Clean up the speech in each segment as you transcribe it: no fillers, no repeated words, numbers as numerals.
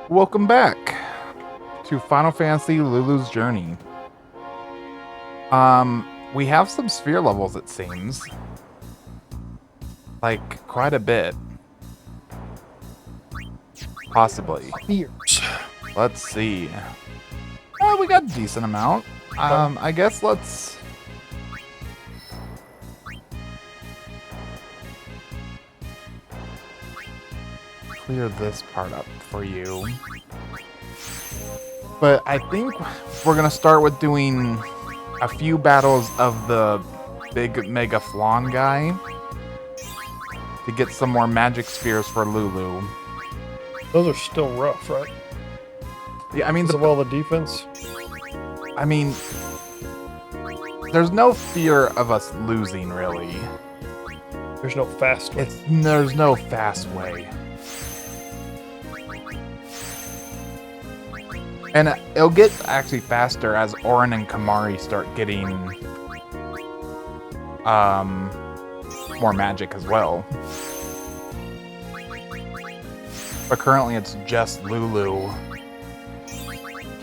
Welcome back to Final Fantasy Lulu's Journey. We have some sphere levels, it seems. Like, quite a bit. Possibly. Spheres. Let's see. Oh, we got a decent amount. I guess let's... clear this part up for you. But I think we're going to start with doing a few battles of the big Mega Flan guy to get some more magic spheres for Lulu. Those are still rough, right? Yeah, I mean, Because of all the defense. I mean, there's no fear of us losing, really. There's no fast way. There's no fast way. And it'll get actually faster as Auron and Kamari start getting more magic as well. But currently it's just Lulu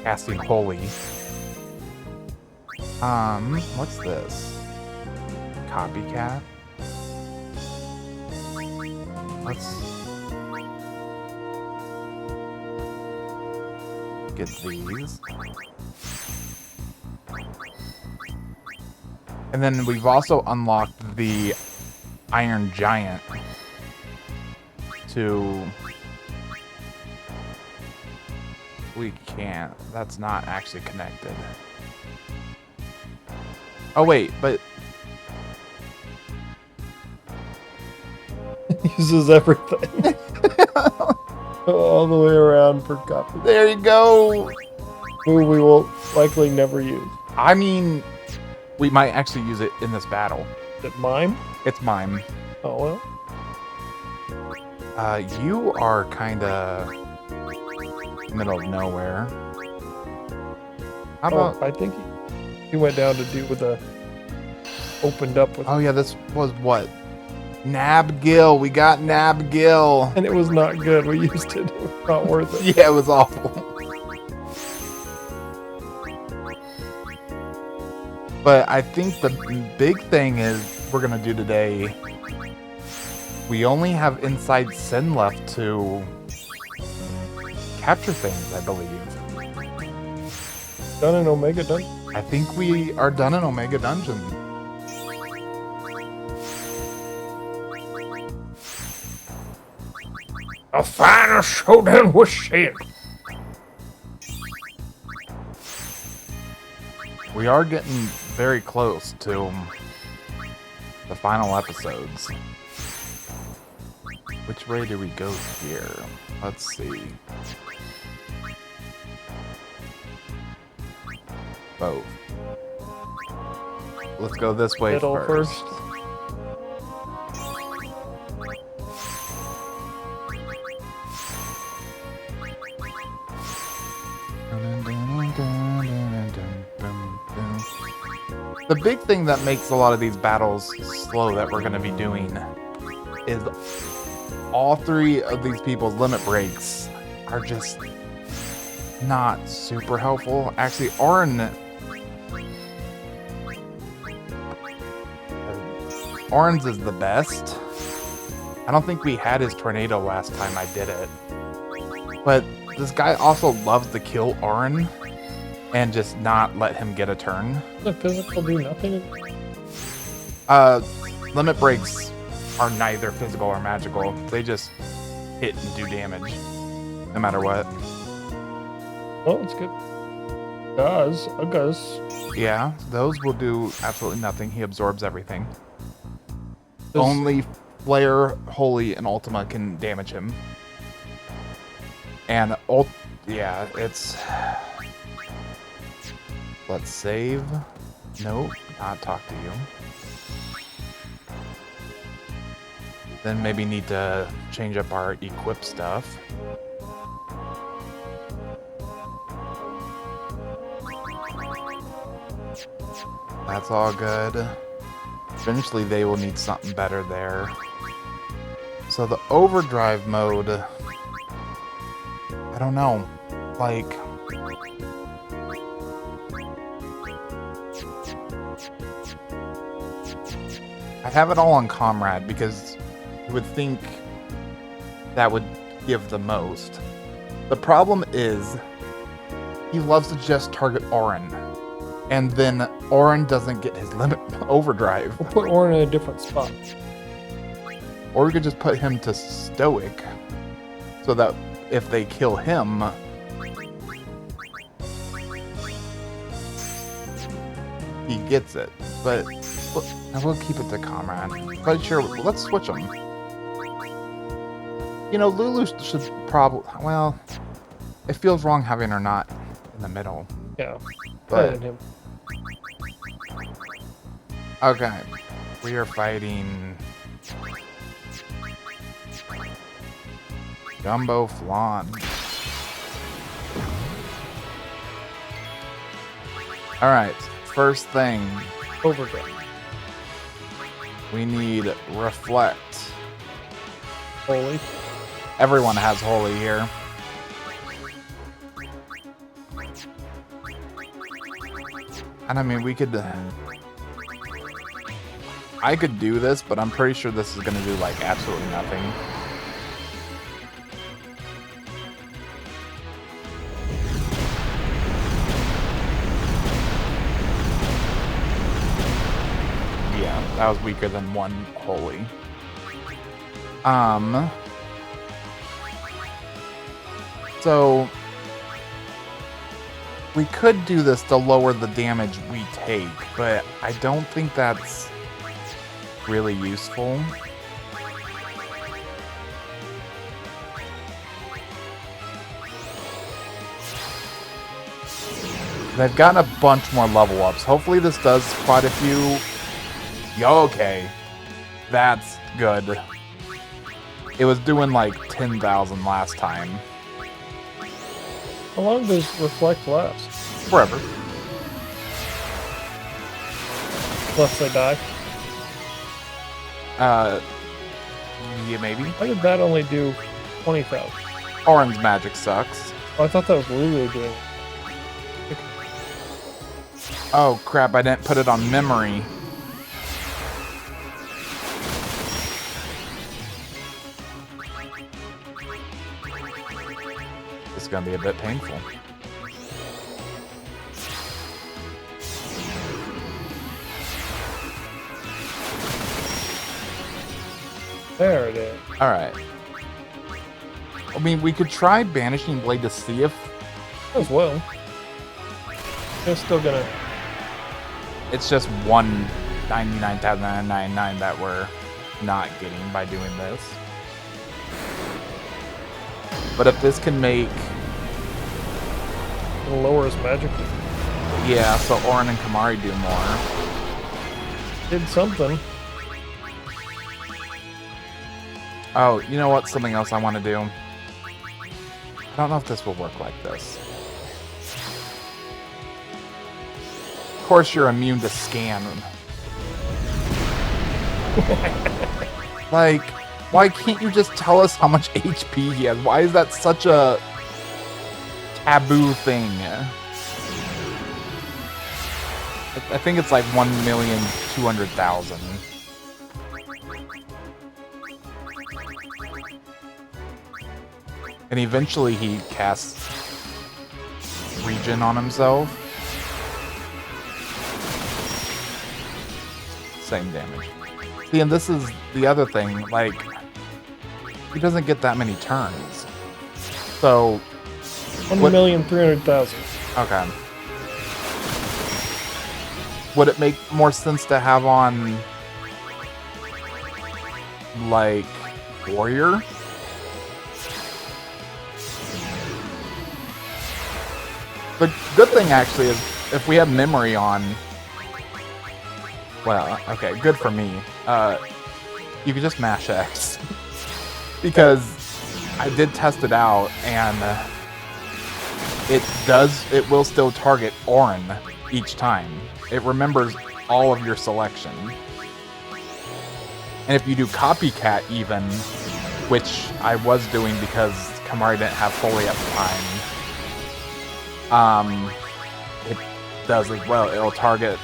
casting Holy. What's this? Copycat? Let's get these. And then we've also unlocked the Iron Giant to... We can't. That's not actually connected. Oh, wait, but... Uses everything. All the way around for copy. There you go! Who we will likely never use. I mean, we might actually use it in this battle. Is it mime? It's mime. Oh, well. You are kinda... middle of nowhere. How about... I think he went down to do with a... Opened up with... Oh, yeah, this was what? Nabgil. We got Nabgil. And it was not good. We used it. It was not worth it. Yeah, it was awful. But I think the big thing is we're going to do today, we only have Inside Sin left to capture things, I believe. Done in Omega Dungeon. I think we are done in Omega Dungeon. A final showdown with Sin. We are getting very close to the final episodes. Which way do we go here? Let's see. Both. Let's go this way Middle first. The big thing that makes a lot of these battles slow that we're going to be doing is all three of these people's limit breaks are just not super helpful. Actually, Auron's is the best. I don't think we had his tornado last time I did it. But this guy also loves to kill Auron and just not let him get a turn. The physical do nothing. Limit breaks are neither physical or magical. They just hit and do damage, no matter what. Oh, it's good. Does. Yeah, those will do absolutely nothing. He absorbs everything. Only Flare, Holy, and Ultima can damage him. And yeah, it's... Let's save. Nope, not talk to you. Then maybe need to change up our equip stuff. That's all good. Eventually they will need something better there. So the overdrive mode I don't know. Like, I have it all on Comrade because you would think that would give the most. The problem is he loves to just target Auron, and then Auron doesn't get his limit overdrive. We'll put Auron in a different spot. Or we could just put him to Stoic, so that if they kill him, he gets it. But we'll keep it to Comrade. But sure, let's switch them. You know, Lulu should probably... Well, it feels wrong having her not in the middle. Yeah. But... Him. Okay. We are fighting... Jumbo Flan. Alright, first thing. Overdrive. We need Reflect. Holy. Everyone has Holy here. And I mean, we could... I could do this, but I'm pretty sure this is going to do, like, absolutely nothing. Yeah, that was weaker than one Holy. So... we could do this to lower the damage we take, but I don't think that's really useful. They've gotten a bunch more level ups. Hopefully this does quite a few. Okay. That's good. It was doing like 10,000 last time. How long does Reflect last? Forever. Unless they die. Yeah, maybe. Why did that only do 20,000? Auron's magic sucks. Oh, I thought that was Lulu doing it. Oh crap, I didn't put it on memory. This is gonna be a bit painful. There it is. Alright. I mean, we could try Banishing Blade to see if... As well. They're still gonna... It's just 199,999 that we're not getting by doing this. But if this can make... It'll lower his magic. Yeah, so Auron and Kamari do more. Did something. Oh, you know what? Something else I want to do. I don't know if this will work like this. Of course, you're immune to scan. Like, why can't you just tell us how much HP he has? Why is that such a taboo thing? I think it's like 1,200,000. And eventually he casts Regen on himself. Same damage. See, and this is the other thing, like, he doesn't get that many turns. So... 1,300,000. Okay. Would it make more sense to have on, like, Warrior? The good thing, actually, is if we have Memory on... Well, okay, good for me. You could just mash X. Because I did test it out, and it will still target Auron each time. It remembers all of your selection. And if you do Copycat even, which I was doing because Kamari didn't have fully at the time, it does as well. It'll target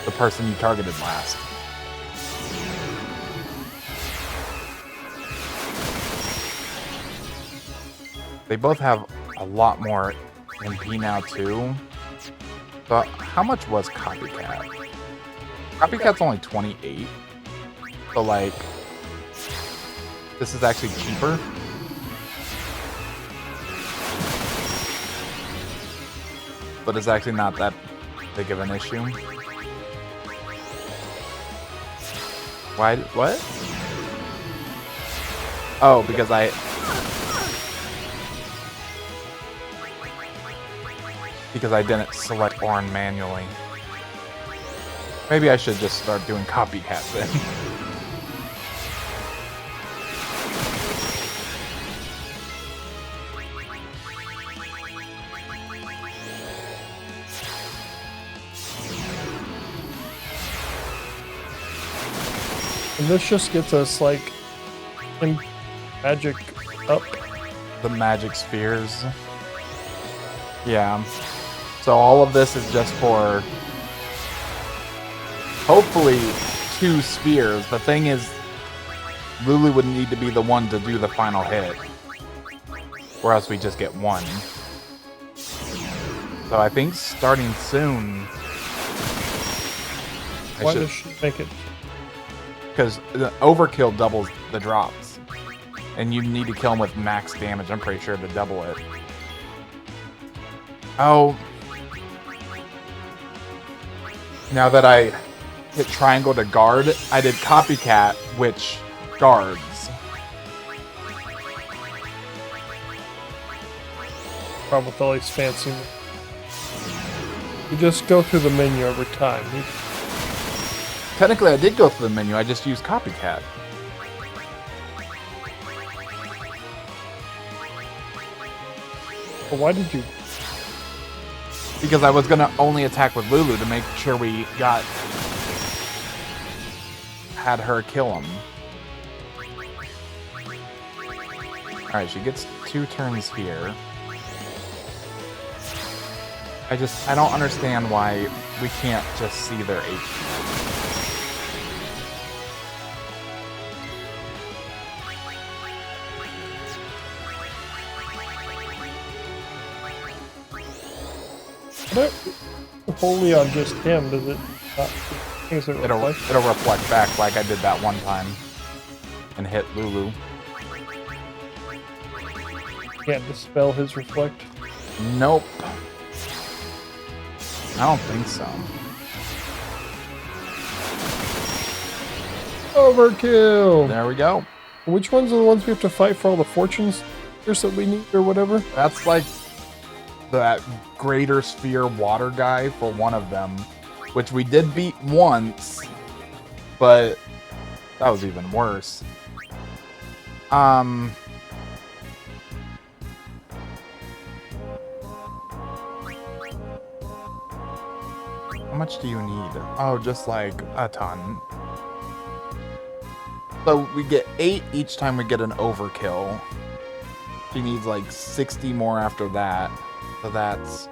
the person you targeted last. They both have a lot more MP now too. But how much was Copycat? Copycat's only 28. So like, this is actually cheaper. But it's actually not that big of an issue. Why? What? Oh, because I didn't select Orin manually. Maybe I should just start doing copycat then. And this just gets us like in magic up. The magic spheres. Yeah. So all of this is just for hopefully 2 spheres. The thing is, Lulu would need to be the one to do the final hit, or else we just get 1. So I think starting soon. Why does she make it? Because the overkill doubles the drops, and you need to kill him with max damage. I'm pretty sure to double it. Oh. Now that I hit triangle to guard, I did copycat, which guards. Problem with all these fancy. You just go through the menu every time. Technically, I did go through the menu. I just used copycat. But why did you? Because I was gonna only attack with Lulu to make sure we had her kill him. Alright, she gets 2 turns here. I don't understand why we can't just see their HP. Wholly on just him, does it not? It'll reflect back like I did that one time and hit Lulu. Can't dispel his reflect? Nope. I don't think so. Overkill! There we go. Which ones are the ones we have to fight for all the fortunes that we need or whatever? That's like that greater sphere water guy for one of them, which we did beat once, but that was even worse. How much do you need? Oh, just like a ton. So we get 8 each time we get an overkill. She needs like 60 more after that. So that's...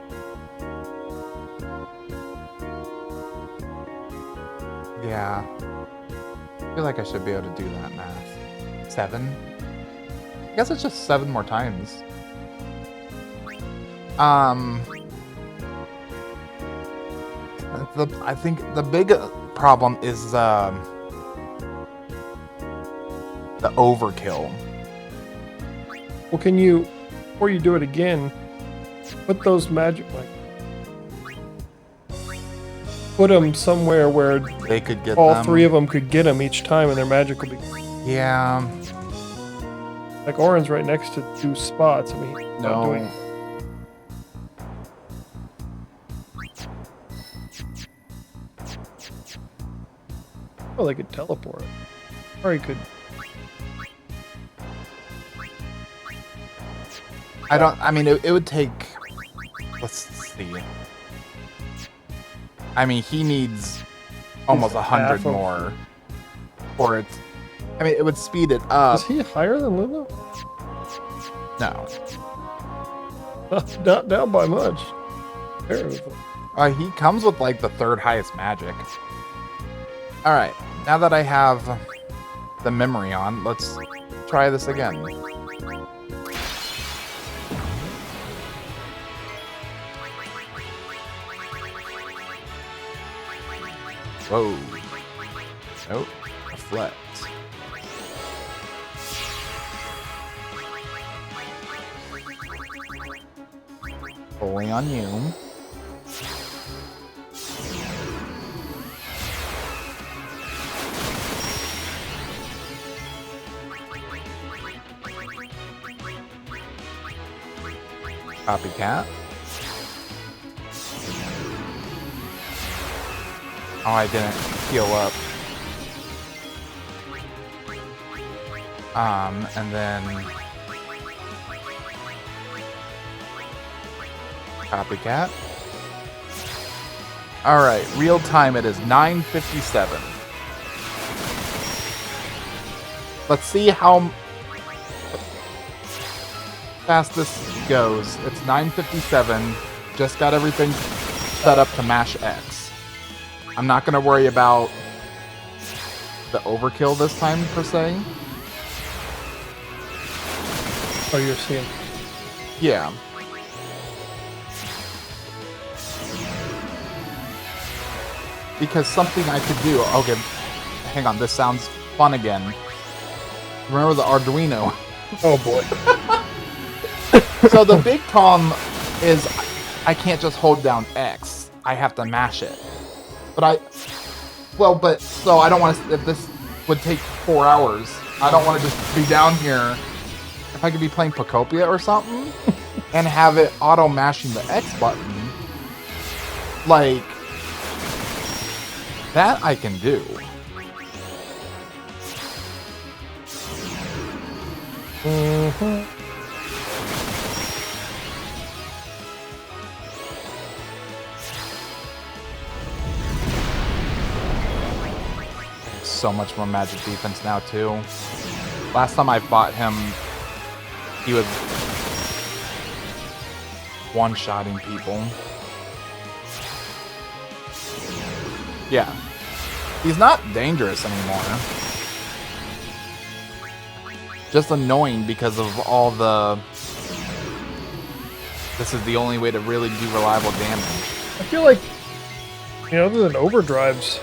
yeah. I feel like I should be able to do that math. 7? I guess it's just 7 more times. I think the big problem is the overkill. Well, can you, before you do it again, put those magic, like, put them somewhere where they could get all them. 3 of them could get them each time, and their magic will be. Yeah. Like Orin's right next to 2 spots. I mean, he's not doing. Oh, they could teleport, or he could. I mean, it would take. Let's see. I mean, he needs almost 100 more. Or it's. I mean, it would speed it up. Is he higher than Lulu? No. Not down by much. Apparently. He comes with like the third highest magic. All right, now that I have the memory on, let's try this again. Whoa. Nope. Reflect. Fully on you. Copycat. Oh, I didn't heal up. And then copycat. All right, real time. It is 9:57. Let's see how fast this goes. It's 9:57. Just got everything set up to mash X. I'm not gonna worry about the overkill this time per se. Oh, you're seeing. Yeah. Because something I could do. Okay, hang on. This sounds fun again. Remember the Arduino? Oh boy. So the big problem is I can't just hold down X. I have to mash it. But so I don't want to. If this would take 4 hours, I don't want to just be down here. If I could be playing Pocopia or something and have it auto mashing the X button, like that I can do. Mm-hmm. So much more magic defense now too. Last time I fought him, he was one-shotting people. Yeah. He's not dangerous anymore. Just annoying because of all the... This is the only way to really do reliable damage. I feel like, other than overdrives,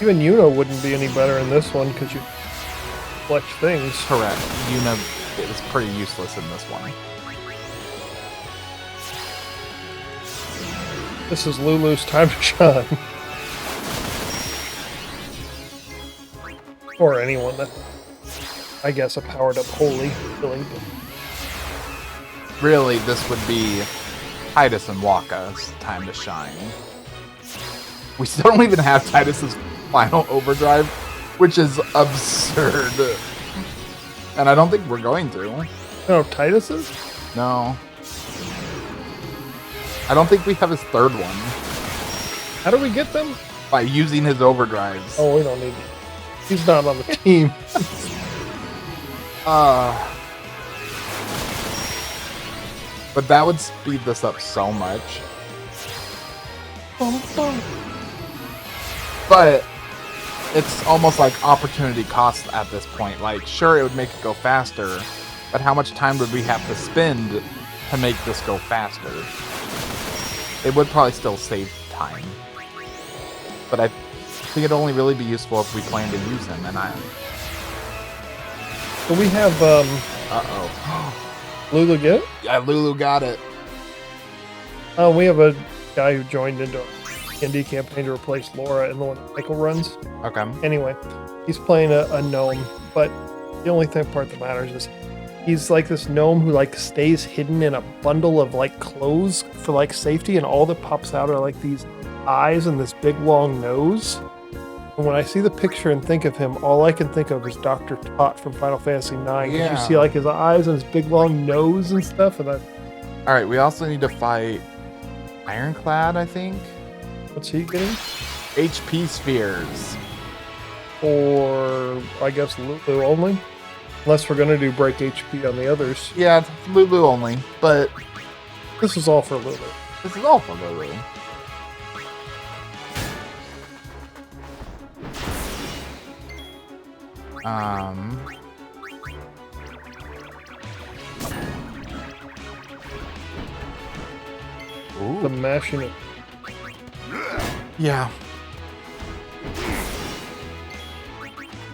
even Yuno wouldn't be any better in this one because you flex things. Correct. Yuna is pretty useless in this one. This is Lulu's time to shine. Or anyone that, I guess, a powered up Holy, really. Really, this would be Titus and Waka's time to shine. We still don't even have Titus's final overdrive, which is absurd. And I don't think we're going to. No, Titus's? No. I don't think we have his third one. How do we get them? By using his overdrives. Oh, we don't need it. He's not on the team. But that would speed this up so much. But it's almost like opportunity cost at this point. Like, sure, it would make it go faster, but how much time would we have to spend to make this go faster? It would probably still save time. But I think it'd only really be useful if we plan to use him, and I... So we have, Uh-oh. Lulu get it? Yeah, Lulu got it. We have a guy who joined into a D&D campaign to replace Laura in the one that Michael runs. Okay. Anyway, he's playing a gnome, but the only part that matters is he's like this gnome who like stays hidden in a bundle of like clothes for like safety, and all that pops out are like these eyes and this big long nose. And when I see the picture and think of him, all I can think of is Dr. Tot from Final Fantasy IX. Yeah. You see like his eyes and his big long nose and stuff, and Alright, we also need to fight Ironclad, I think. what's he getting? HP spheres. Or I guess Lulu only. Unless we're gonna do break HP on the others. Yeah, it's Lulu only, but This is all for Lulu. this is all for Lulu. The Ooh. mashing of Yeah.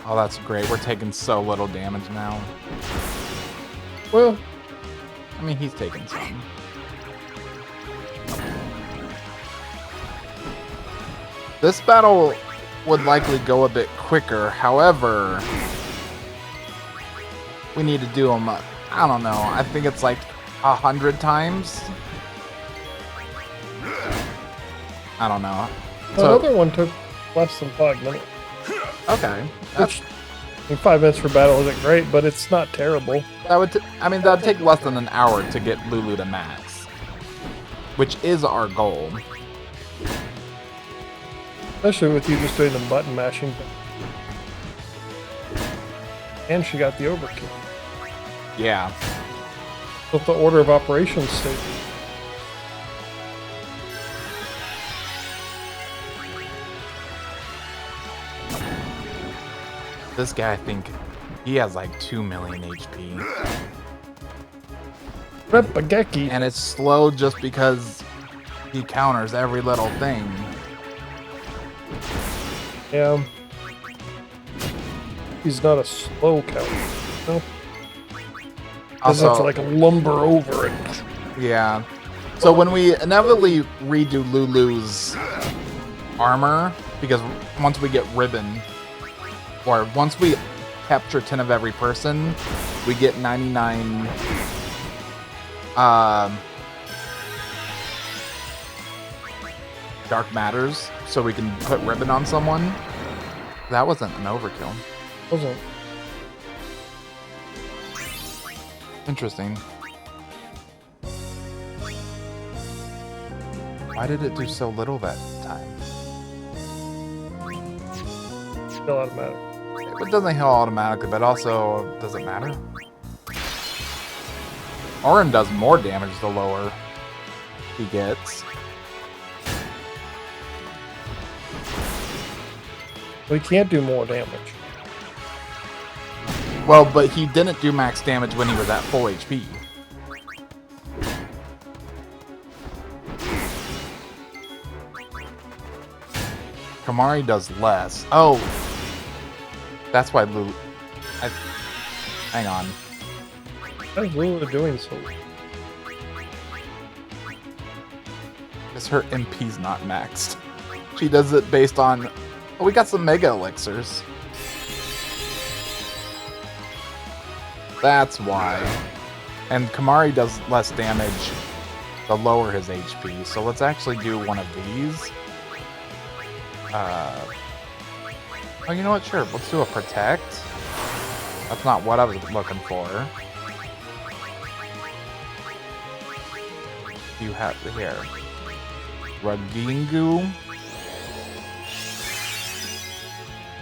Oh, that's great. We're taking so little damage now. well, I mean, he's taking some. This battle would likely go a bit quicker. However, we need to do them, I don't know, I think it's like 100 times? I don't know. the other one took less than 5 minutes. Okay. Which, I mean, 5 minutes for battle isn't great, but it's not terrible. That would, I mean, that'd take less than an hour to get Lulu to max, which is our goal. Especially with you just doing the button mashing thing. And she got the overkill. Yeah. With the order of operations state. This guy, I think, he has like 2 million HP. Repageki. And it's slow just because he counters every little thing. Yeah. He's not a slow counter. No. Doesn't have to like lumber over it. Yeah. So when we inevitably redo Lulu's armor, because once we get ribbon, or once we capture 10 of every person, we get 99 dark matters, so we can put ribbon on someone. That wasn't an overkill. Wasn't. Interesting. Why did it do so little that time? Still automatic. It doesn't heal automatically, but also, does it matter? Orin does more damage the lower he gets. We can't do more damage. Well, but he didn't do max damage when he was at full HP. Kamari does less. Oh! That's why Lulu... Hang on. How's Lulu doing so? Because her MP's not maxed. She does it based on... Oh, we got some Mega Elixirs. That's why. And Kamari does less damage the lower his HP. So let's actually do one of these. Oh, you know what? Sure. Let's do a Protect. That's not what I was looking for. You have here. Ragingu.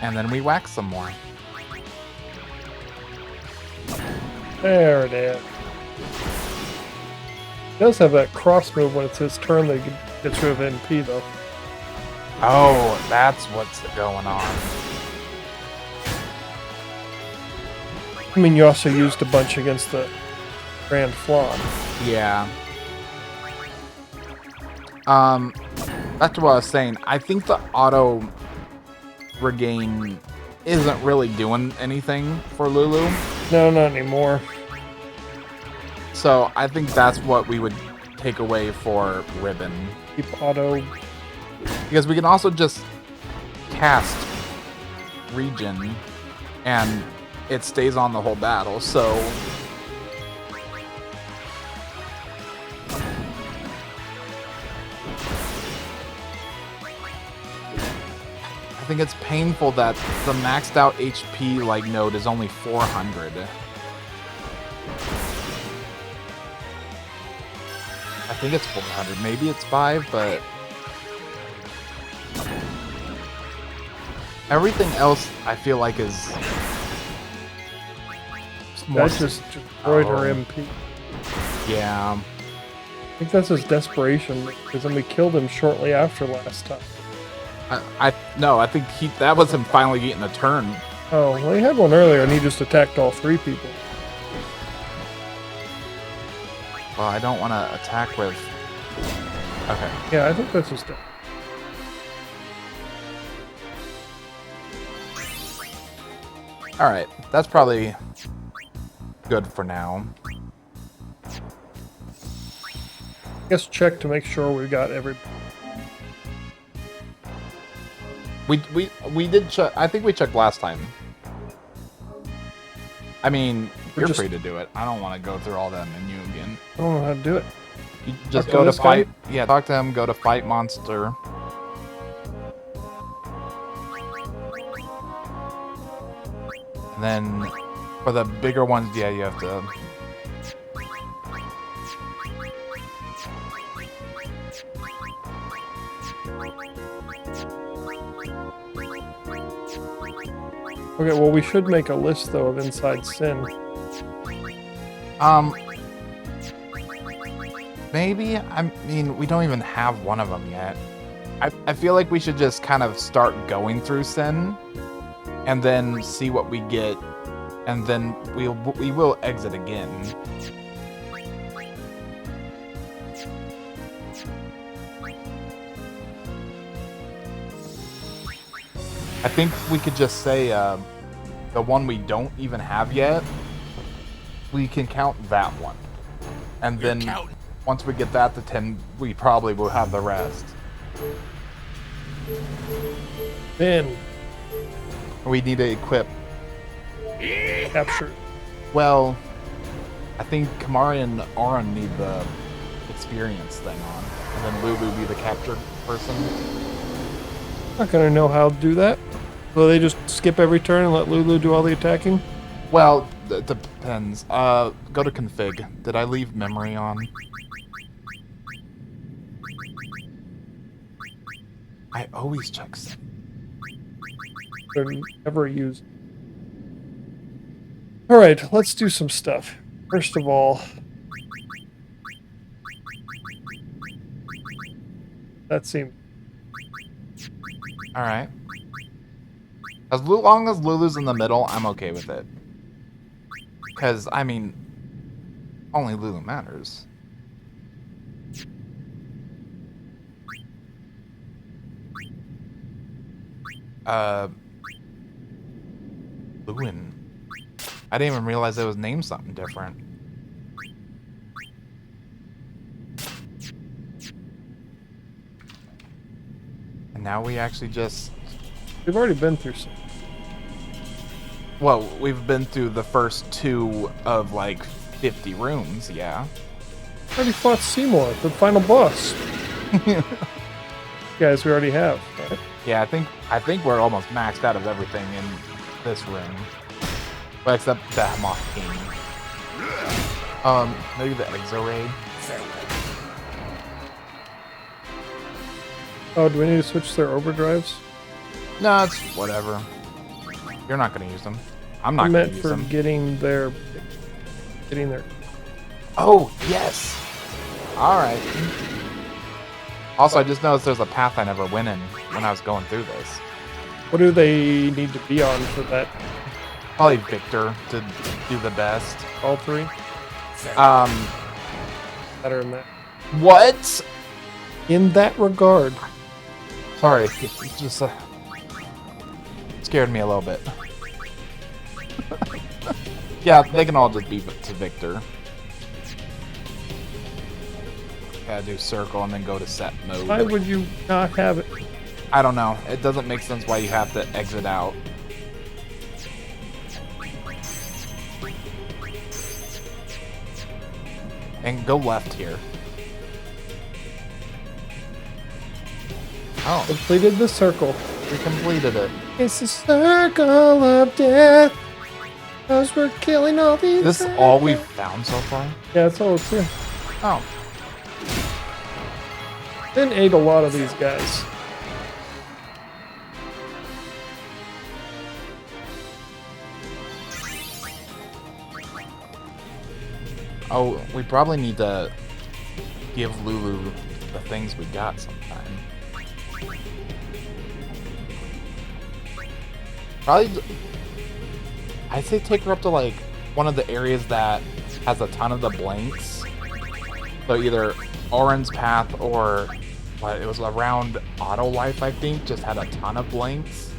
And then we whack some more. There it is. He does have that cross move when it's his turn that gets rid of MP though. Oh, that's what's going on. I mean, you also used a bunch against the Grand Flan. Yeah. That's what I was saying. I think the auto regain isn't really doing anything for Lulu. No, not anymore. So I think that's what we would take away for Ribbon. Keep auto. Because we can also just cast Regen and it stays on the whole battle, so... I think it's painful that the maxed out HP like node is only 400. I think it's 400. Maybe it's 5, but everything else I feel like is more. That just destroyed her MP. Yeah. I think that's his desperation, because then we killed him shortly after last time. No, I think that was him finally getting a turn. Oh, well, he had one earlier, and he just attacked all 3 people. Well, I don't want to attack with... Okay. Yeah, I think that's just it. Alright, that's probably good for now. I guess check to make sure we got every... We did check. I think we checked last time. I mean, you're free to do it. I don't want to go through all that menu again. I don't know how to do it. You just go to fight. Yeah, talk to him. Go to fight monster. And then for the bigger ones, yeah, you have to. Okay, well, we should make a list, though, of Inside Sin. Maybe. I mean, we don't even have one of them yet. I feel like we should just kind of start going through Sin, and then see what we get, and then we will exit again. I think we could just say the one we don't even have yet, we can count that one. And then once we get that to 10, we probably will have the rest. Then We need to equip. capture. Well, I think Kamari and Auron need the experience thing on. And then Lulu be the captured person. Not gonna know how to do that. Will they just skip every turn and let Lulu do all the attacking? Well, it depends. Go to config. Did I leave memory on? I always check some. They're never used. Alright, let's do some stuff. First of all, that seemed... Alright. As long as Lulu's in the middle, I'm okay with it. Because, I mean, only Lulu matters. Lewin. I didn't even realize it was named something different. And now we actually just... We've already been through some. Well, we've been through the first 2 of like 50 rooms, yeah. Already fought Seymour, the final boss. Guys, we already have, right? Yeah, I think we're almost maxed out of everything in this room. Well, except the Moth King. Maybe the Exo Raid. Oh, do we need to switch their overdrives? No, it's whatever. You're not gonna use them. I'm not I gonna meant use for them. getting their... Oh, yes! Alright. Also, I just noticed there's a path I never went in when I was going through this. What do they need to be on for that? Probably Victor to do the best. All 3? Better than that. What? In that regard. Sorry, it just scared me a little bit. Yeah, they can all just be to Victor. Gotta do circle and then go to set mode. Why would you not have it? I don't know. It doesn't make sense why you have to exit out. And go left here. Oh, Completed the circle. we completed it. It's a circle of death. As we're killing all these. This is all we've found so far? Yeah, that's all it's here. Oh. Then ate a lot of these guys. Oh, we probably need to give Lulu the things we got sometime. Probably, I'd say take her up to like one of the areas that has a ton of the blanks. So either Oren's Path or what it was around Auto Life, I think, just had a ton of blanks.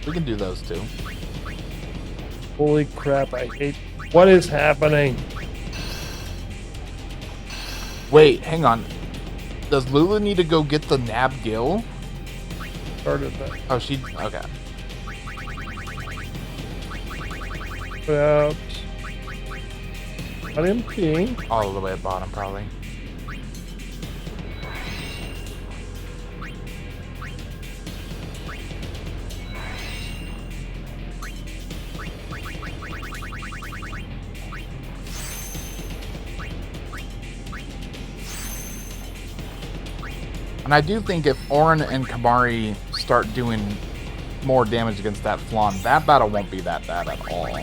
We can do those too. Holy crap, I hate... What is happening? Wait, hang on. Does Lulu need to go get the Nab Gill? Started that. Oh, she... Okay. Put out... An MP. All the way at bottom, probably. And I do think if Oren and Kamari start doing more damage against that Flan, that battle won't be that bad at all.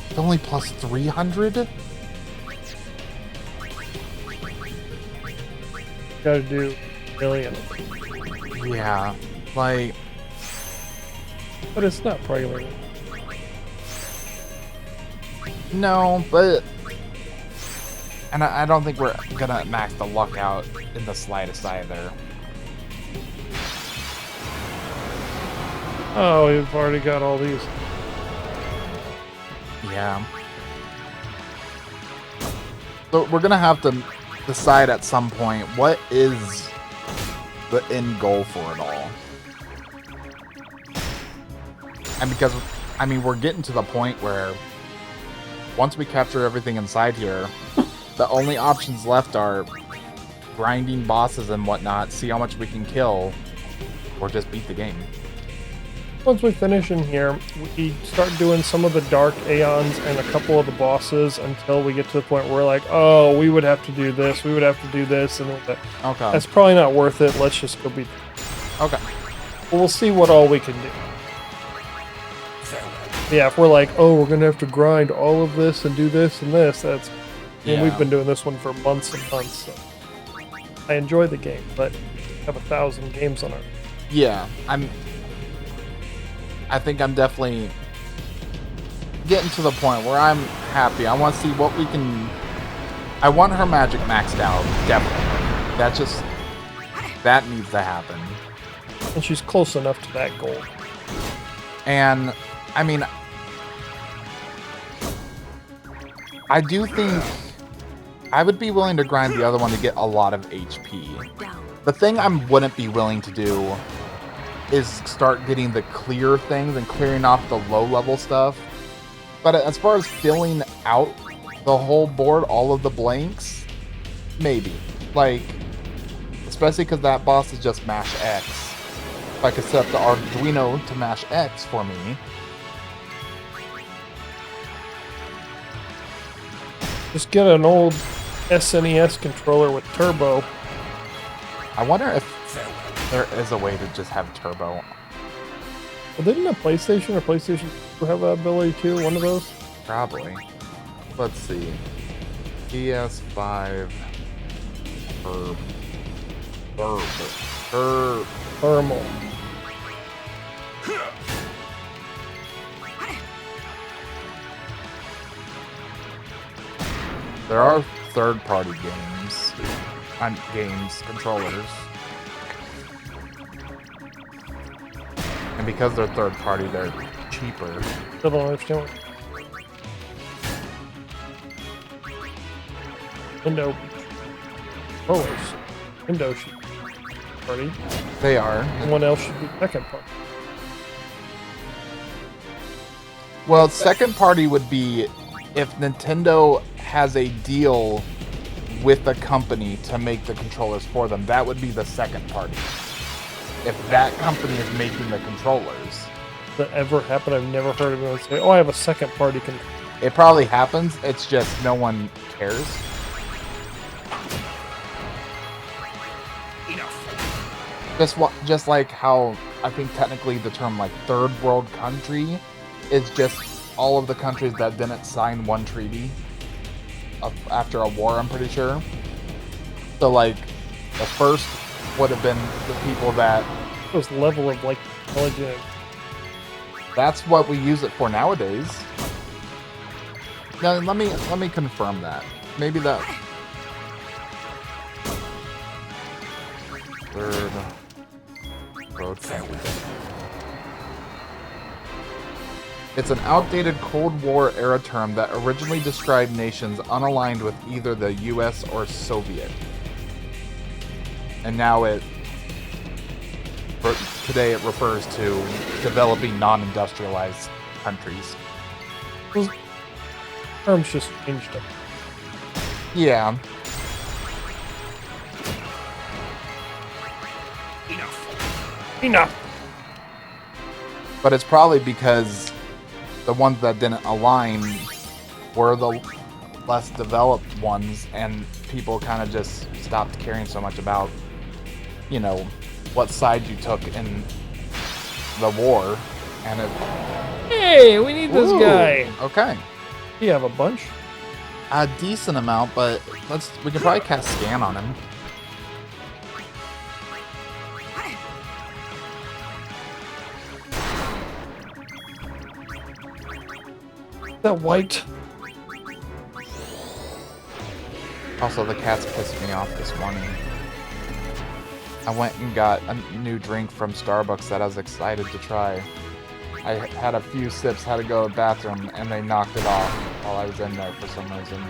It's only plus 300? Gotta do a million. Yeah, like... But it's not regular. No, but... And I don't think we're gonna max the luck out in the slightest either. Oh, we've already got all these. Yeah. So we're gonna have to decide at some point what is the end goal for it all. And because, I mean, we're getting to the point where once we capture everything inside here, the only options left are grinding bosses and whatnot, see how much we can kill, or just beat the game. Once we finish in here, we start doing some of the dark Aeons and a couple of the bosses until we get to the point where we're like, oh, we would have to do this, we would have to do this, and Okay. that's probably not worth it. Let's just go beat. Okay. Well, we'll see what all we can do. Yeah, if we're like, oh, we're gonna have to grind all of this and do this and this, that's... I mean, we've been doing this one for months and months, so... I enjoy the game, but I have 1,000 games on it. Yeah, I think I'm definitely getting to the point where I'm happy. I want to see what we can... I want her magic maxed out, definitely. That needs to happen. And she's close enough to that goal. And, I mean... I do think I would be willing to grind the other one to get a lot of HP. The thing I wouldn't be willing to do is start getting the clear things and clearing off the low-level stuff. But as far as filling out the whole board, all of the blanks, maybe. Like, especially because that boss is just mash X. If I could set up the Arduino to mash X for me. Just get an old SNES controller with turbo. I wonder if there is a way to just have turbo. Well, didn't a PlayStation or PlayStation 2 have that ability too? One of those? Probably. Let's see. PS5. Thermal. There are third-party games. Controllers. And because they're third-party, they're cheaper. Still don't understand what... Window controllers. Window should be party. They are. Someone else should be second party. Well, second-party would be if Nintendo has a deal with a company to make the controllers for them. That would be the second party. If that company is making the controllers. Does that ever happen? I've never heard of anyone say, oh, I have a second party controller. It probably happens, it's just no one cares. Just like how I think technically the term like third world country is just all of the countries that didn't sign one treaty after a war, I'm pretty sure. So like the first would have been the people that Those level of like intelligence. that's what we use it for nowadays. Now let me confirm that. Maybe that third road country. It's an outdated Cold War era term that originally described nations unaligned with either the US or Soviet. And now today it refers to developing non-industrialized countries. Those terms just changed up. Yeah. Enough. But it's probably because the ones that didn't align were the less developed ones, and people kind of just stopped caring so much about, you know, what side you took in the war. And it, Hey, we need this Ooh, guy. okay, You have a bunch. a decent amount, but we can probably cast scan on him. That white. Also, the cats pissed me off this morning. I went and got a new drink from Starbucks that I was excited to try. I had a few sips, had to go to the bathroom, and they knocked it off while I was in there for some reason.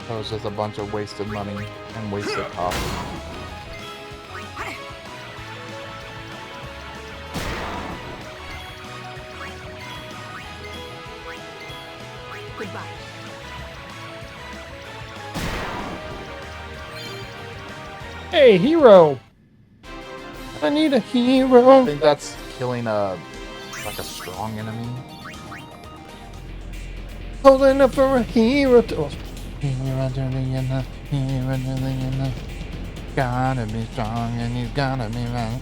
It was just a bunch of wasted money and wasted coffee. Goodbye. Hey, hero. I need a I hero. think that's killing a strong enemy. Holding up for a hero. Hero doing enough, hero doing enough. Gotta be strong and he's gotta be right.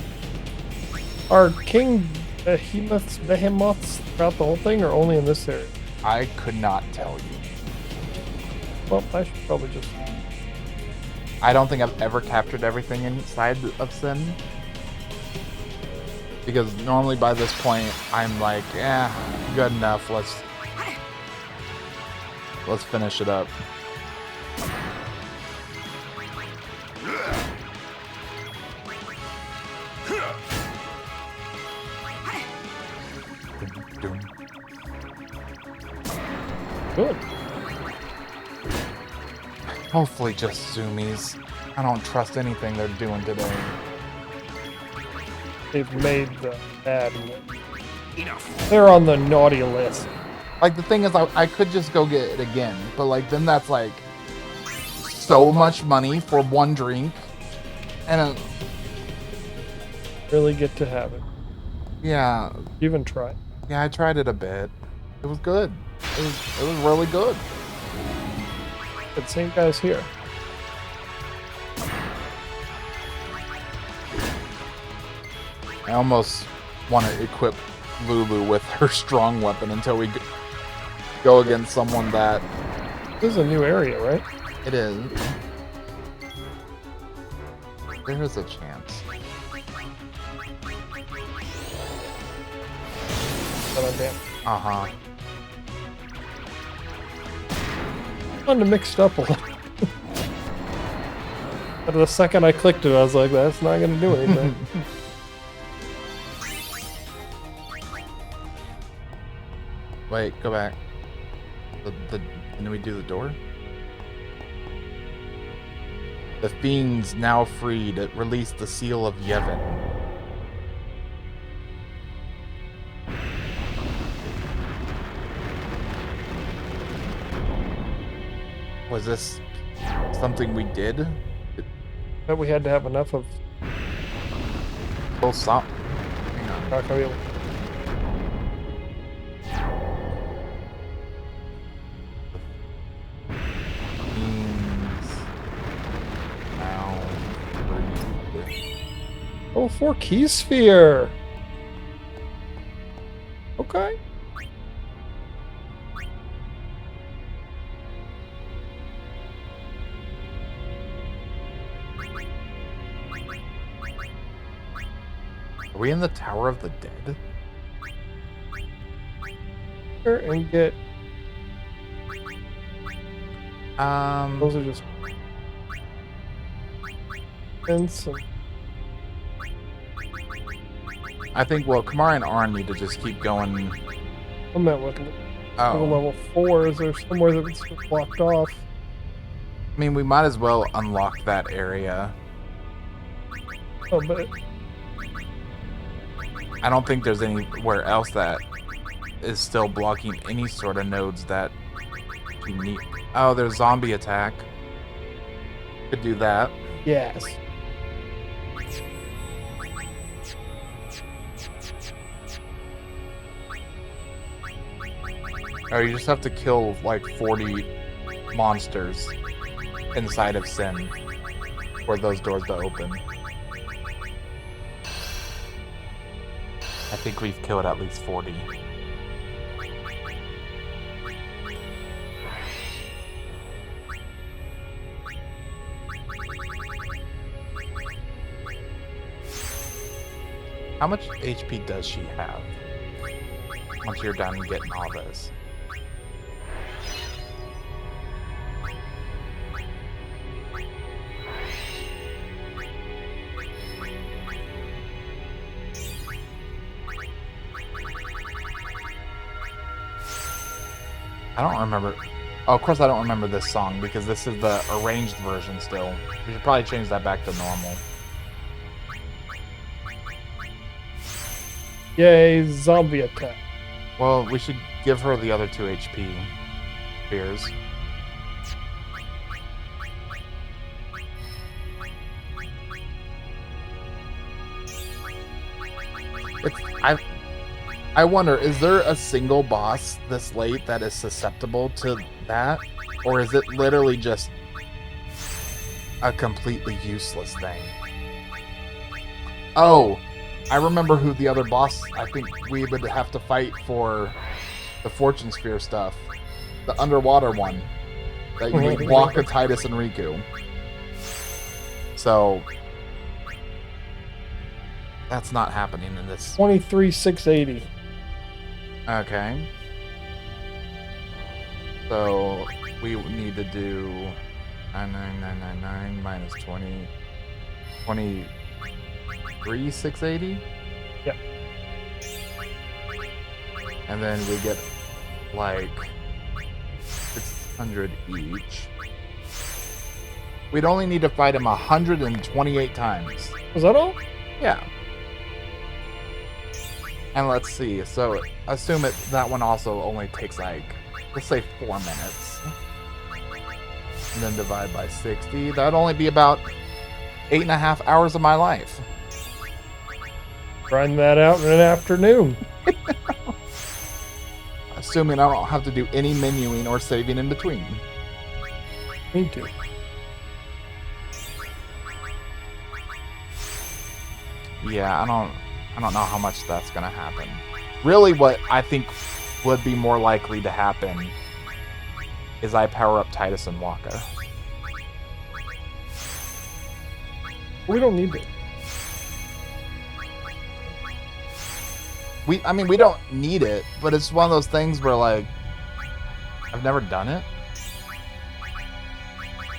Are king behemoths throughout the whole thing, or only in this area? I could not tell you. Well, I should probably just. I don't think I've ever captured everything inside of Sin. Because normally by this point, I'm like, yeah, good enough. Let's finish it up. Good. Hopefully just zoomies. I don't trust anything they're doing today. They've made the bad one. They're on the naughty list. Like, the thing is, I could just go get it again. But, like, then that's, like, so much money for one drink. And, Really get to have it. yeah. Even try. Yeah, I tried it a bit. It was good. It was really good. The same guy's here. I almost want to equip Lulu with her strong weapon until we go against someone that... This is a new area, right? It is. There is a chance. Oh, damn. Uh-huh. Kind of mixed up a little. But the second I clicked it, I was like, that's not going to do anything. Wait, go back. Can we do the door? The fiends now freed. It released the seal of Yevon. Was this something we did? But we had to have enough of. Full stop. Hang on. Not gonna be able- Fiends now Oh, 4 key sphere. Okay. Are we in the Tower of the Dead? Here and get. Those are just. And some. I think, well, Kamara and Arn need to just keep going. I meant with Oh, level 4. Is there somewhere that's blocked off? I mean, we might as well unlock that area. Oh, but I don't think there's anywhere else that is still blocking any sort of nodes that you need. Oh, there's zombie attack. Could do that. yes. Or you just have to kill like 40 monsters inside of Sin for those doors to open. I think we've killed at least 40. How much HP does she have? Once you're done getting all this. I don't remember. Oh, of course I don't remember this song because this is the arranged version still. We should probably change that back to normal. Yay, zombie attack. Well, we should give her the other 2 HP spears. I wonder, is there a single boss this late that is susceptible to that? Or is it literally just a completely useless thing? Oh, I remember who the other boss I think we would have to fight for the Fortune Sphere stuff. The underwater one. That you need Waka, Titus, and Riku. So that's not happening in this. 23,680. Okay. So we need to do 99999 minus 20. 23,680? Yep. And then we get like 600 each. We'd only need to fight him 128 times. Was that all? Yeah. And let's see, so assume that one also only takes like, let's say 4 minutes. And then divide by 60. That'd only be about 8.5 hours of my life. Grind that out in an afternoon. Assuming I don't have to do any menuing or saving in between. Me too. Yeah, I don't know how much that's gonna happen. Really, what I think would be more likely to happen is I power up Titus and Waka. We don't need to. I mean, we don't need it, but it's one of those things where, like, I've never done it.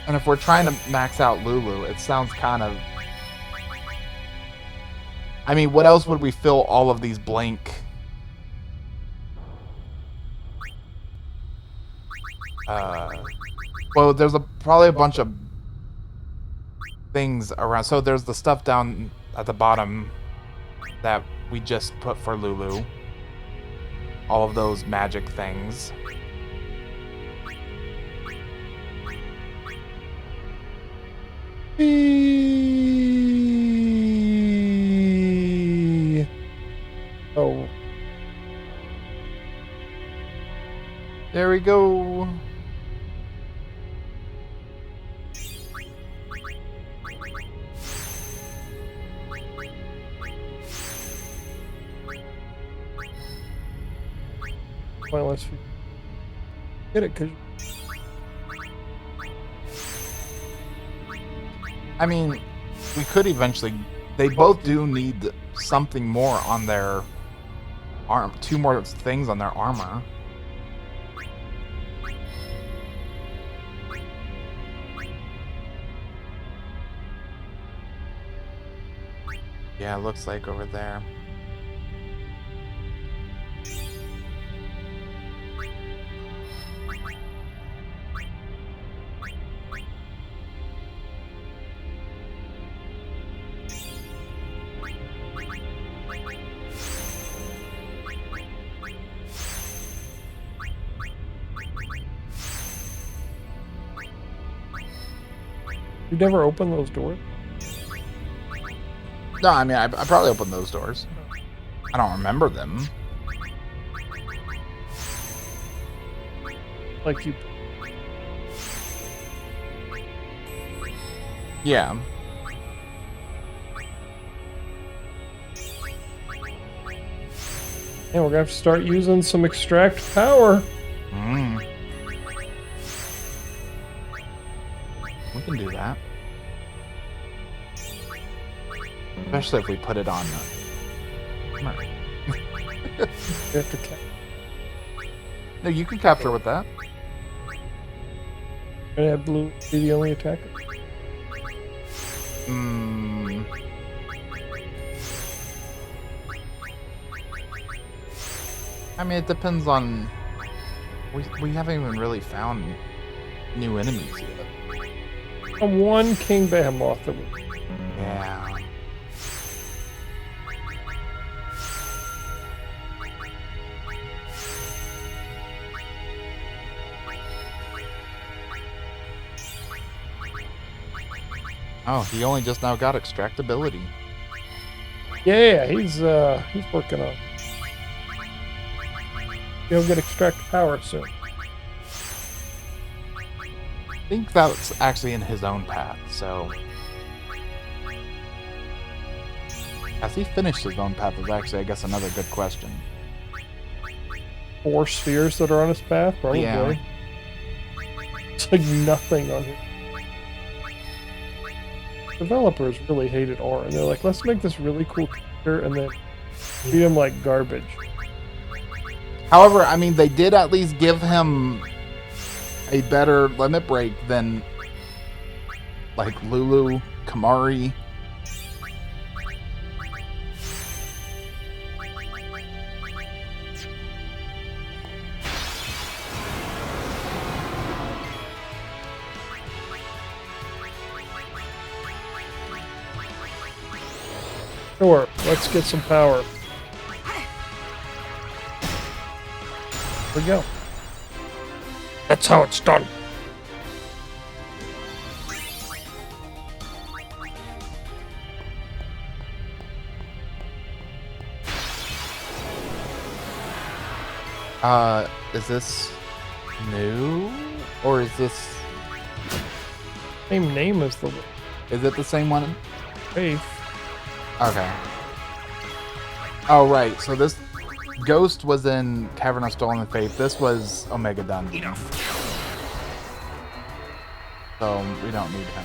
And if we're trying to max out Lulu, it sounds kind of... I mean, what else would we fill all of these blank... well, there's probably a bunch of things around. So there's the stuff down at the bottom that we just put for Lulu. All of those magic things. Oh. There we go. pointless. Get it? Cause I mean, we could eventually. They both do need something more on their arm. 2 more things on their armor. Yeah, it looks like over there. you never open those doors. No, I mean, I probably opened those doors. I don't remember them. Like you. Yeah. And we're gonna have to start using some extract power. Mm. We can do that. Especially if we put it on. Come on. You have to No, you can capture with that. and have blue be the only attacker. Hmm. I mean, it depends on. We haven't even really found new enemies yet. One King Behemoth that we Yeah. Oh, he only just now got extractability. Yeah, he's working on. He'll get extract power soon. I think that's actually in his own path, so... Has he finished his own path is actually, I guess, another good question. 4 spheres that are on his path, probably. Yeah. It's like nothing on here. Developers really hated R, and they're like, let's make this really cool character and then treat him like garbage. However, I mean, they did at least give him a better limit break than, like, Lulu, Kamari. Sure, let's get some power. Here we go. That's how it's done. Is this new? Or is this... Same name as the Is it the same one? Faith. Okay. Oh, right. So this Ghost was in Cavern of Stolen Faith. This was Omega Dungeon. So we don't need him.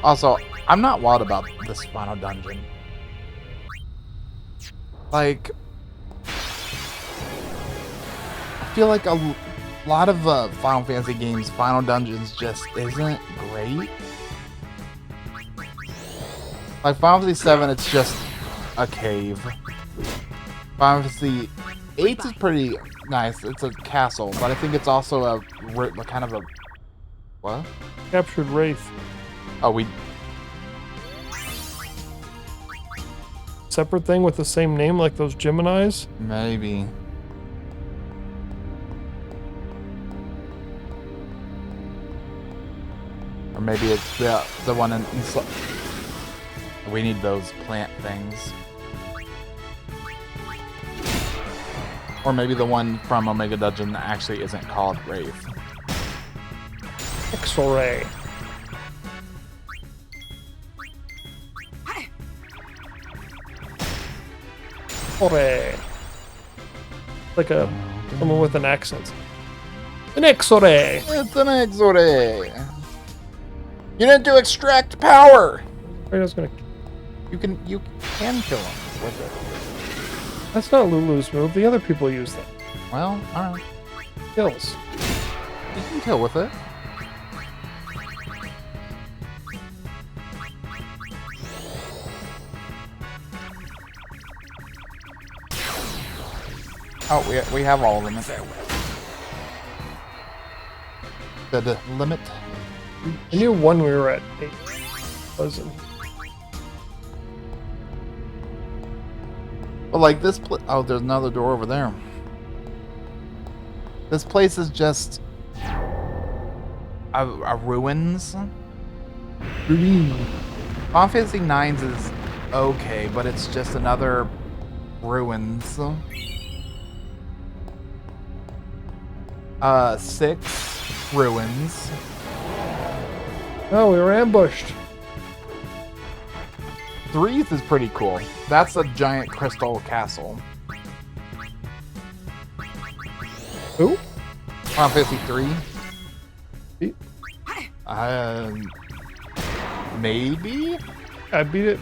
Also, I'm not wild about this final dungeon. Like, I feel like a lot of Final Fantasy games, final dungeons just isn't great. Like Final Fantasy 7, it's just a cave. Final Fantasy 8 is pretty nice. It's a castle, but I think it's also a kind of a what? Captured Wraith. Oh, we Separate thing with the same name like those Geminis? maybe. Or maybe it's the one in we need those plant things. Or maybe the one from Omega Dungeon that actually isn't called Wraith. Inexore. Ore. Like a someone with an accent. Inexore. It's an Exore. You didn't do extract power. I was gonna. You can kill him with it. That's not Lulu's move. The other people use that. Well, alright. Kills. You can kill with it. Oh, we have all of them. The limit. I knew one we were at 8. Wasn't. But like this oh, there's another door over there. This place is just a ruins. Final Fantasy 9's is okay, but it's just another ruins. 6 ruins. Oh, we were ambushed. 3th is pretty cool. That's a giant crystal castle. Who? Final Fantasy 3. Beat? Maybe? I beat it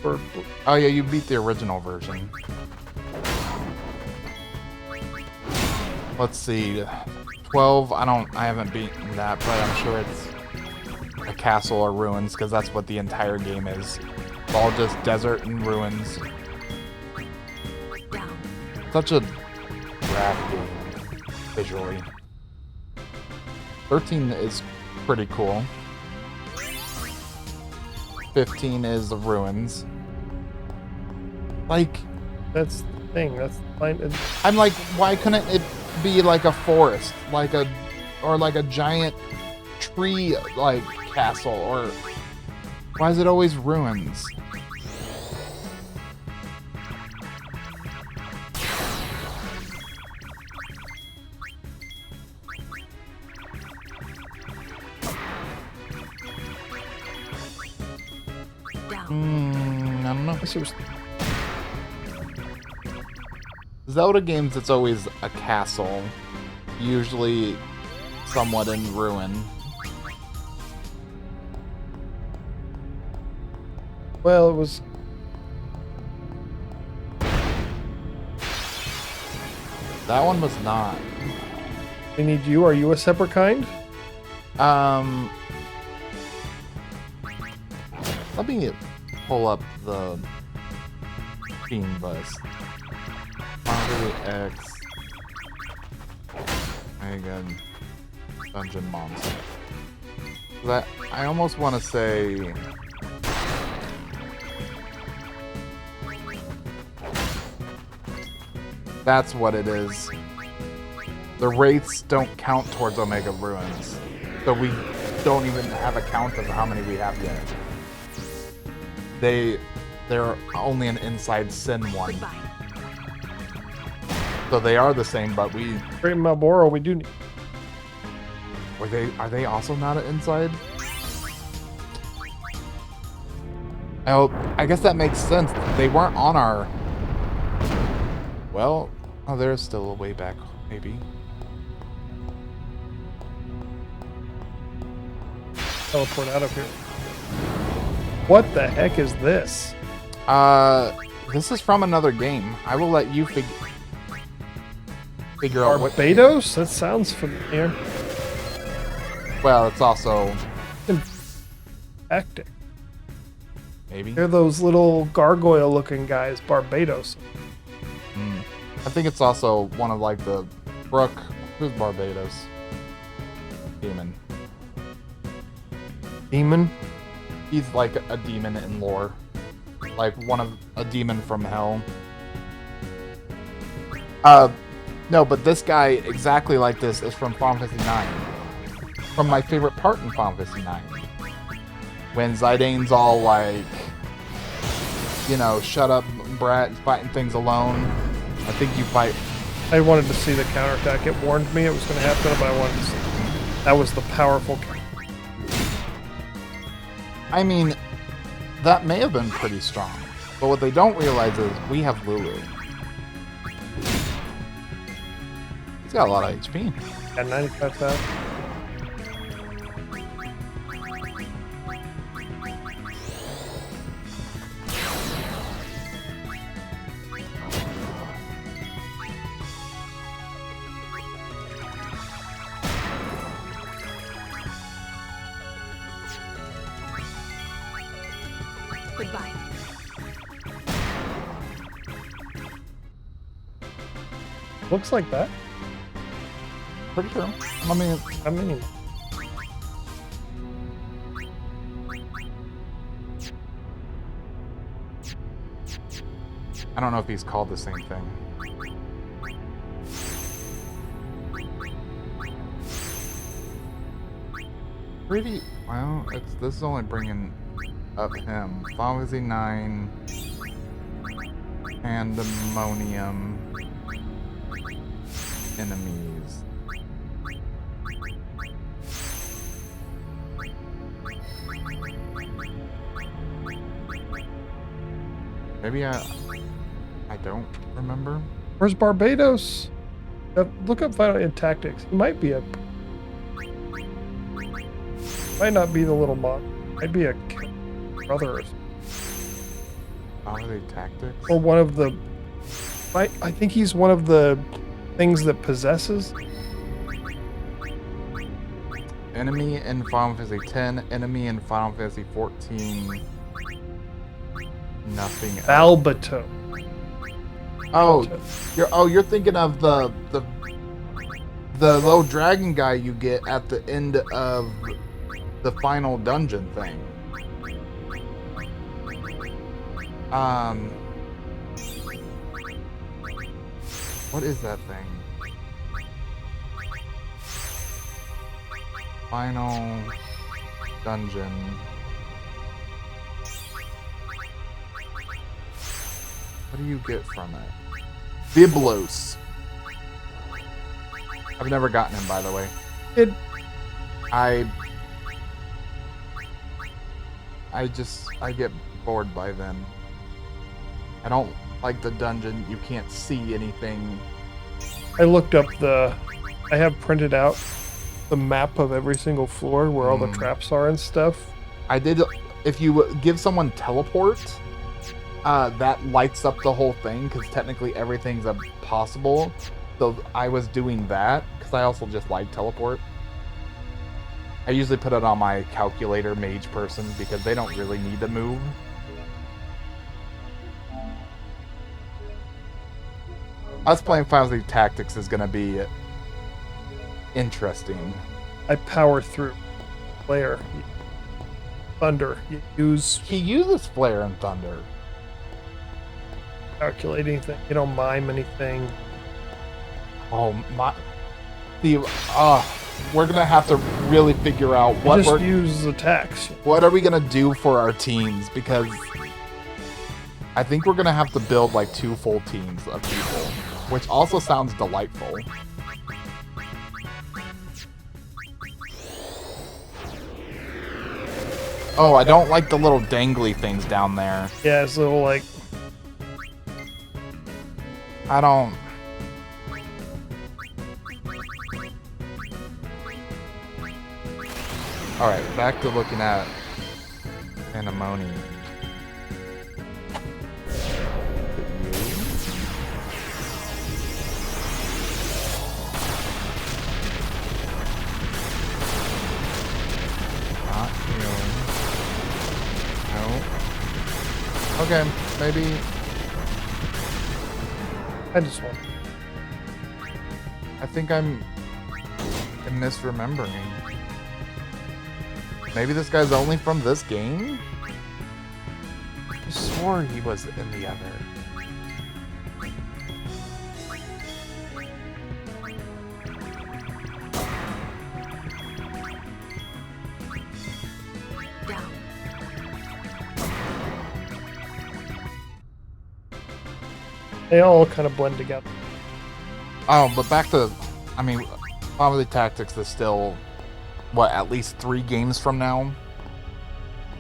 for. Oh yeah, you beat the original version. Let's see. 12, I haven't beaten that, but I'm sure it's a castle or ruins, because that's what the entire game is. It's all just desert and ruins. Down. Such a rad game, visually. 13 is pretty cool. 15 is the ruins. Like, That's the thing. That's fine. I'm like, why couldn't it be like a forest, or like a giant tree, like castle, or why is it always ruins? Down. I don't know. I see what's- Zelda games, it's always a castle, usually somewhat in ruin. Well, it was. That one was not. We need you. Are you a separate kind? Let me pull up the theme list. Monster X. Megan. Dungeon Monster. I almost want to say. That's what it is. The wraiths don't count towards Omega Ruins. So we don't even have a count of how many we have yet. They're only an inside sin one. Goodbye. So they are the same, but Great Malboro, we do need. are they also not an inside? Oh, I guess that makes sense. They weren't on our. Well, oh, they're still a way back, maybe. Teleport out of here. What the heck is this? This is from another game. I will let you figure out what. Barbados? That sounds familiar. Well, it's also Acting. maybe. They're those little gargoyle-looking guys. Barbados. I think it's also one of like the Brook. Who's Barbados? Demon. Demon. He's like a demon in lore. Like a demon from hell. No, but this guy exactly like this is from Final Fantasy 9. From my favorite part in Final Fantasy 9. When Zidane's all like, shut up, brat, fighting things alone. I think you fight. I wanted to see the counterattack. It warned me it was going to happen, but I wanted to see. That was the powerful I mean, that may have been pretty strong. But what they don't realize is we have Lulu. He's got a lot of HP. Got 95,000. Goodbye. Looks like that. Pretty sure. I mean, I don't know if he's called the same thing. Pretty well. This is only bringing up him. Pharmacy 9, Pandemonium, enemies. Maybe I don't remember. Where's Barbados? Look up Final in Tactics. He might be a. Might not be the little mod. Might be a brother or something. Holiday Tactics? Or one of the. I think he's one of the things that possesses. Enemy in Final Fantasy 10, enemy in Final Fantasy 14. Nothing else. Balbato. You're thinking of the little dragon guy you get at the end of the final dungeon thing. What is that thing? Final dungeon. What do you get from it? Biblos. I've never gotten him, by the way. I get bored by them. I don't like the dungeon. You can't see anything. I looked up I have printed out the map of every single floor where all the traps are and stuff. I did. If you give someone teleport, that lights up the whole thing because technically everything's possible. So I was doing that because I also just like teleport. I usually put it on my calculator mage person because they don't really need to move. Us playing Final Fantasy Tactics is going to be interesting. I power through. Flare. Thunder. He uses Flare and Thunder. Calculate anything. You don't mime anything. Oh my! We're gonna have to really figure out what just use attacks. What are we gonna do for our teams? Because I think we're gonna have to build like 2 full teams of people, which also sounds delightful. Oh, I don't like the little dangly things down there. Yeah, it's little like. I don't. Alright, back to looking at Anemone. Not you. No. Okay, maybe. I just want. I think I'm misremembering. Maybe this guy's only from this game? I swore he was in the other. Down. They all kind of blend together. Oh, but back to, I mean, Final Fantasy Tactics is still, what, at least 3 games from now?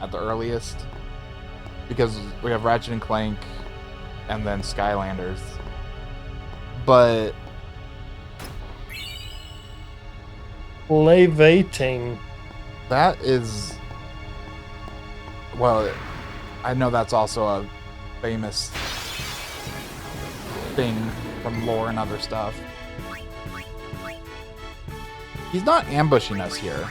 at the earliest. Because we have Ratchet and Clank and then Skylanders. But Levating. that is... Well, I know that's also a famous thing from lore and other stuff. He's not ambushing us here.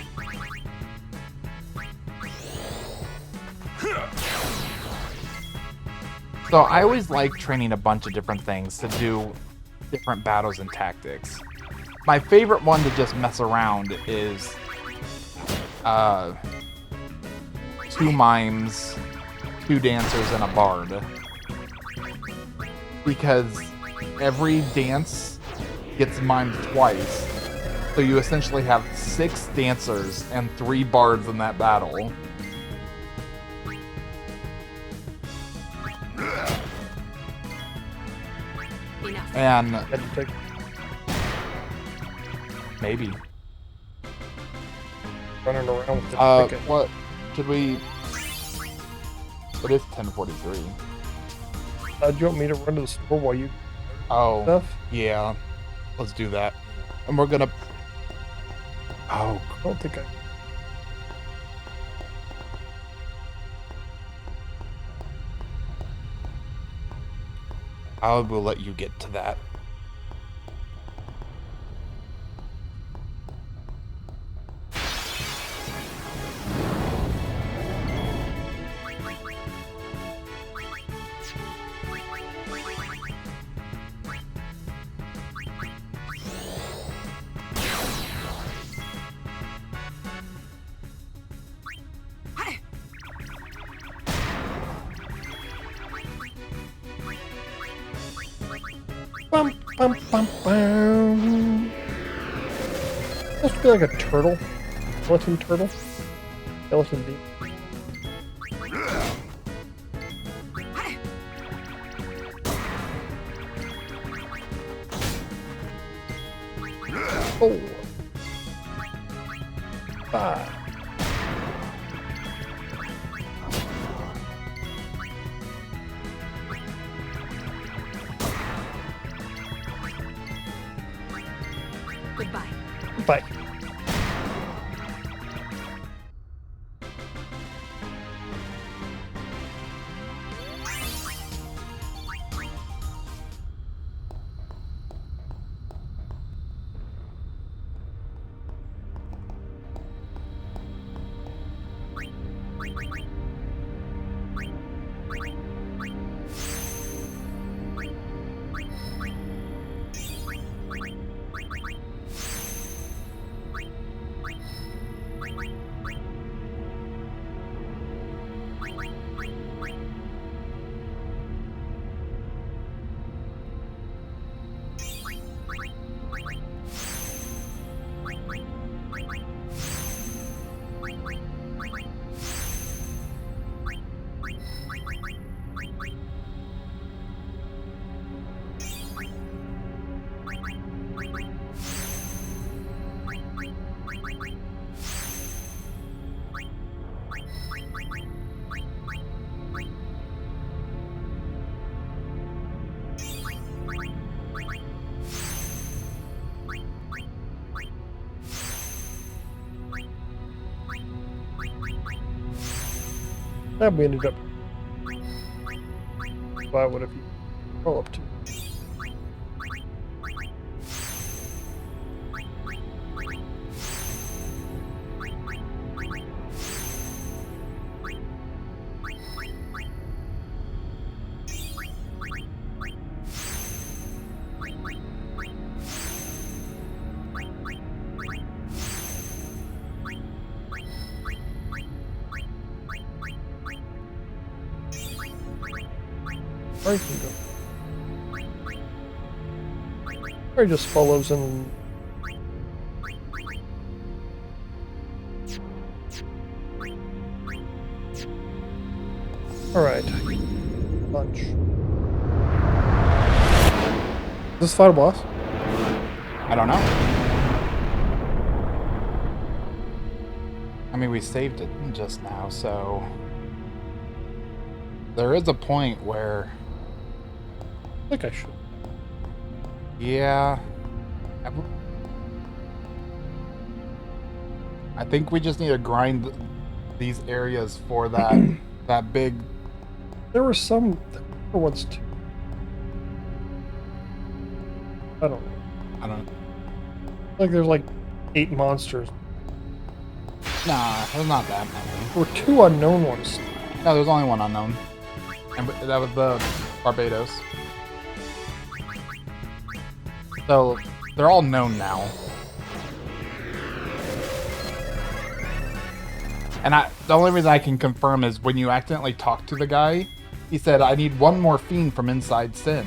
So I always like training a bunch of different things to do different battles and tactics. My favorite one to just mess around is 2 mimes, 2 dancers, and a bard. Because every dance gets mimed twice. So you essentially have 6 dancers and 3 bards in that battle. Enough. And Had to take maybe. running around with the ticket. What should we? What is 10:43? Do you want me to run to the store while you Oh, stuff? yeah. Let's do that. And we're gonna. Oh, I don't think I will let you get to that. Bum, bum, bum, bum. Supposed to be like a turtle. Skeleton turtle. Skeleton deep. Oh. 5. Goodbye. Bye. That we ended up. Why would have you roll up to? Or you can go. Or he just follows in. Alright. Lunch. Is this final boss? I don't know. mean, we saved it just now, so there is a point where, I think I should. yeah, I think we just need to grind these areas for that that big. There were some other ones too. I don't know. I don't. Like there's like 8 monsters. Nah, there's not that many. There were 2 unknown ones. No, there's only one unknown, and that was the Barbados. So they're all known now. And the only reason I can confirm is when you accidentally talk to the guy, he said, "I need one more fiend from inside Sin."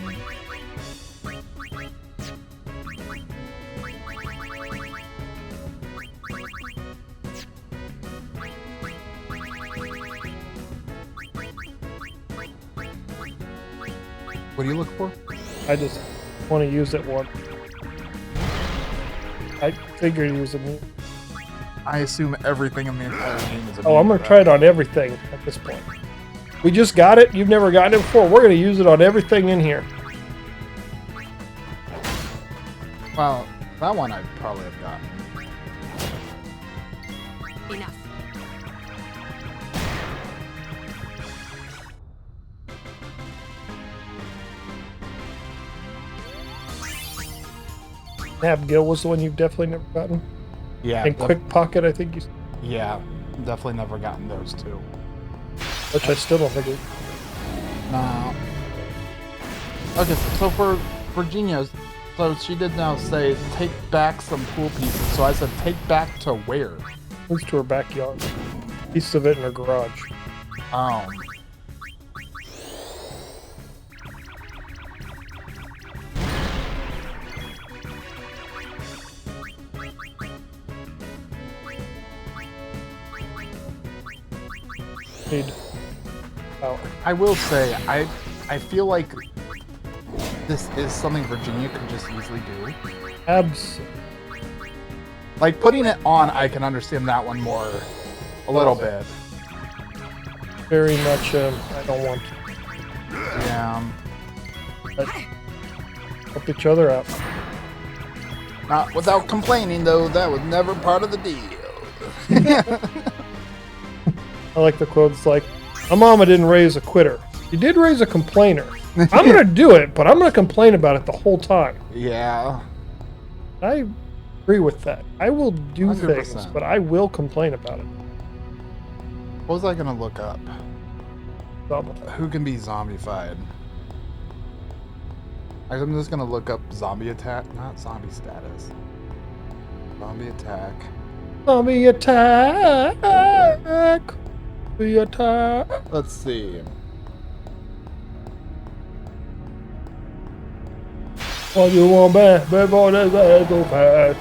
What do you look for? I just want to use it once. I figured he was a mute. I assume everything in the entire game is a Oh, I'm going to try it on everything at this point. We just got it. You've never gotten it before. We're going to use it on everything in here. Well, that one I'd probably have gotten. Enough. Abigail was the one you've definitely never gotten. Yeah. And Quick Pocket, I think you. Yeah, definitely never gotten those two. Which I still don't think. No. Okay, so for Virginia, so she did now say take back some pool pieces. So I said take back to where? Moves to her backyard. Piece of it in her garage. Oh. Need power. I will say, I feel like this is something Virginia could just easily do. Like putting it on, I can understand that one more, a little bit. Very much. I don't want to. Yeah. Help each other out. Not without complaining, though. That was never part of the deal. I like the quote. It's like, "My mama didn't raise a quitter. She did raise a complainer. I'm gonna do it, but I'm gonna complain about it the whole time." Yeah. I agree with that. I will do 100%. things, but I will complain about it. What was I gonna look up? Double. Who can be zombified? I'm just gonna look up zombie attack, not zombie status. Zombie attack. Zombie attack! Zombie attack! Let's see. What you want back? Before the bad go fast.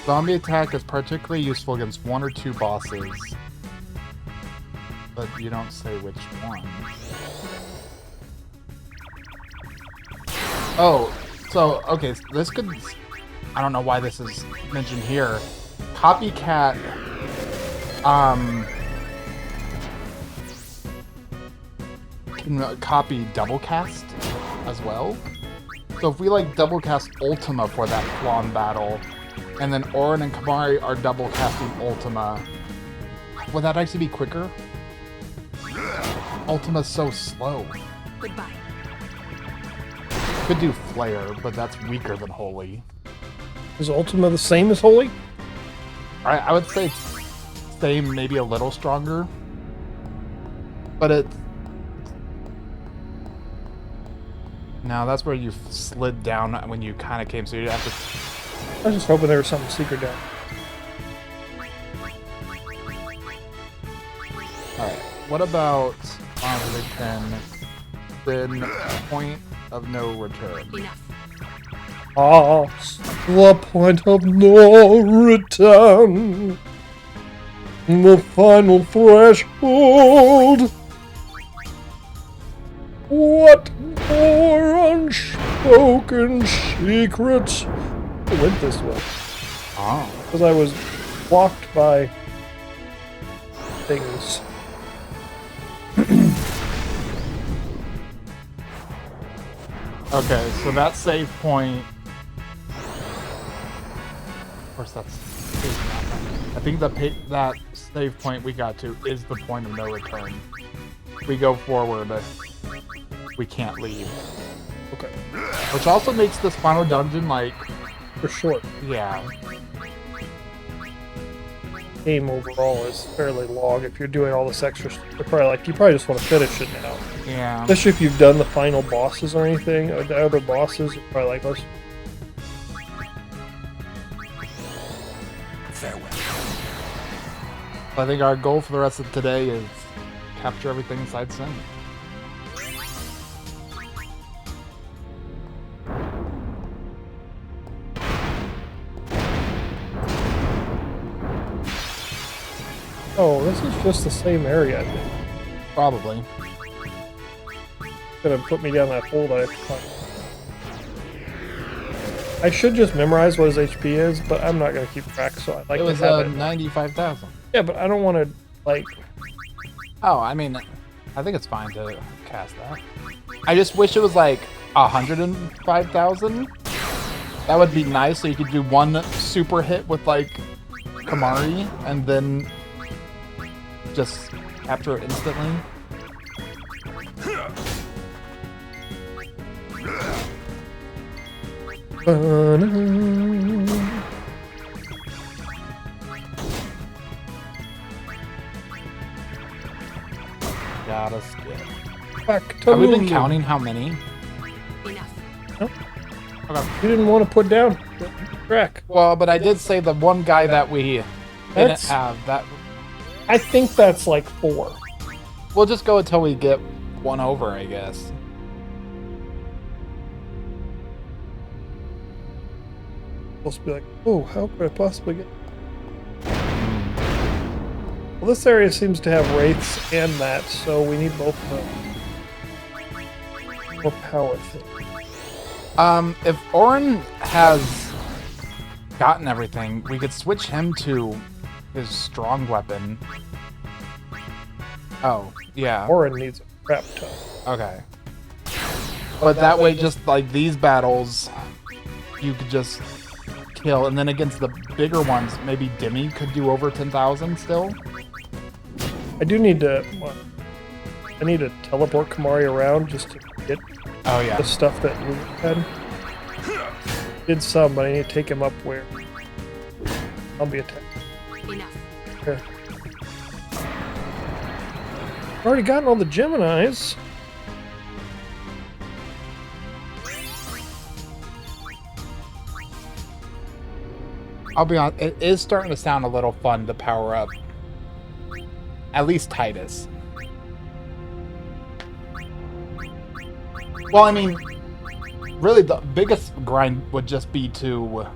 Zombie attack is particularly useful against 1 or 2 bosses. But you don't say which one. Oh, so, okay, so this could... I don't know why this is mentioned here. Copycat... can copy double cast as well. So if we like double cast Ultima for that Flan battle, and then Orin and Kamari are double casting Ultima, would that actually be quicker? Ultima's so slow. Goodbye. Could do Flare, but that's weaker than Holy. Is Ultima the same as Holy? I would say same, maybe a little stronger. But it's... No, that's where you slid down when you kind of came, so you'd have to... I was just hoping there was something secret down. Alright, what about Honorary 10? Then point of no return. Enough. Ah, the point of no return. The final threshold. What more unspoken secrets never went this way Oh. because I was blocked by things. Okay, so that save point. Of course, that's. I think that save point we got to is the point of no return. We go forward, we can't leave. Okay. Which also makes this final dungeon like, For sure. yeah. Game overall is fairly long if you're doing all this extra stuff. You probably just want to finish it now. Yeah. Especially if you've done the final bosses or anything, or the other bosses, you're probably like, let's. I think our goal for the rest of today is capture everything inside Sin. Oh, this is just the same area, I think. Probably. Gonna put me down that hole that I have to climb. I should just memorize what his HP is, but I'm not gonna keep track, so I like It was to have it. 95,000. Yeah, but I don't want to, like... Oh, I mean, I think it's fine to cast that. I just wish it was like 105,000. That would be nice, so you could do one super hit with like Kamari, and then just capture it instantly. Gotta skip. Back to Have we been you. counting how many? Enough. Okay. You didn't want to put down the track. Well, but I did say the one guy that we didn't That's- have. That I think that's like 4. we'll just go until we get one over, I guess. Supposed to be like, oh, how could I possibly get... Well, this area seems to have wraiths and that, so we need both of them. More power thing. If Orin has gotten everything, we could switch him to his strong weapon. Oh, yeah. Orin needs a crap ton. Okay. But that way, just like these battles, you could just kill, and then against the bigger ones, maybe Demi could do over 10,000 still. I do need to... What? I need to teleport Kamari around just to get Oh yeah. the stuff that Luke had. Did some, but I need to take him up where I'll be attacked. Enough. Here. Already gotten all the Geminis. I'll be honest, it is starting to sound a little fun to power up. At least Titus. Well, I mean, really the biggest grind would just be to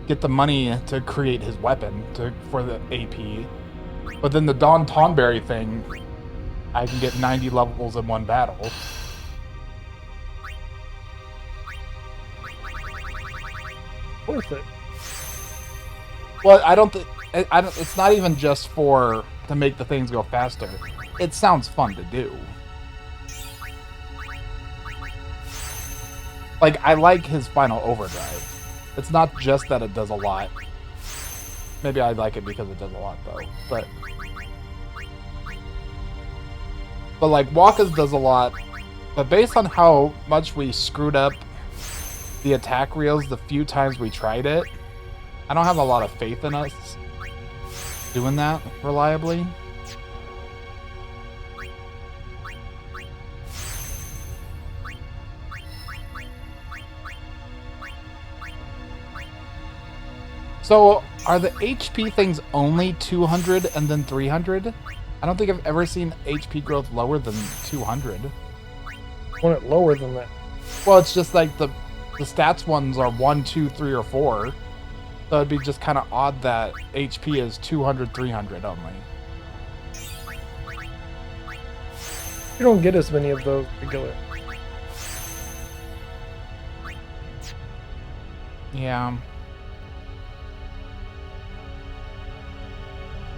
get the money to create his weapon for the AP. But then the Dawn Tonberry thing, I can get 90 levels in one battle. Worth it. Well, I don't think it's not even just to make the things go faster. It sounds fun to do. Like, I like his final overdrive. It's not just that it does a lot. Maybe I like it because it does a lot, though. But like, Waka's does a lot. But based on how much we screwed up the attack reels the few times we tried it, I don't have a lot of faith in us doing that reliably. So, are the HP things only 200 and then 300? I don't think I've ever seen HP growth lower than 200. I want it lower than that. Well, it's just like the stats ones are 1, 2, 3, or 4. So it'd be just kind of odd that HP is 200, 300 only. You don't get as many of those regular. Yeah.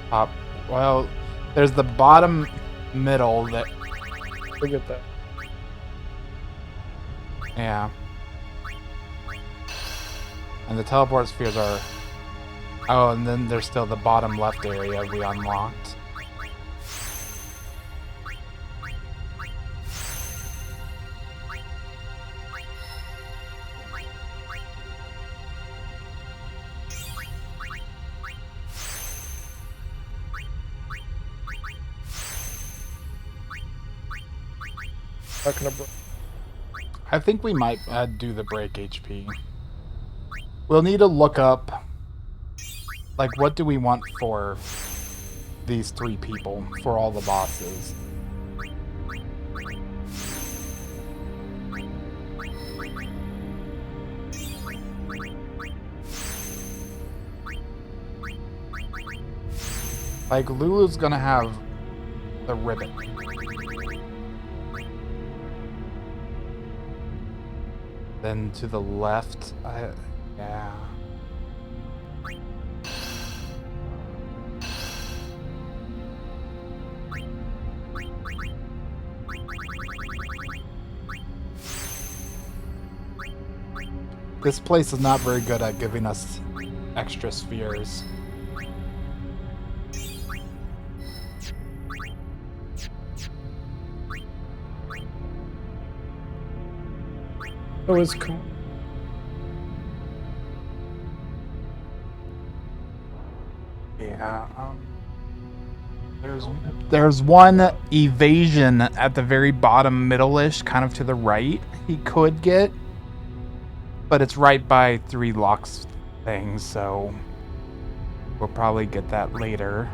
Top. Well, there's the bottom middle that. Look at that. Yeah. And the teleport spheres are. Oh, and then there's still the bottom left area we unlocked. Not gonna break. I think we might do the break HP. We'll need to look up, like, what do we want for these 3 people, for all the bosses. Like, Lulu's gonna have the ribbon. Then to the left, yeah. This place is not very good at giving us extra spheres. So is Yeah. There's one evasion at the very bottom, middle-ish, kind of to the right. He could get, but it's right by 3 locks things, so we'll probably get that later.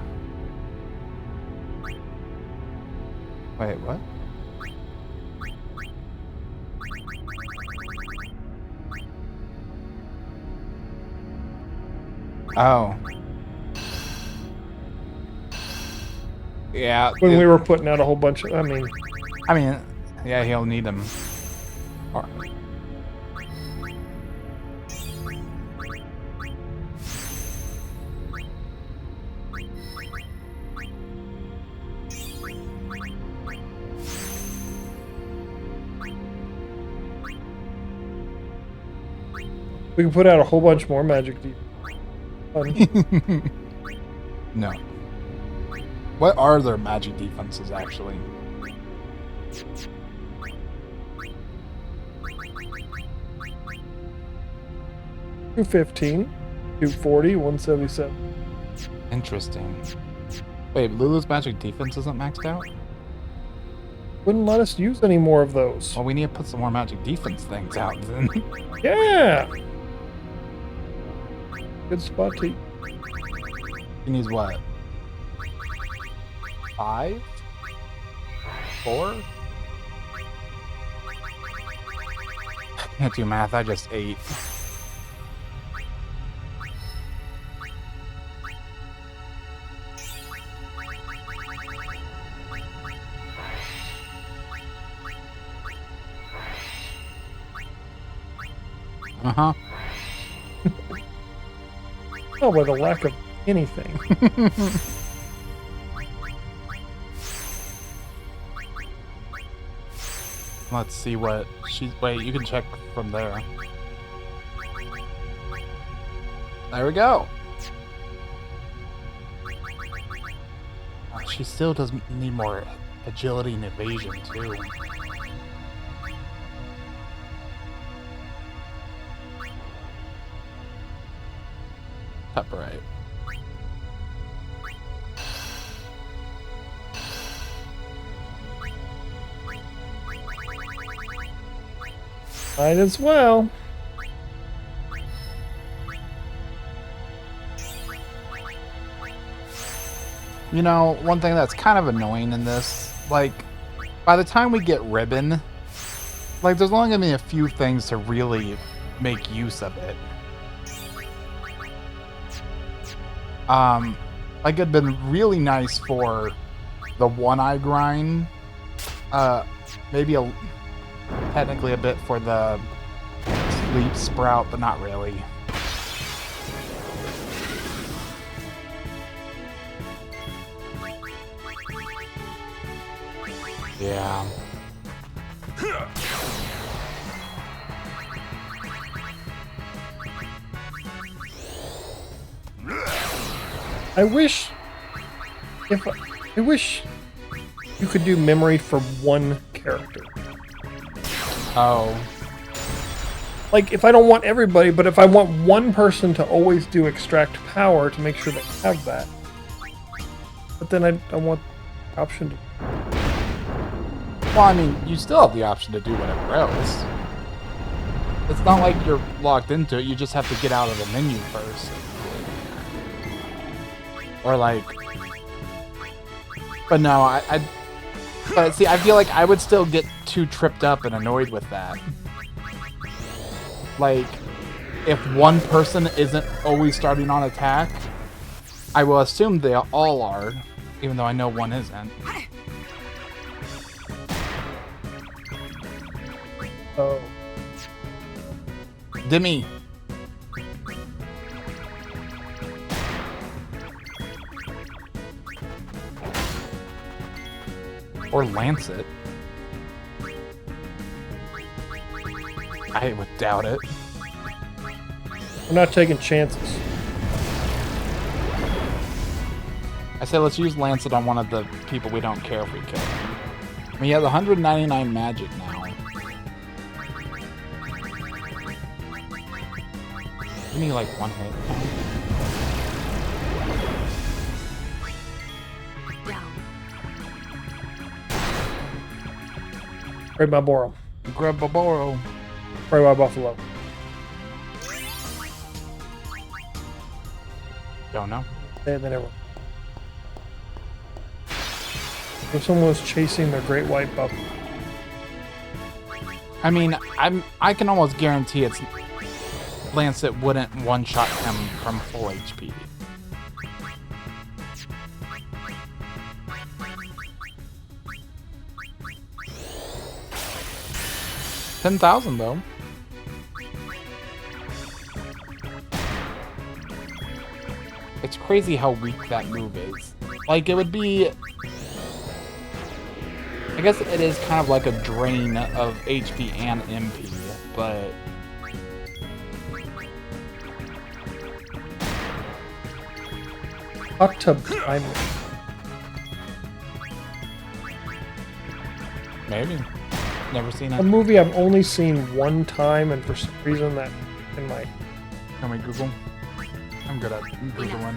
Wait, what? Oh. Yeah. when we were putting out a whole bunch of, I mean, Yeah, he'll need them. Or- we can put out a whole bunch more magic deep. No. What are their magic defenses, actually? $215, $240, $177. Interesting. Wait, Lulu's magic defense isn't maxed out? Wouldn't let us use any more of those. Well, we need to put some more magic defense things out then. Yeah. Good spot to. He needs what? 5? 4? Can't do math, I just ate. Uh-huh. Oh, by the lack of anything. Let's see what she's... Wait, you can check from there. There we go. She still does need more agility and evasion, too. Top right. Might as well. You know, one thing that's kind of annoying in this, like, by the time we get ribbon, like, there's only gonna be a few things to really make use of it. Like, it'd been really nice for the one-eye grind, maybe technically a bit for the sleep sprout, but not really. Yeah. I wish you could do memory for one character. Oh. Like, if I don't want everybody, but if I want one person to always do extract power to make sure they have that. But then I want the option to... Well, I mean, you still have the option to do whatever else. It's not like you're locked into it. You just have to get out of the menu first. Or like... But no, but see, I feel like I would still get too tripped up and annoyed with that. Like, if one person isn't always starting on attack, I will assume they all are, even though I know one isn't. Oh. Dimmy. Or Lancet. I would doubt it. We're not taking chances. I say let's use Lancet on one of the people we don't care if we kill. I mean, he has 199 magic now. Give me like one hit. Down. Right by Boro. Grab Baboro. Right by Buffalo. Don't know. They never. If someone was chasing their great white buffalo. I mean, I can almost guarantee it's Lancet wouldn't one-shot him from full HP. $10,000 though. It's crazy how weak that move is. Like, it would be... I guess it is kind of like a drain of HP and MP, but... Hot tub timer. Maybe. Never seen A it. movie I've only seen one time, and for some reason that in my Can we Google? I'm good at Googling.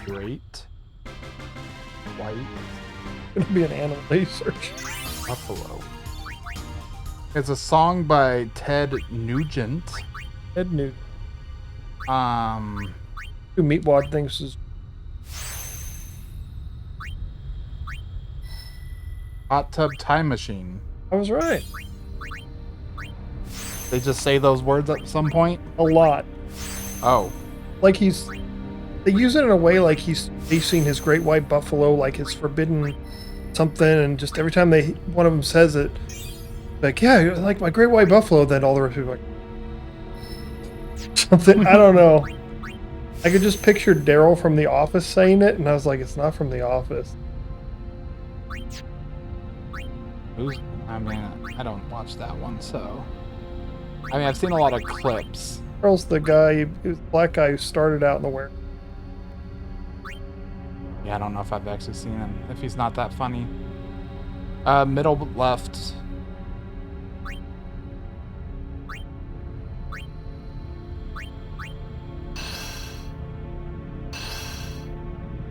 Great White gonna be an anime search. Buffalo. It's a song by Ted Nugent. Ed Newt. Who Um, Meatwad thinks is Hot Tub Time Machine. I was right. They just say those words at some point? A lot. Oh. Like they use it in a way like he's facing his great white buffalo, like his forbidden something, and just every time one of them says it, like, yeah, you're like my great white buffalo, then all the rest of people are like something. I don't know. I could just picture Daryl from The Office saying it, and I was like, it's not from The Office. I mean, I don't watch that one, so... I mean, I've seen a lot of clips. Daryl's the guy, he was the black guy who started out in the wear. Yeah, I don't know if I've actually seen him. If he's not that funny. Middle left.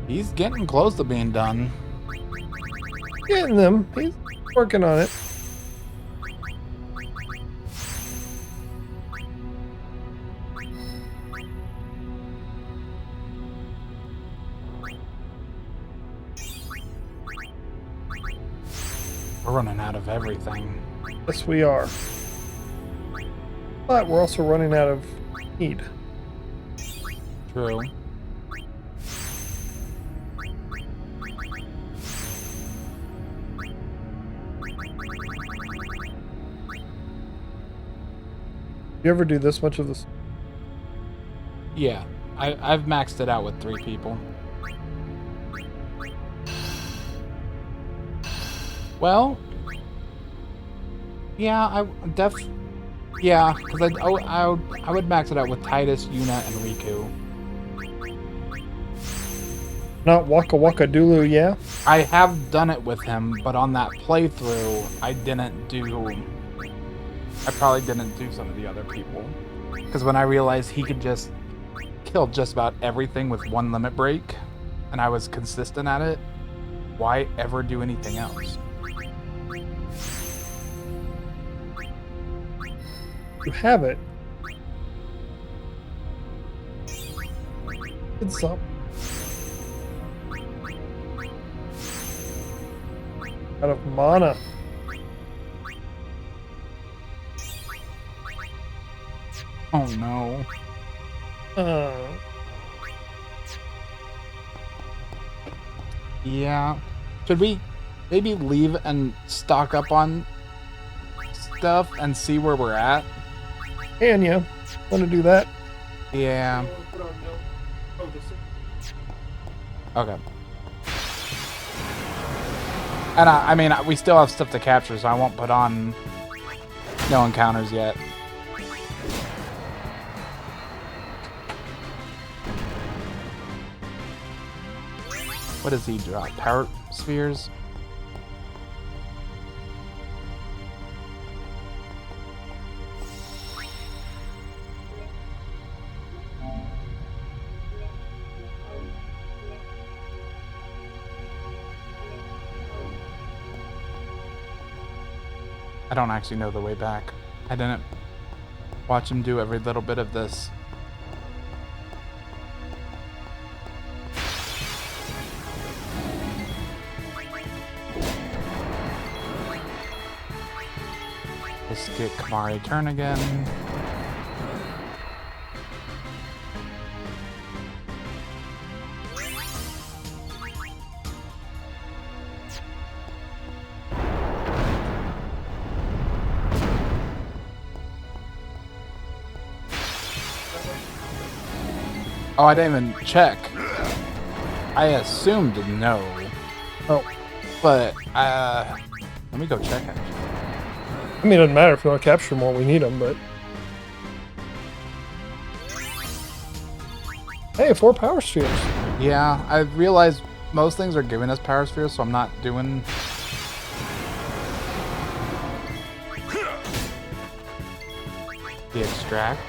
He's getting close to being done. Getting them. He's working on it. We're running out of everything. Yes, we are. But we're also running out of need. True. You ever do this much of this? Yeah, I've maxed it out with 3 people. Well, yeah, yeah, because I would max it out with Titus, Yuna, and Riku. Not Waka Waka Dulu, yeah? I have done it with him, but on that playthrough, I probably didn't do some of the other people. Because when I realized he could just kill just about everything with one limit break, and I was consistent at it, why ever do anything else? You have it. It's up. Out of mana. Oh no. Yeah. Should we maybe leave and stock up on stuff and see where we're at? Can you? Want to do that? Yeah. Okay. And I mean, we still have stuff to capture, so I won't put on no encounters yet. What does he drop? Power spheres? I don't actually know the way back. I didn't watch him do every little bit of this. Let's get Kamari turn again. Oh, I didn't even check. I assumed no. Oh. But, let me go check actually. I mean, it doesn't matter if you want to capture more, we need them, but... Hey, 4 power spheres. Yeah, I realized most things are giving us power spheres, so I'm not doing... the extract.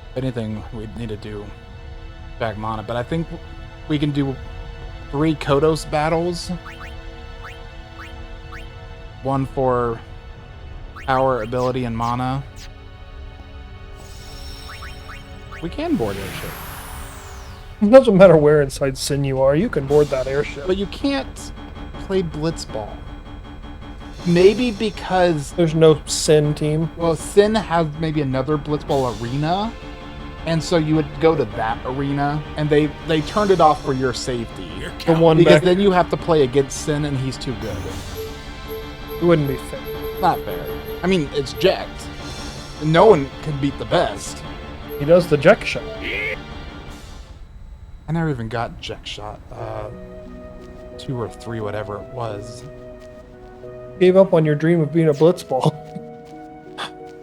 If anything, we need to do back mana, but I think we can do 3 Kodos battles. 1 for power, ability, and mana. We can board airship. It doesn't matter where inside Sin you are, you can board that airship. But you can't play Blitzball. Maybe because... There's no Sin team. Well, Sin has maybe another Blitzball arena, and so you would go to that arena, and they turned it off for your safety. The one because back... then you have to play against Sin, and he's too good. It wouldn't be fair. Not fair. I mean, it's jacked. No one can beat the best. He does the Jack shot. I never even got Jack shot. 2 or 3, whatever it was. Gave up on your dream of being a blitzball.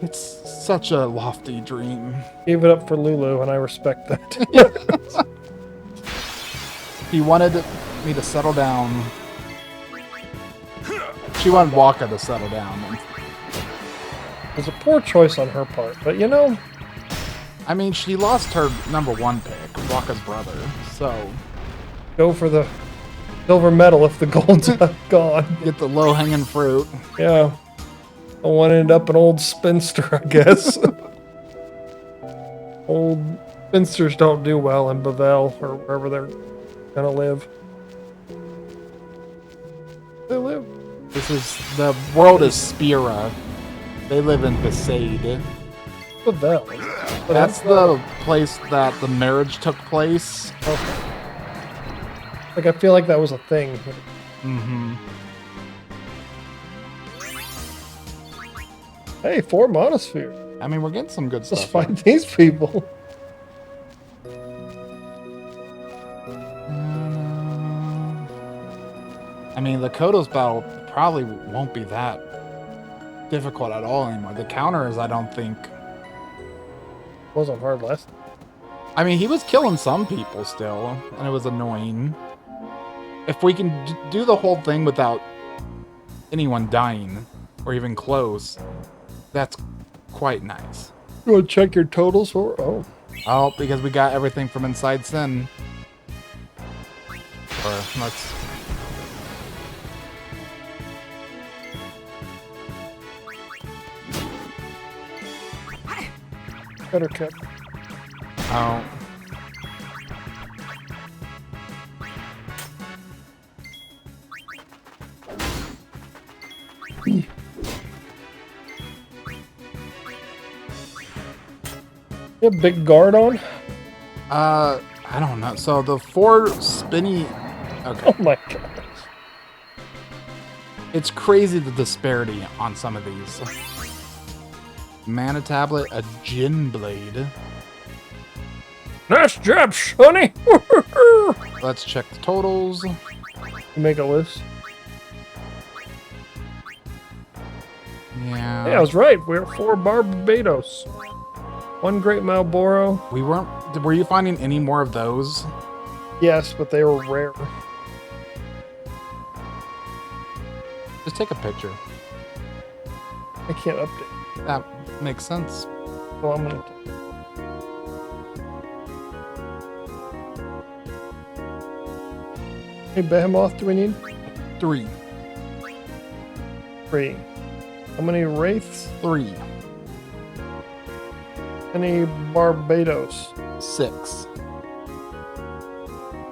It's such a lofty dream. Gave it up for Lulu, and I respect that. He wanted me to settle down. She wanted Waka to settle down. It was a poor choice on her part, but you know... I mean, she lost her #1 pick, Waka's brother, so... Go for the silver medal if the gold's gone. Get the low-hanging fruit. Yeah. I want to end up an old spinster, I guess. Old spinsters don't do well in Bavel, or wherever they're gonna live. They live. The world is Spira. They live in Besaid. Bavel. That's the place that the marriage took place. Okay. Like, I feel like that was a thing. Mm-hmm. Hey, 4 monospheres. I mean, we're getting some good Let's stuff. find these people. I mean, the Kodos battle probably won't be that difficult at all anymore. The counters, I don't think. Wasn't hard last. I mean, he was killing some people still, and it was annoying. If we can do the whole thing without anyone dying, or even close, that's quite nice. You want to check your totals for? Oh, Oh, because we got everything from inside Sin. Or let's. better cut. Oh. You have big guard on? I don't know. So the 4 spinny. Okay. Oh my god. It's crazy the disparity on some of these. Mana tablet, a Jin blade. Nice job, Sonny. Let's check the totals. Make a list. Yeah. Hey, I was right. We're 4 Barbados. 1 Great Malboro. We weren't. Were you finding any more of those? Yes, but they were rare. Just take a picture. I can't update. That makes sense. So I'm gonna. Hey, Behemoth, do we need? 3. 3. How many Wraiths? 3. Any Barbados? 6.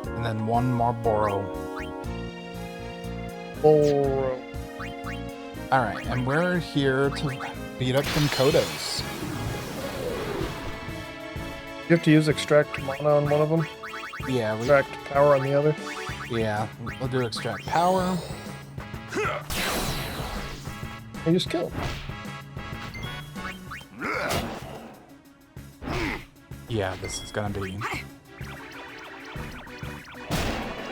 And then 1 Marlboro. Boro. Alright, and we're here to beat up some Kodos. You have to use extract mana on one of them. Yeah, Extract power on the other. yeah, we'll do extract power. And just kill him. Yeah, this is gonna be.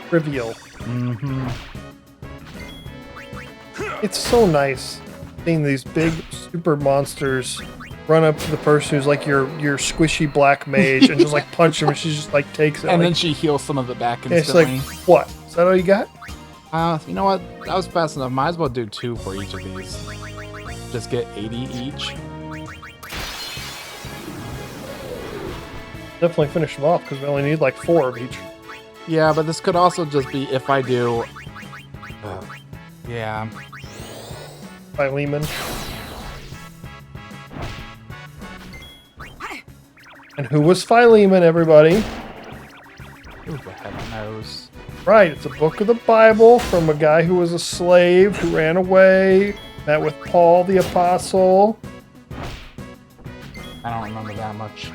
Trivial. Mm-hmm. It's so nice seeing these big super monsters run up to the person who's like your squishy black mage and just like punch him, and she just like takes it. And like, then she heals some of it back and it's like, instantly. what? Is that all you got? You know what? That was fast enough. Might as well do 2 for each of these. Just get 80 each. Definitely finish them off because we only need like 4 of each. Yeah, but this could also just be if I do. Yeah. Philemon. And who was Philemon, everybody? Who the heck knows? Right, it's a book of the Bible from a guy who was a slave who ran away, met with Paul the Apostle. I don't remember that much.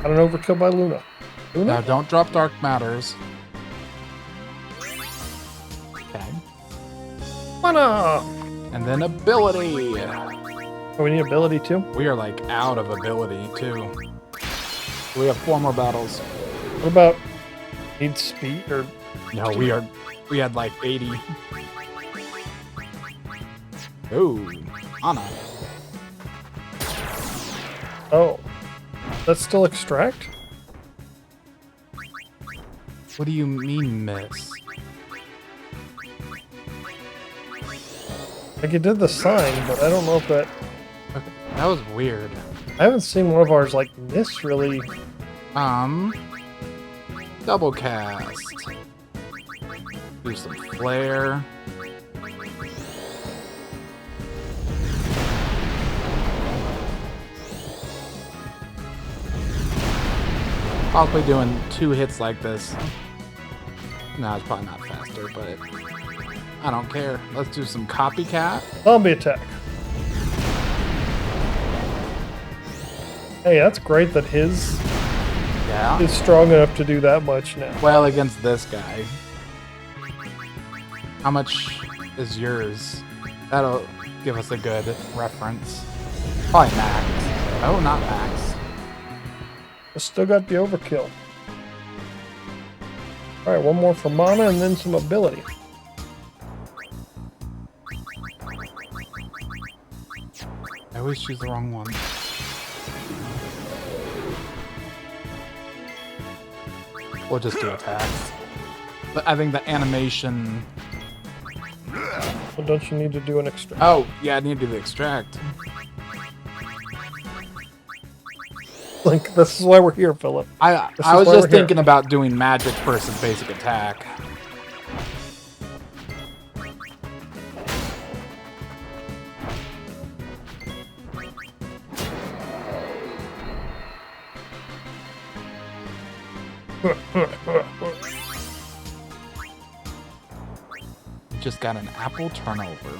Got an overkill by Luna. Luna? Now, don't drop Dark Matters. Okay. Mana! And then ability. Oh, we need ability too? We are like out of ability too. We have 4 more battles. What about need speed or No, we had like 80. Ooh, Anna. oh. That's still extract? What do you mean, miss? Like it did the sign, but I don't know if that Okay, that was weird. I haven't seen one of ours like this really. Double cast. Do some flare. Possibly doing 2 hits like this. No, it's probably not faster, but I don't care. Let's do some copycat. Zombie attack. Hey, that's great that his Yeah. is strong enough to do that much now. Well, against this guy. How much is yours? That'll give us a good reference. Probably Max. Oh, not Max. I still got the overkill. Alright, one more for mana and then some ability. I always choose the wrong one. We'll just do attacks. But I think the animation... Well, don't you need to do an extract? Oh, yeah, I need to do the extract. Like, this is why we're here, Philip. I This I is was why just we're here. thinking about doing magic versus basic attack. Just got an apple turnover.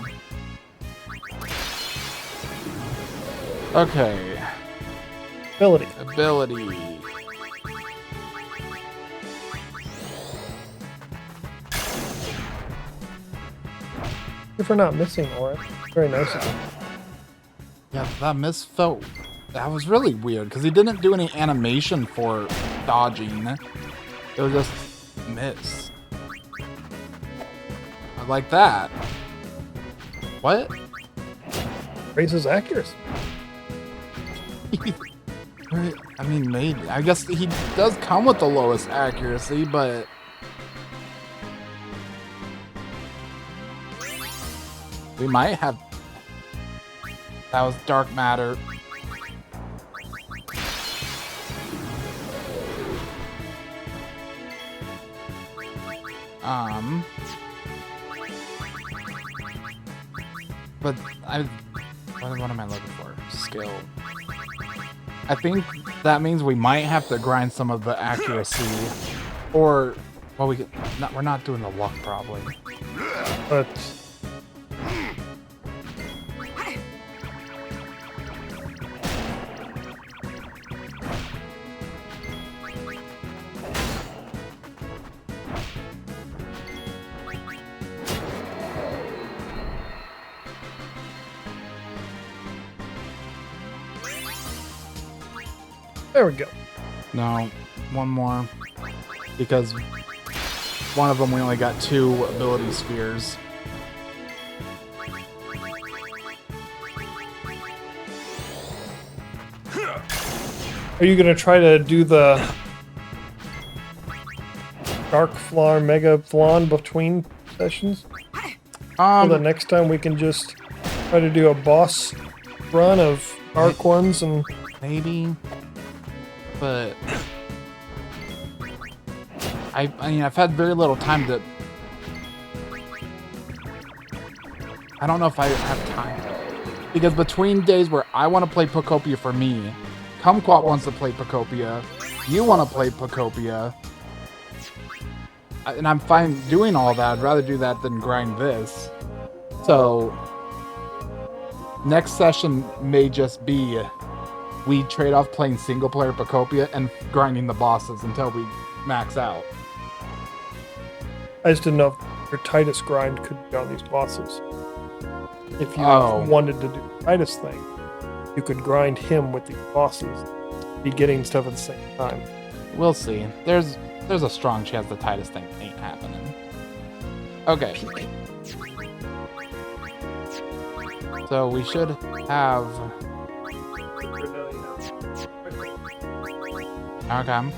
Okay, Ability. ability. If we're not missing, Aura. Very nice of you. Yeah, that miss felt... That was really weird, because he didn't do any animation for dodging. It was just miss. I like that. What? Raises accuracy. I mean, maybe. I guess he does come with the lowest accuracy, but... We might have... That was dark matter. But what am I looking for? Skill. I think that means we might have to grind some of the accuracy, or well, we're not doing the luck probably. But there we go. No, one more, because one of them we only got 2 ability spheres. Are you gonna try to do the Dark Flaw, Mega Flawn between sessions? So the next time we can just try to do a boss run of Dark ones and Maybe, but I mean, I've had very little time to. I don't know if I have time, because between days where I want to play Pocopia for me, Kumquat wants to play Pocopia, you want to play Pocopia, and I'm fine doing all that. I'd rather do that than grind this. So next session may just be we trade off playing single player Pocopia and grinding the bosses until we max out. I just didn't know if your Titus grind could be on these bosses. If you Oh. wanted to do the Titus thing, you could grind him with these bosses, be getting stuff at the same time. We'll see. There's a strong chance the Titus thing ain't happening. Okay. So we should have... Okay.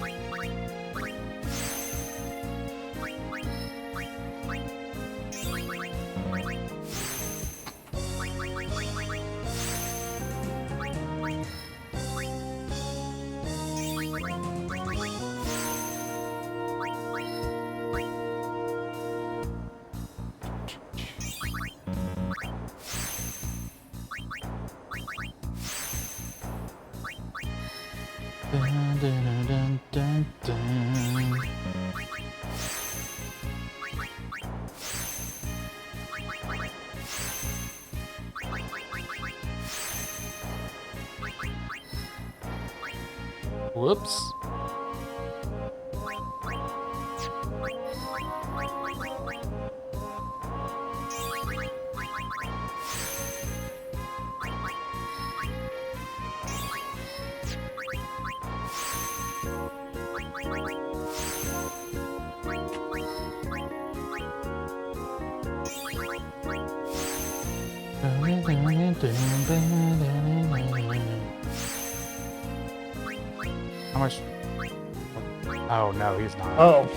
Dun, dun, dun, dun, dun. Whoops. How much? Oh no, he's not. Oh.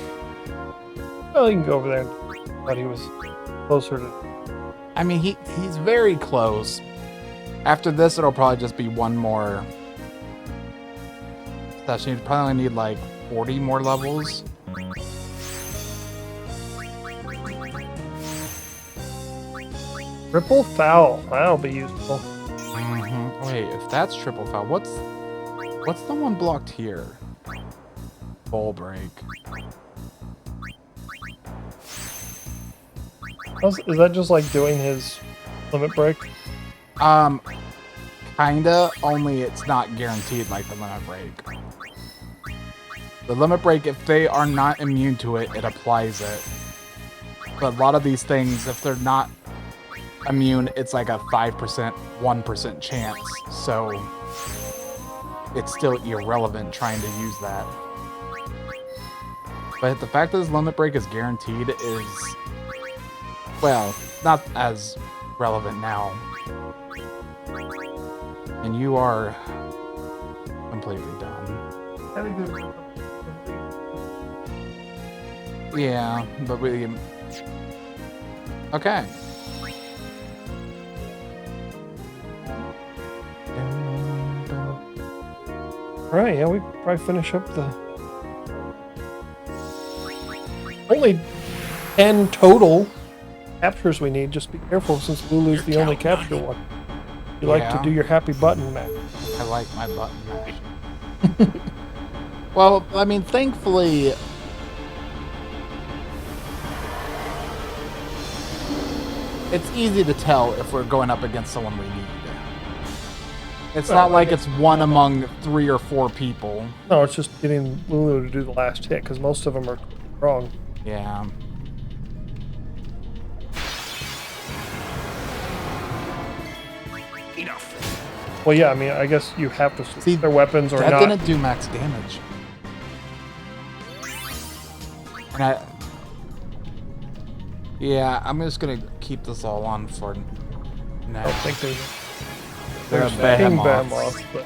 Well, you can go over there. Thought he was closer to. I mean, he's very close. After this, it'll probably just be one more session. You'd probably need like 40 more levels. Triple foul. That'll be useful. Wait, if that's triple foul, what's the one blocked here? Ball break. Is that just like doing his limit break? Kinda, only it's not guaranteed like the limit break. The limit break, if they are not immune to it, it applies it. But a lot of these things, if they're not immune, it's like a 5%, 1% chance. So it's still irrelevant trying to use that. But the fact that this limit break is guaranteed is, well, not as relevant now. And you are completely done. Yeah, but we... Okay. Alright, yeah, we probably finish up the... Only 10 total captures we need. Just be careful since Lulu's the only capture one. You like to do your happy button match. I like my button mash. Well, I mean, thankfully... It's easy to tell if we're going up against someone we need. It's not like it's one among 3 or 4 people. No, it's just getting Lulu to do the last hit, because most of them are wrong. Yeah. Enough. Well, yeah, I mean, I guess you have to switch See, their weapons or that not. didn't do max damage. And yeah, I'm just gonna keep this all on for now. I don't think They're there's a King behemoth. Behemoth, but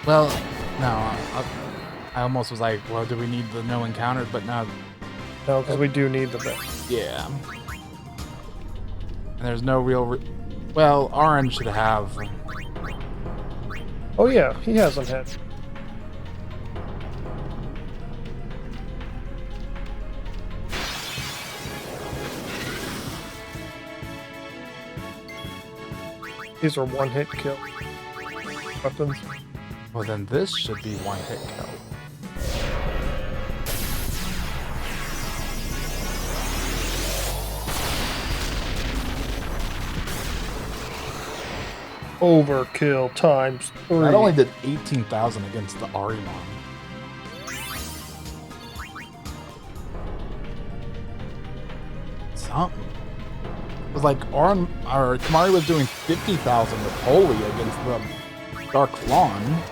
Well, no, I almost was like, well, do we need the no encounters? But no, no, because we do need the bet. yeah. And there's no real... well, Orange should have... Oh yeah, he hasn't had. These are one-hit kill weapons. Well, then this should be one hit kill. Overkill times 3. That only did 18,000 against the Arimon. Something. It was like Kamari was doing 50,000 with Holy against the Dark Lawn.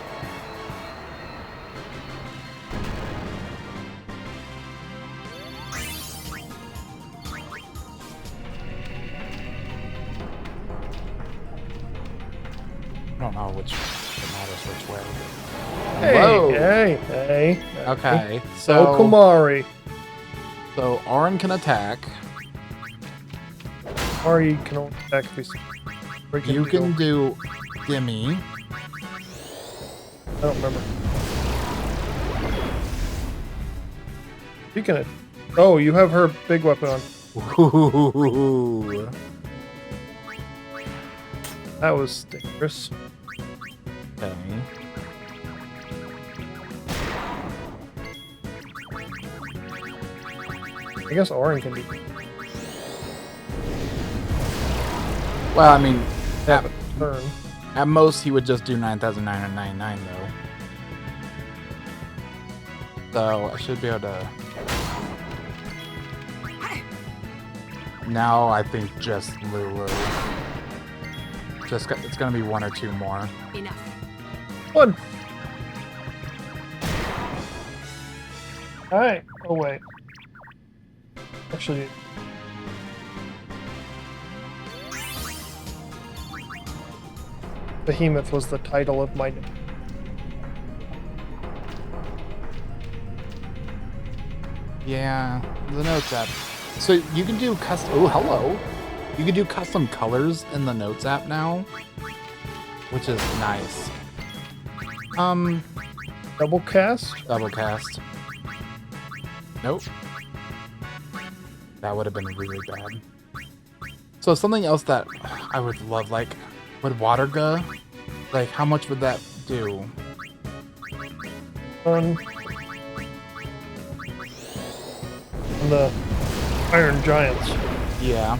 I don't know which matters which way. Hey, Whoa. hey. Okay, So so Kamari. so Auron can attack. Kamari can only attack if he's breaking You the can old- do Dimmy. I don't remember. Speaking of, oh, you have her big weapon on. Ooh. That was dangerous. Okay. I guess Orin can do Well, I mean, that turn. at most he would just do 9,999 though. So I should be able to. Now I think just Lulu. It's gonna be 1 or 2 more. Enough. One. Alright. Oh, wait. Actually, Behemoth was the title of my. Yeah, the notes app. So you can do custom. Oh, hello. You can do custom colors in the notes app now, which is nice. Double cast? Double cast. Nope. That would have been really bad. So something else that I would love, like, would water go? Like, how much would that do? On the Iron Giants. Yeah.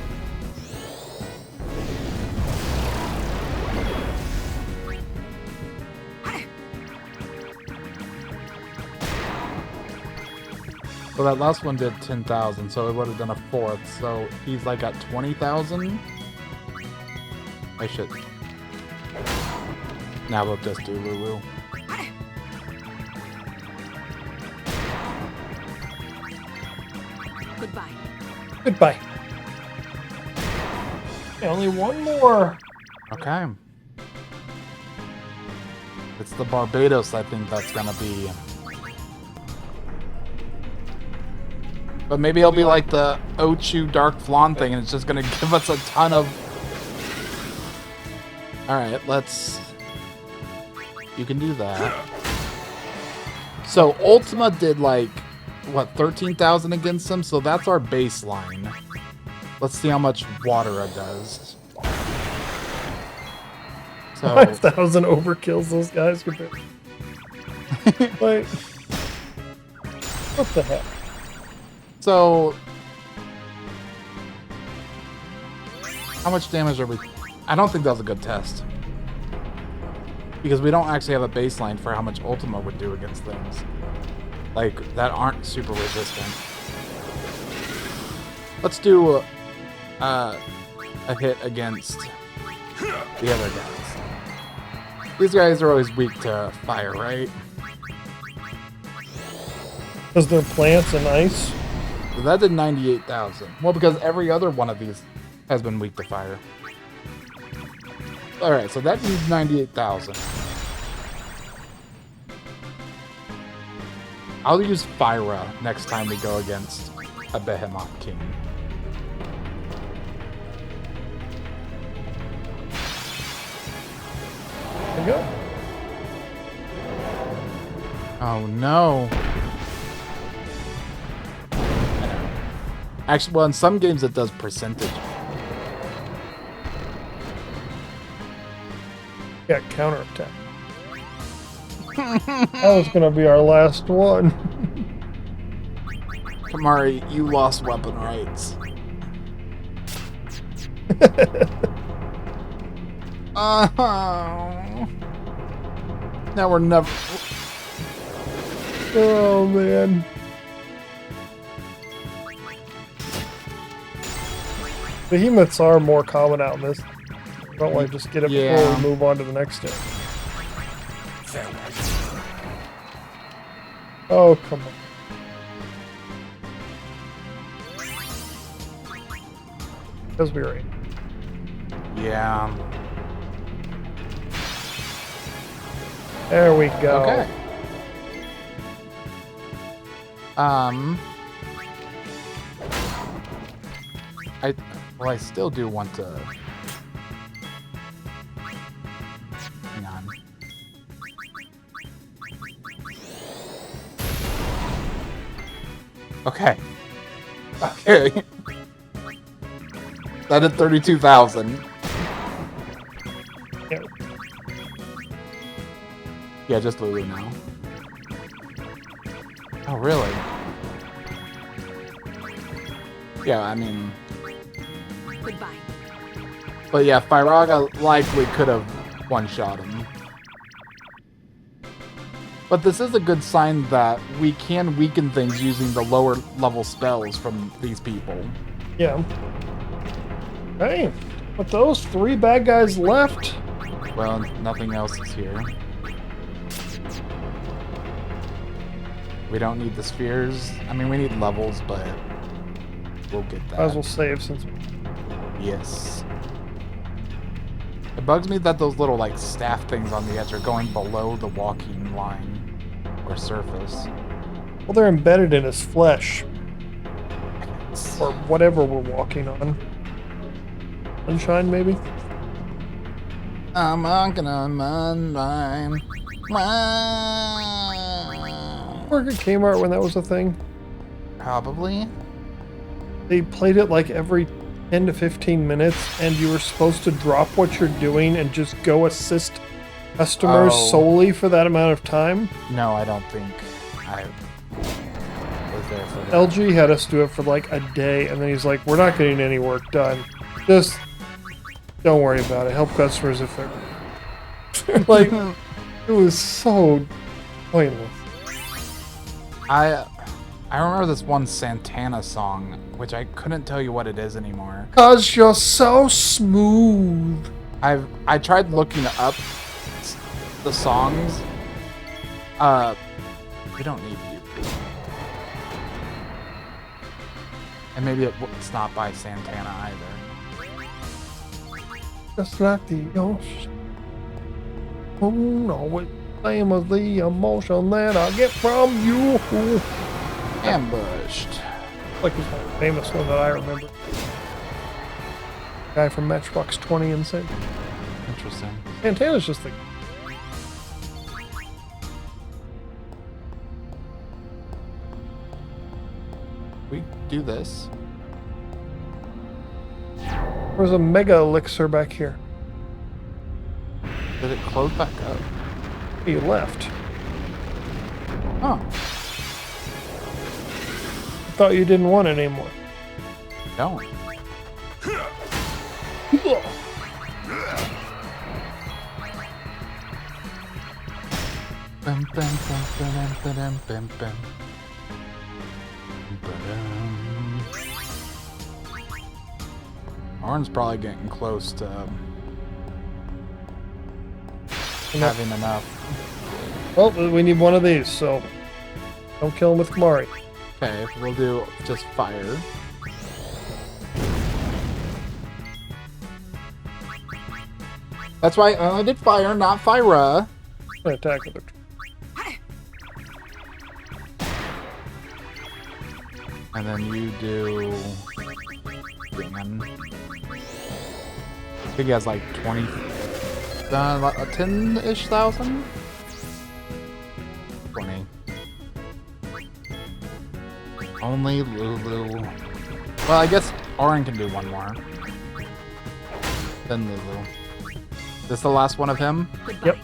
So that last one did 10,000, so it would have done a fourth. So he's like at 20,000. I should. Now we'll just do Lulu. Goodbye. Goodbye. Okay, only one more. Okay. It's the Barbados, I think that's gonna be. But maybe it'll be like the Ochu Dark Flan thing, and it's just gonna give us a ton of. Alright, let's. You can do that. So Ultima did like, what, 13,000 against them? So that's our baseline. Let's see how much water it does. So 5,000 overkills those guys compared. Like, what the heck? So, how much damage are we? I don't think that was a good test. Because we don't actually have a baseline for how much Ultima would do against things. Like, that aren't super resistant. Let's do a hit against the other guys. These guys are always weak to fire, right? Because they're plants and ice. So that did 98,000. Well, because every other one of these has been weak to fire. Alright, so that needs 98,000. I'll use Fyra next time we go against a Behemoth King. There you go. Oh no. Actually, well, in some games it does percentage. Yeah, counterattack. That was gonna be our last one. Kamari, you lost weapon rights. Oh. Now we're never. Oh man. Behemoths are more common out in this. Don't like just get it before Yeah. we move on to the next step. Oh, come on. Because we were in. Yeah. There we go. Okay. I still do want to. Hang on. Okay. Okay. That did 32,000. Yeah. Yeah, just Lulu now. Oh, really? Yeah, I mean... Goodbye. But yeah, Fyraga likely could have one-shot him. But this is a good sign that we can weaken things using the lower level spells from these people. Yeah. Hey, with those 3 bad guys left, Well, nothing else is here. We don't need the spheres. I mean, we need levels, but we'll get that. might as well save since. Yes. It bugs me that those little like staff things on the edge are going below the walking line or surface. Well, they're embedded in his flesh. Or whatever we're walking on. Sunshine, maybe? I'm walking on mine. Work at Kmart when that was a thing. Probably. They played it like every 10 to 15 minutes, and you were supposed to drop what you're doing and just go assist customers Oh. solely for that amount of time. No, I don't think I was there for that. LG had us do it for like a day, and then he's like, we're not getting any work done. Just don't worry about it. Help customers if they're... like, it was so pointless. I remember this one Santana song, which I couldn't tell you what it is anymore. 'Cause you're so smooth. I tried looking up the songs. We don't need you. And maybe it's not by Santana either. Just like the ocean. Oh no, it's the same as the emotion that I get from you. Ambushed. Like this one famous one that I remember. Guy from Matchbox 20 and said, Interesting. Santana's just the... We do this. There's a mega elixir back here. Did it close back up? You left. Oh, I thought you didn't want it anymore. don't. Bum, bum, bum, ba-dum, ba-dum, bum, bum. Ba-dum. Orin's probably getting close to having enough. Well, we need one of these, so don't kill him with Kamari. Okay, we'll do just fire. That's why I did fire, not fire. I'm gonna attack with it. And then you do. Dan. I think he has like 20. 10-ish thousand? 20. Only Lulu. Well, I guess Orin can do one more. Then Lulu. This the last one of him? Goodbye. Yep.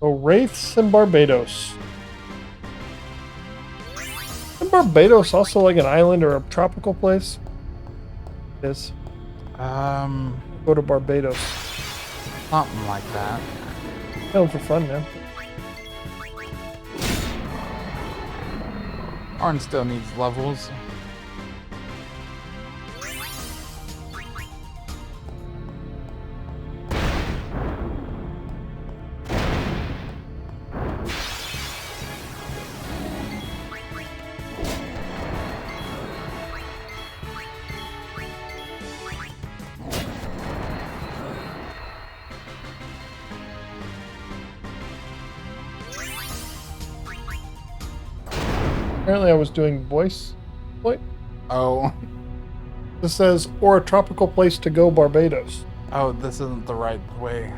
So Wraiths and Barbados. Isn't Barbados also like an island or a tropical place? It is. Go to Barbados. Something like that. Going for fun now. Orin still needs levels. Apparently I was doing voice. Wait. Oh. This says, or a tropical place to go, Barbados. Oh, this isn't the right way.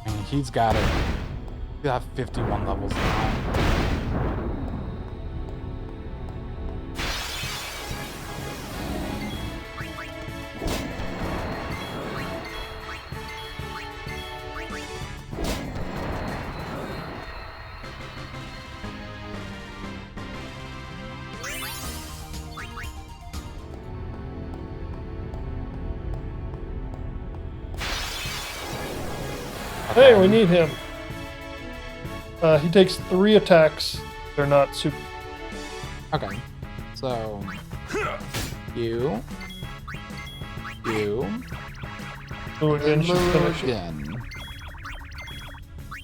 And he's got it. He's got 51 levels now. Hey, we need him. He takes 3 attacks. They're not super. Okay. So you. Ooh, again, And should Lulu finish it. again.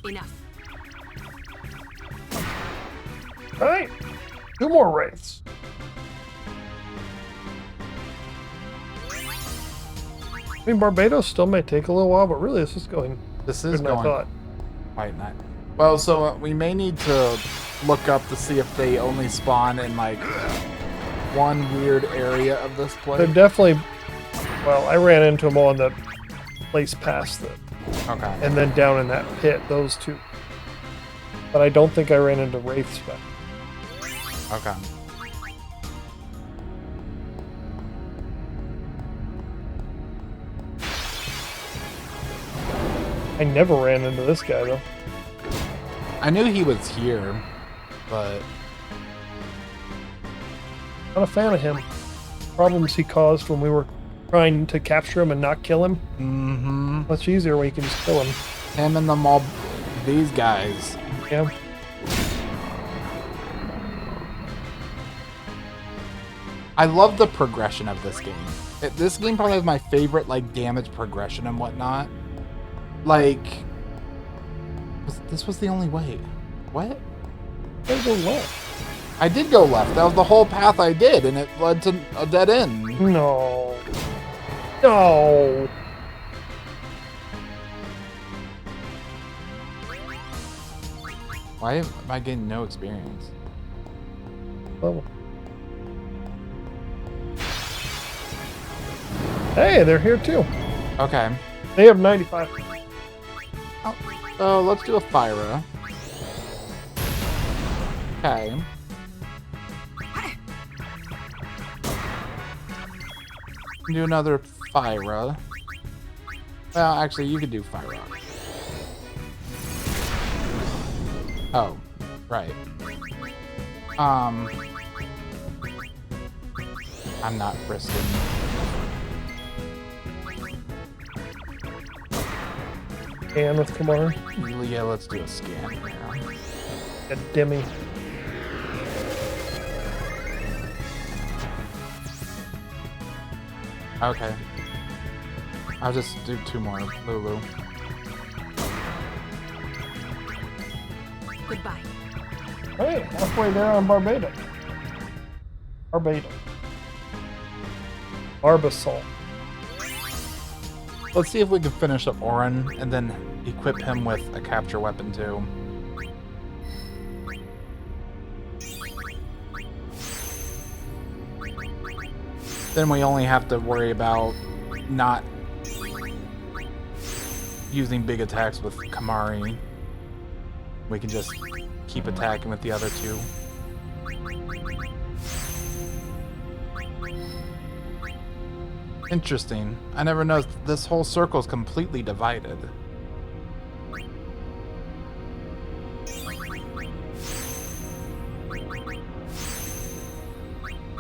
Enough. Alright. 2 more wraiths. I mean, Barbados still may take a little while, but really, this is going This good is than I going thought. quite nice. Well, so we may need to look up to see if they only spawn in like one weird area of this They're place. definitely. Well, I ran into them all in the place past it, Okay. and then down in that pit, those 2. But I don't think I ran into wraiths back. Okay. I never ran into this guy though. I knew he was here, but Not a fan of him. Problems he caused when we were trying to capture him and not kill him. Much easier when you can just kill him. him and the mob, these guys. Yeah. I love the progression of this game. This game probably has my favorite like damage progression and whatnot. Like, this was the only way. What? Gotta go left. I did go left. That was the whole path I did, and it led to a dead end. No. No. Why am I getting no experience? Level. Hey, they're here too. Okay. They have 95. So let's do a Fyra. Okay. Do another Fyra. Well, actually, you could do Fyra. Oh, right. I'm not risking. And with Kamar. Yeah, let's do a scan here. A Demi. Okay. I'll just do 2 more, Lulu. Goodbye. Hey, halfway there on Barbados. Barbados. Barbasol. Let's see if we can finish up Orin and then equip him with a capture weapon too. Then we only have to worry about not using big attacks with Kamari. We can just keep attacking with the other 2. Interesting. I never noticed this whole circle is completely divided.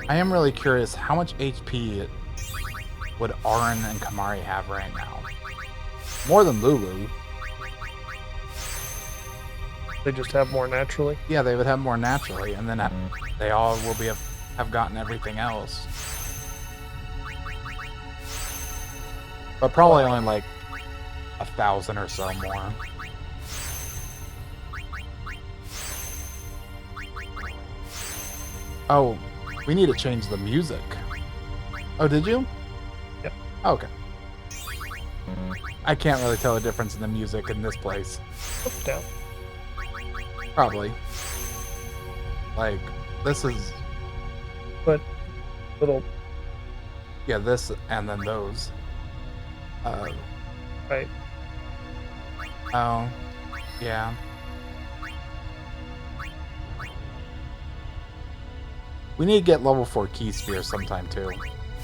I am really curious, how much HP would Auron and Kamari have right now? More than Lulu. They just have more naturally. Yeah, they would have more naturally, and then they all will be have gotten everything else. But probably only like 1,000 or so more. Oh, we need to change the music. Oh, did you? Yep. Okay. I can't really tell the difference in the music in this place. Up, down. Probably. Like, this is... But little Yeah, this and then those. right. Oh, yeah. We need to get level 4 key sphere sometime too.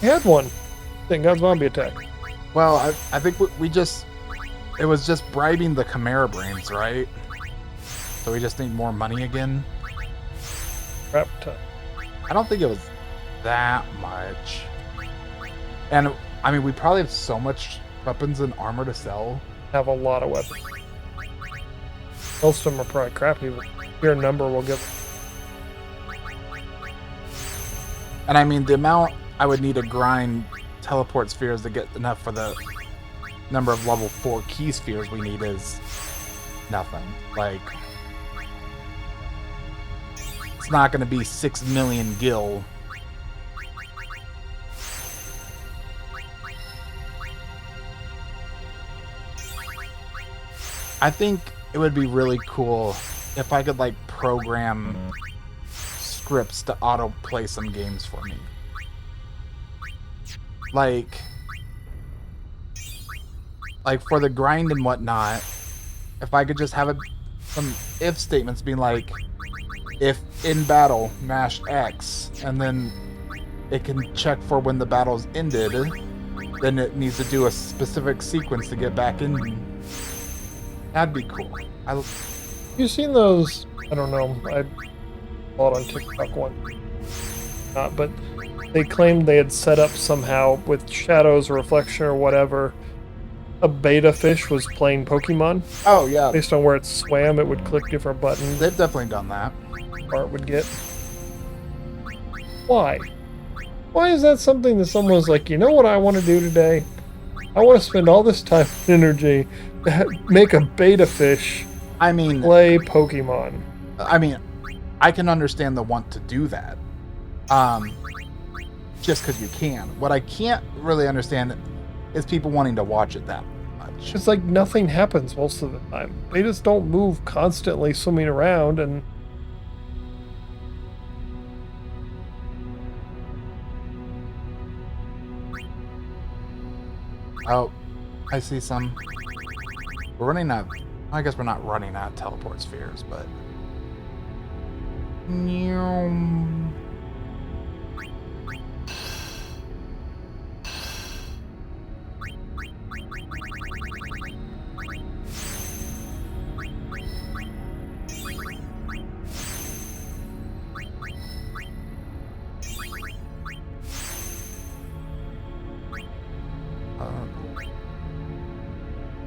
He had one. Thing got zombie attack. Well, I think we just... It was just bribing the Chimera Brains, right? So we just need more money again? Crap ton. I don't think it was that much. And, I mean, we probably have so much weapons and armor to sell. Have a lot of weapons. Most of them are probably crappy, but your number will give. And I mean, the amount I would need to grind teleport spheres to get enough for the number of level 4 key spheres we need is nothing. Like, it's not going to be 6 million gil. I think it would be really cool if I could, like, program scripts to auto-play some games for me. Like for the grind and whatnot, if I could just have some if statements being like, if in battle, mash X, and then it can check for when the battle's ended, then it needs to do a specific sequence to get back in. That'd be cool. You seen those? I don't know. I saw it on TikTok one. Not, but they claimed they had set up somehow with shadows or reflection or whatever. A beta fish was playing Pokemon. Oh yeah. Based on where it swam, it would click different buttons. They've definitely done that. Or it would get. Why? Why is that something that someone's like, you know what I want to do today? I want to spend all this time and energy to make a beta fish. I mean, play Pokemon. I mean, I can understand the want to do that. Just because you can. What I can't really understand is people wanting to watch it that much. It's like nothing happens most of the time. They just don't move constantly swimming around and... Oh, I see some. We're running out. I guess we're not running out of teleport spheres, but.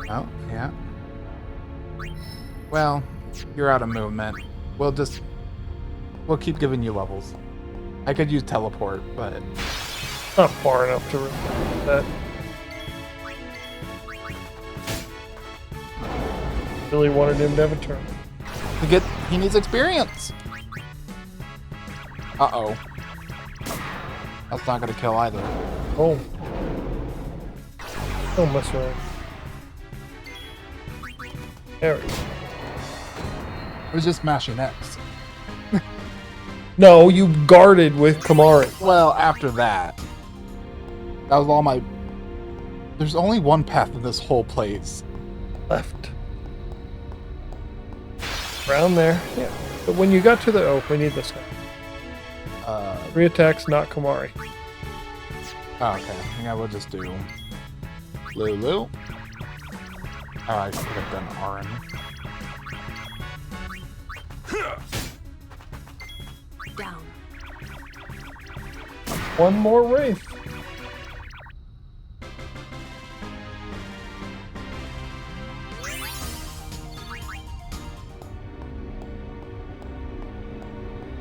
Oh, yeah. Well, you're out of movement. We'll keep giving you levels. I could use teleport, but... not far enough to remember that. Really wanted him to have a turn. He needs experience! Uh-oh. That's not gonna kill either. Oh. Don't mess around. There we go. It was just mashing X. No, you guarded with Kamari. Well, after that. That was all my... There's only one path to this whole place. Left. Around there. Yeah. But when you got to the... Oh, we need this guy. 3 attacks, not Kamari. Oh, okay. Yeah, we'll just do... Lulu. Oh, I should have done Arin. Down. One more Wraith.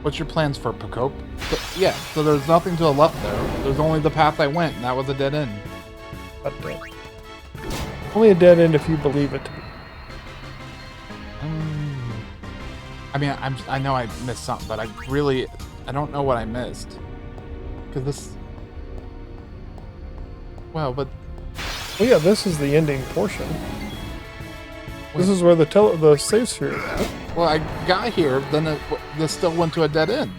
What's your plans for Pocope? Yeah, so there's nothing to the left there. There's only the path I went, and that was a dead end. But only a dead end if you believe it to be. I mean, I know I missed something, but I don't know what I missed. Because this... Well, but... Well, yeah, this is the ending portion. This is where the save sphere is at. Well, I got here, then this still went to a dead end.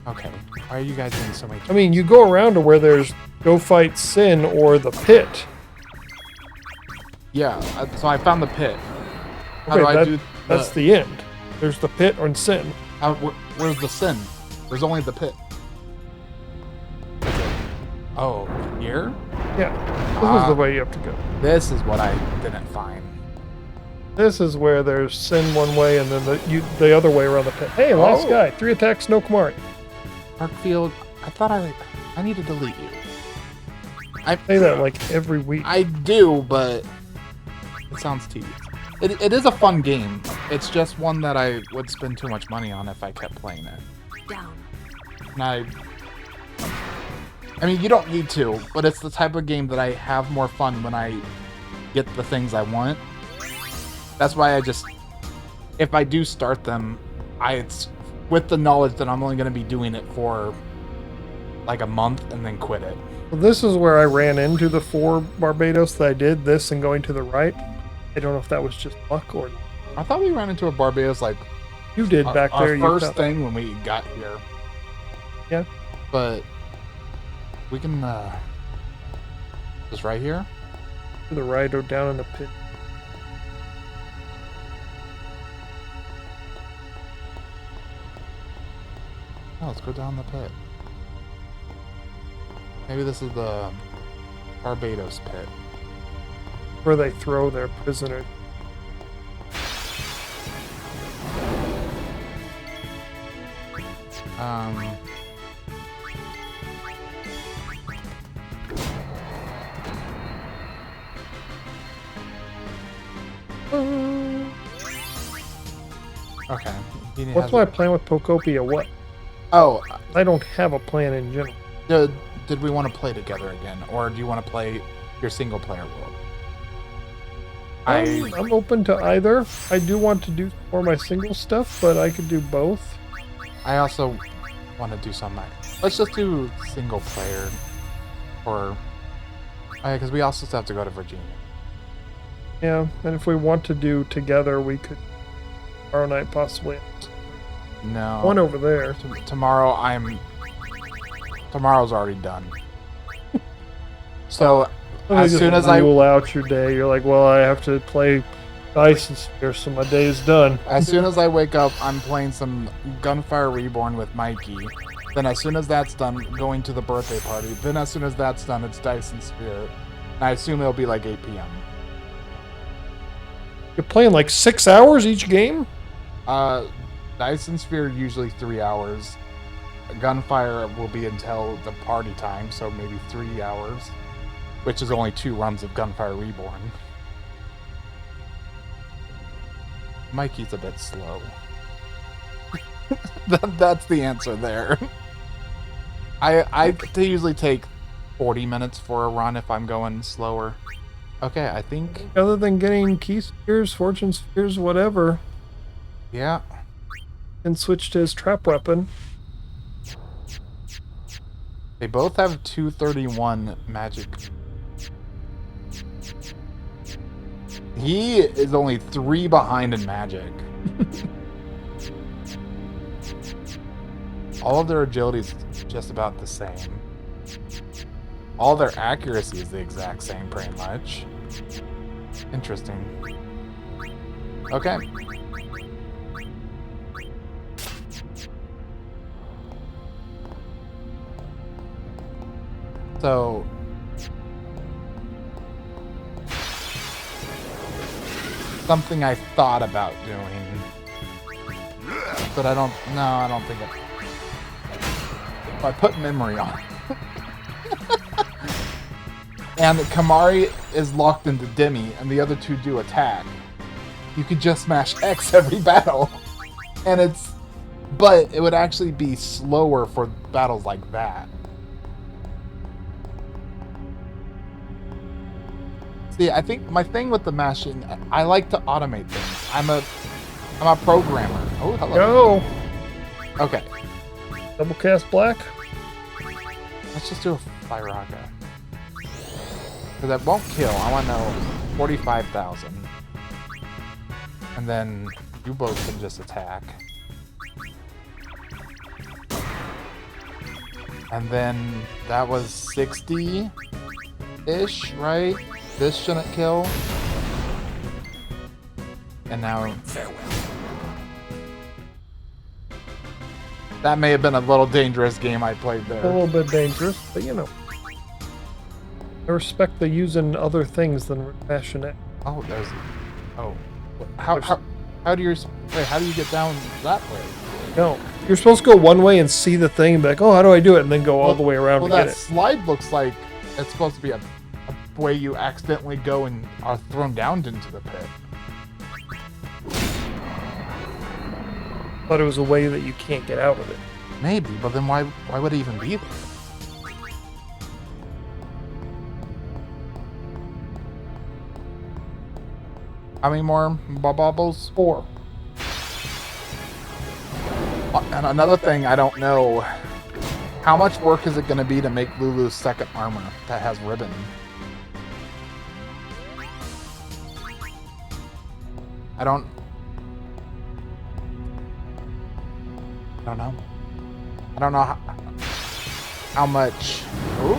Okay, why are you guys doing so many... I mean, you go around to where there's go fight Sin or the pit. Yeah, so I found the pit. How Okay, do I do... That's the end. There's the pit or Sin. Where's the Sin? There's only the pit. Oh, here? Yeah, this is the way you have to go. This is what I didn't find. This is where there's Sin one way and then the other way around the pit. Hey, last guy. 3 attacks, no Kamari. Parkfield, I thought I need to delete you. I say that like every week. I do, but it sounds tedious. It is a fun game. It's just one that I would spend too much money on if I kept playing it. Down. And I mean, you don't need to, but it's the type of game that I have more fun when I get the things I want. That's why if I do start them, it's with the knowledge that I'm only going to be doing it for like a month and then quit it. Well, this is where I ran into the 4 Barbados that I did, this and going to the right. I don't know if that was just luck or... I thought we ran into a Barbados like... You did back there. Our first thing when we got here. Yeah. But we can... just right here? To the right or down in the pit. Oh, let's go down the pit. Maybe this is the Barbados pit. Where they throw their prisoners. Okay. What's my plan with Pocopia? What? Oh, I don't have a plan in general. did we want to play together again, or do you want to play your single player world? I'm open to either. I do want to do more of my single stuff, but I could do both. I also want to do some. Let's just do single player, or because we also still have to go to Virginia. Yeah, and if we want to do together, we could tomorrow night possibly. No. One over there. Tomorrow's already done. So as soon as I rule out your day, you're like, well, I have to play Dice and Sphere, so my day is done. As soon as I wake up, I'm playing some Gunfire Reborn with Mikey. Then as soon as that's done, going to the birthday party. Then as soon as that's done, it's Dice and Sphere. And I assume it'll be like 8 p.m. You're playing like 6 hours each game? Dice and Sphere usually 3 hours. Gunfire will be until the party time, so maybe 3 hours. Which is only 2 runs of Gunfire Reborn. Mikey's a bit slow. That's the answer there. I usually take 40 minutes for a run if I'm going slower. Okay, I think... Other than getting key spheres, fortune spheres, whatever. Yeah. And switch to his trap weapon. They both have 231 magic. He is only 3 behind in magic. All of their agility is just about the same. All their accuracy is the exact same, pretty much. Interesting. Okay. So... something I thought about doing. But I don't think it... If I put memory on. And Kamari is locked into Demi, and the other 2 do attack. You could just smash X every battle. And it's... But it would actually be slower for battles like that. See, I think my thing with the mashing, I like to automate things. I'm a programmer. Oh, hello. Go! Okay. Double cast black? Let's just do a Fire Rocket. Because that won't kill. I want to know 45,000. And then you both can just attack. And then that was 60-ish, right? This shouldn't kill. And now... Farewell. That may have been a little dangerous game I played there. A little bit dangerous, but you know. I respect the using other things than mashing it. Oh, there's... Oh. How do you... Wait, how do you get down that way? No. You're supposed to go one way and see the thing and be like, oh, how do I do it? And then go all the way around to get that it. slide looks like it's supposed to be a way you accidentally go and are thrown down into the pit. thought it was a way that you can't get out of it. Maybe, but then why would it even be there? How many more bubbles? 4. And another thing, I don't know, how much work is it going to be to make Lulu's second armor that has ribbon? I don't know. I don't know how much. Ooh.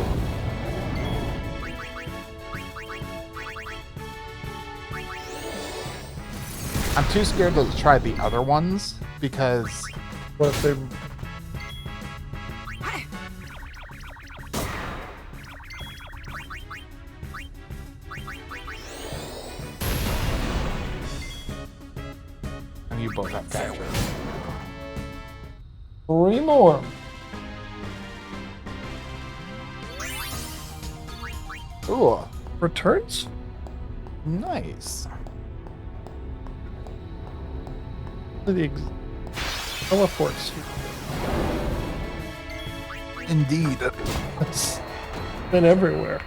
I'm too scared to try the other ones because What if they... and you both have capture. 3 more. Ooh, Returns? nice. The teleports. Indeed. It's been everywhere.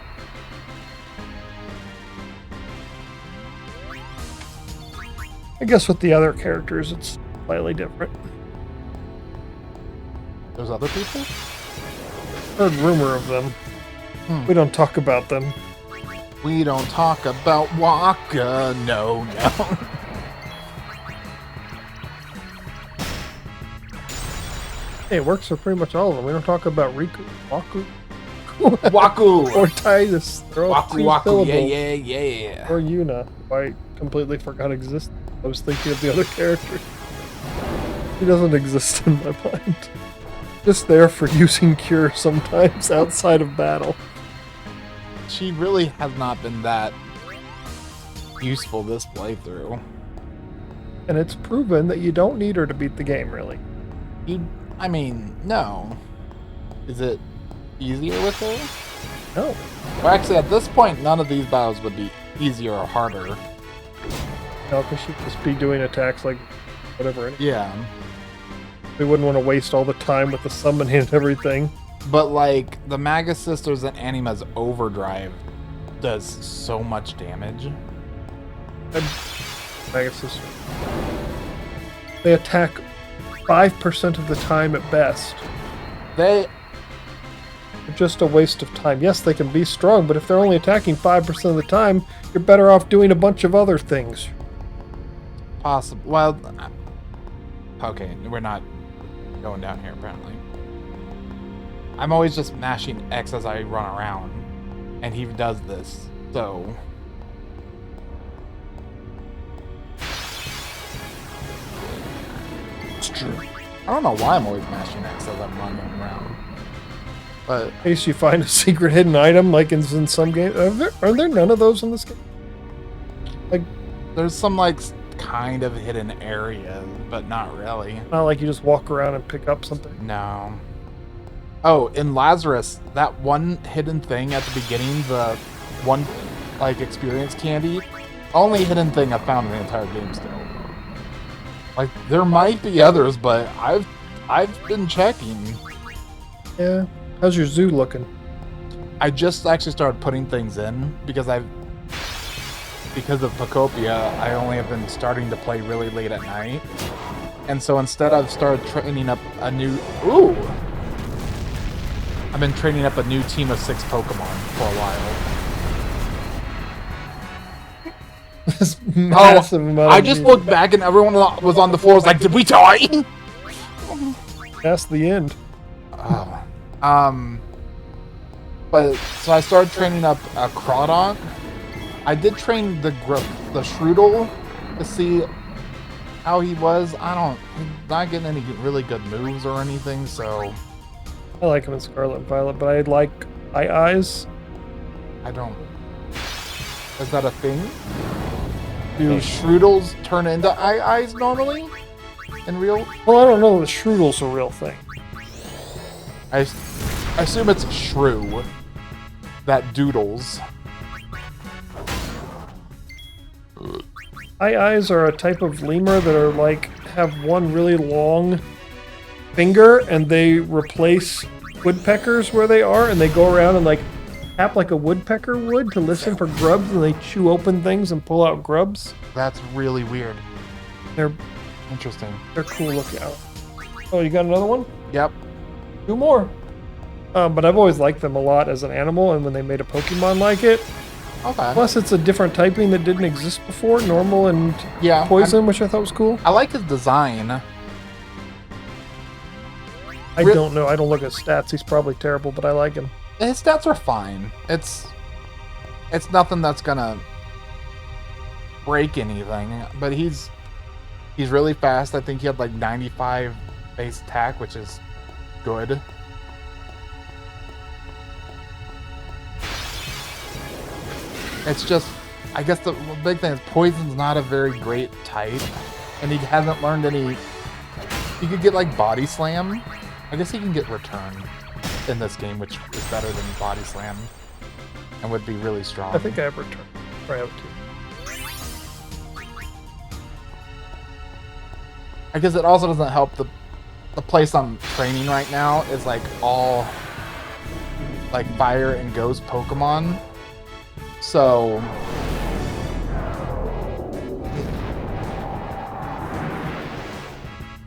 I guess with the other characters, it's slightly different. There's other people? Heard rumor of them. We don't talk about them. We don't talk about Waka. No, no. Hey, it works for pretty much all of them. We don't talk about Riku, Waku, Waku. or Titus. They're all Waku, two Waku. syllables. Yeah, yeah, yeah. Or Yuna, who I completely forgot existed. I was thinking of the other character. He doesn't exist in my mind. Just there for using Cure sometimes outside of battle. She really has not been that useful this playthrough. And it's proven that you don't need her to beat the game, really. I mean, no. Is it easier with her? No. Well, actually, at this point, none of these battles would be easier or harder. No, because she'd just be doing attacks like whatever. Yeah. We wouldn't want to waste all the time with the summoning and everything. But, like, the Magus Sisters and Anima's Overdrive does so much damage. I guess this... They attack 5% of the time at best. They... Just a waste of time. Yes, they can be strong, but if they're only attacking 5% of the time, you're better off doing a bunch of other things. Possible. Well, okay, we're not going down here, apparently. I'm always just mashing X as I run around, and he does this, so... It's true. I don't know why I'm always mashing X as I'm running around. But In case you find a secret hidden item, like in some games. Are there none of those in this game? Like, there's some, like, kind of hidden areas, but not really. not like you just walk around and pick up something. No. Oh, in Lazarus, that one hidden thing at the beginning, the one, like, experience candy, only hidden thing I found in the entire game still. Like, there might be others, but I've been checking. Yeah. How's your zoo looking? I just actually started putting things in because of Pocopia, I only have been starting to play really late at night. And so instead I've started training up a new... Ooh! I've been training up a new team of 6 Pokemon for a while. This massive amount I of just people. looked back and everyone was on the floor. Was like, did we die? That's the end. Oh. But so I started training up a Crawdog. I did train the Shroodle to see how he was. He's not getting any really good moves or anything, so I like him in Scarlet and Violet, but I like Eyes. I don't. Is that a thing? Do Shroodles turn into eyes normally? In real? Well, I don't know. The Shroodle's a real thing. I assume it's Shrew that doodles. Eyes are a type of lemur that are like have one really long finger, and they replace woodpeckers where they are, and they go around and like tap like a woodpecker would to listen for grubs, and they chew open things and pull out grubs. That's really weird. They're Interesting. cool looking. Oh, you got another one? Yep. 2 more. But I've always liked them a lot as an animal, and when they made a Pokemon like it, Okay. plus it's a different typing that didn't exist before, normal and Yeah. poison, which I thought was cool. I like his design. I don't know. I don't look at stats. He's probably terrible, but I like him. His stats are fine. It's nothing that's gonna break anything. But he's really fast. I think he had like 95 base attack, which is good. It's just, I guess the big thing is poison's not a very great type, and he hasn't learned any. He could get like body slam. I guess he can get return in this game, which is better than body slam, and would be really strong. I think I have return. Or I have 2. I guess it also doesn't help the place I'm training right now is like all like fire and ghost Pokemon. So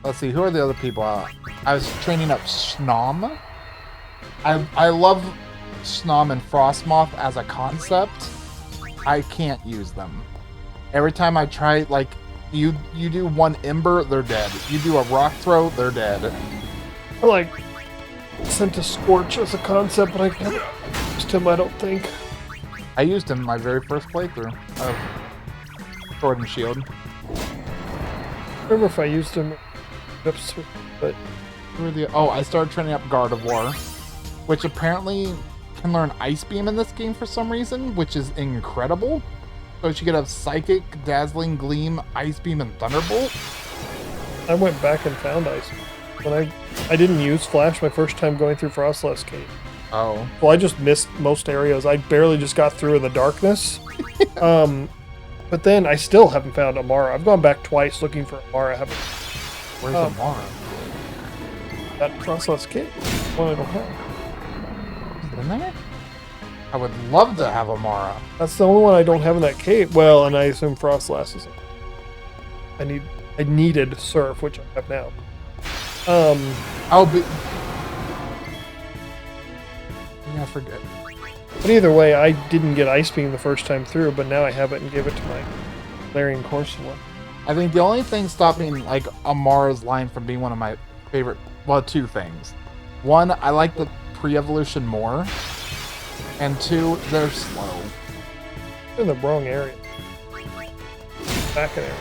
let's see, who are the other people? I was training up Snom. I love Snom and Frostmoth as a concept. I can't use them. Every time I try, like, you do one Ember, they're dead. You do a Rock Throw, they're dead. I like sent to Scorch as a concept, but I can't use him, I don't think. I used him my very first playthrough of Sword and Shield. I remember if I used him, but I started training up Gardevoir, which apparently can learn Ice Beam in this game for some reason, which is incredible. So she could have Psychic, Dazzling Gleam, Ice Beam, and Thunderbolt. I went back and found Ice. When I didn't use Flash my first time going through Frostlass Cave. Oh. Well, I just missed most areas. I barely just got through in the darkness. But then I still haven't found Amara. I've gone back twice looking for Amara. I haven't. Where's Amara? That Frostlass Cave. One I don't have. Is it in there? I would love to have Amara. That's the only one I don't have in that cave. Well, and I assume Frostlass is. I needed Surf, which I have now. Oh, but yeah, I forget. But either way, I didn't get Ice Beam the first time through, but now I have it and give it to my Larian Corsola. I think the only thing stopping like Amara's line from being one of my favorite, well, 2 things. 1, I like the pre-evolution more, and 2, they're slow. In the wrong area. Back in area.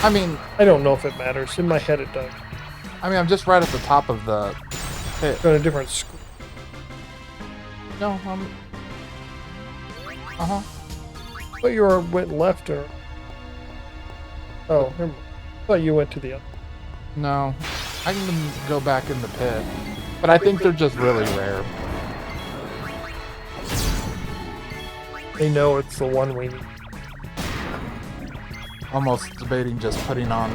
I mean, I don't know if it matters. In my head, it does. I'm just right at the top of the pit. Got a different screen. No, But you went left or. Oh, never mind. I thought you went to the other. no, I can go back in the pit, but I think they're just really rare. They know it's the one we need. Almost debating just putting on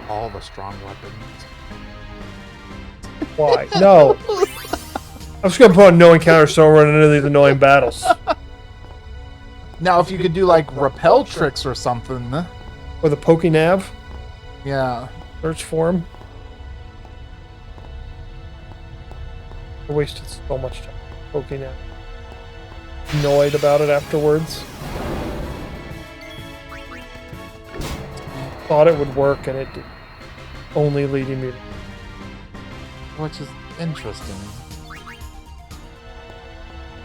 all the strong weapons. Why? No. I'm just gonna put on no encounter so I run into these annoying battles. Now, if you could do like repel tricks or something, Or the Pokénav. yeah. Search for him. I wasted so much time. Pokénav. Annoyed about it afterwards. Thought it would work and it did. Only leading me to. Which is interesting.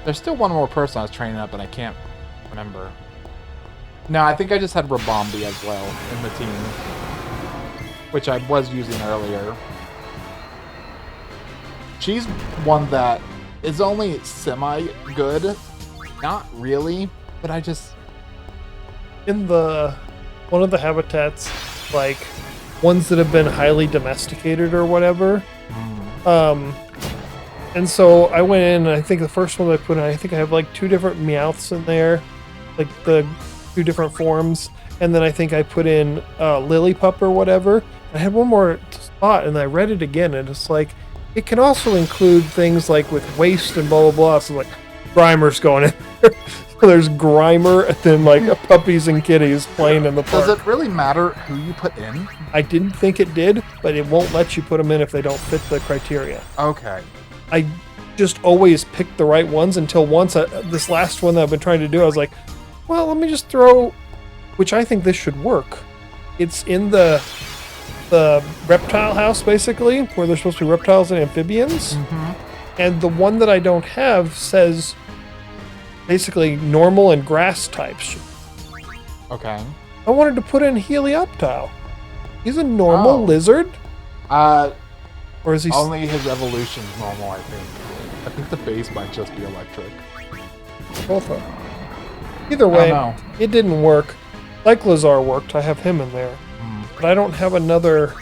There's still one more person I was training up, and I can't remember. No, I think I just had Rabombi as well in the team, which I was using earlier. She's one that is only semi-good. Not really, but I just... In one of the habitats, like ones that have been highly domesticated or whatever. And so I went in, and I think the first one I put in, I think I have like 2 different Meowths in there. Like the 2 different forms, and then I think I put in Lillipup or whatever. I had one more spot, and I read it again, and it's like it can also include things like with waste and blah blah blah. So like Grimer's going in there. So there's Grimer, and then like puppies and kitties playing in the park. Does it really matter who you put in? I didn't think it did, but it won't let you put them in if they don't fit the criteria. Okay. I just always pick the right ones until once this last one that I've been trying to do, I was like, well, let me just throw, which I think this should work. It's in the reptile house, basically, where there's supposed to be reptiles and amphibians. Mm-hmm. And the one that I don't have says basically normal and grass types. Okay. I wanted to put in Helioptile. He's a normal Oh. lizard? Or is he... Only his evolution's normal, I think. I think the base might just be electric. Both of them. Either way, know. it didn't work. Like Lazar worked, I have him in there. But I don't have another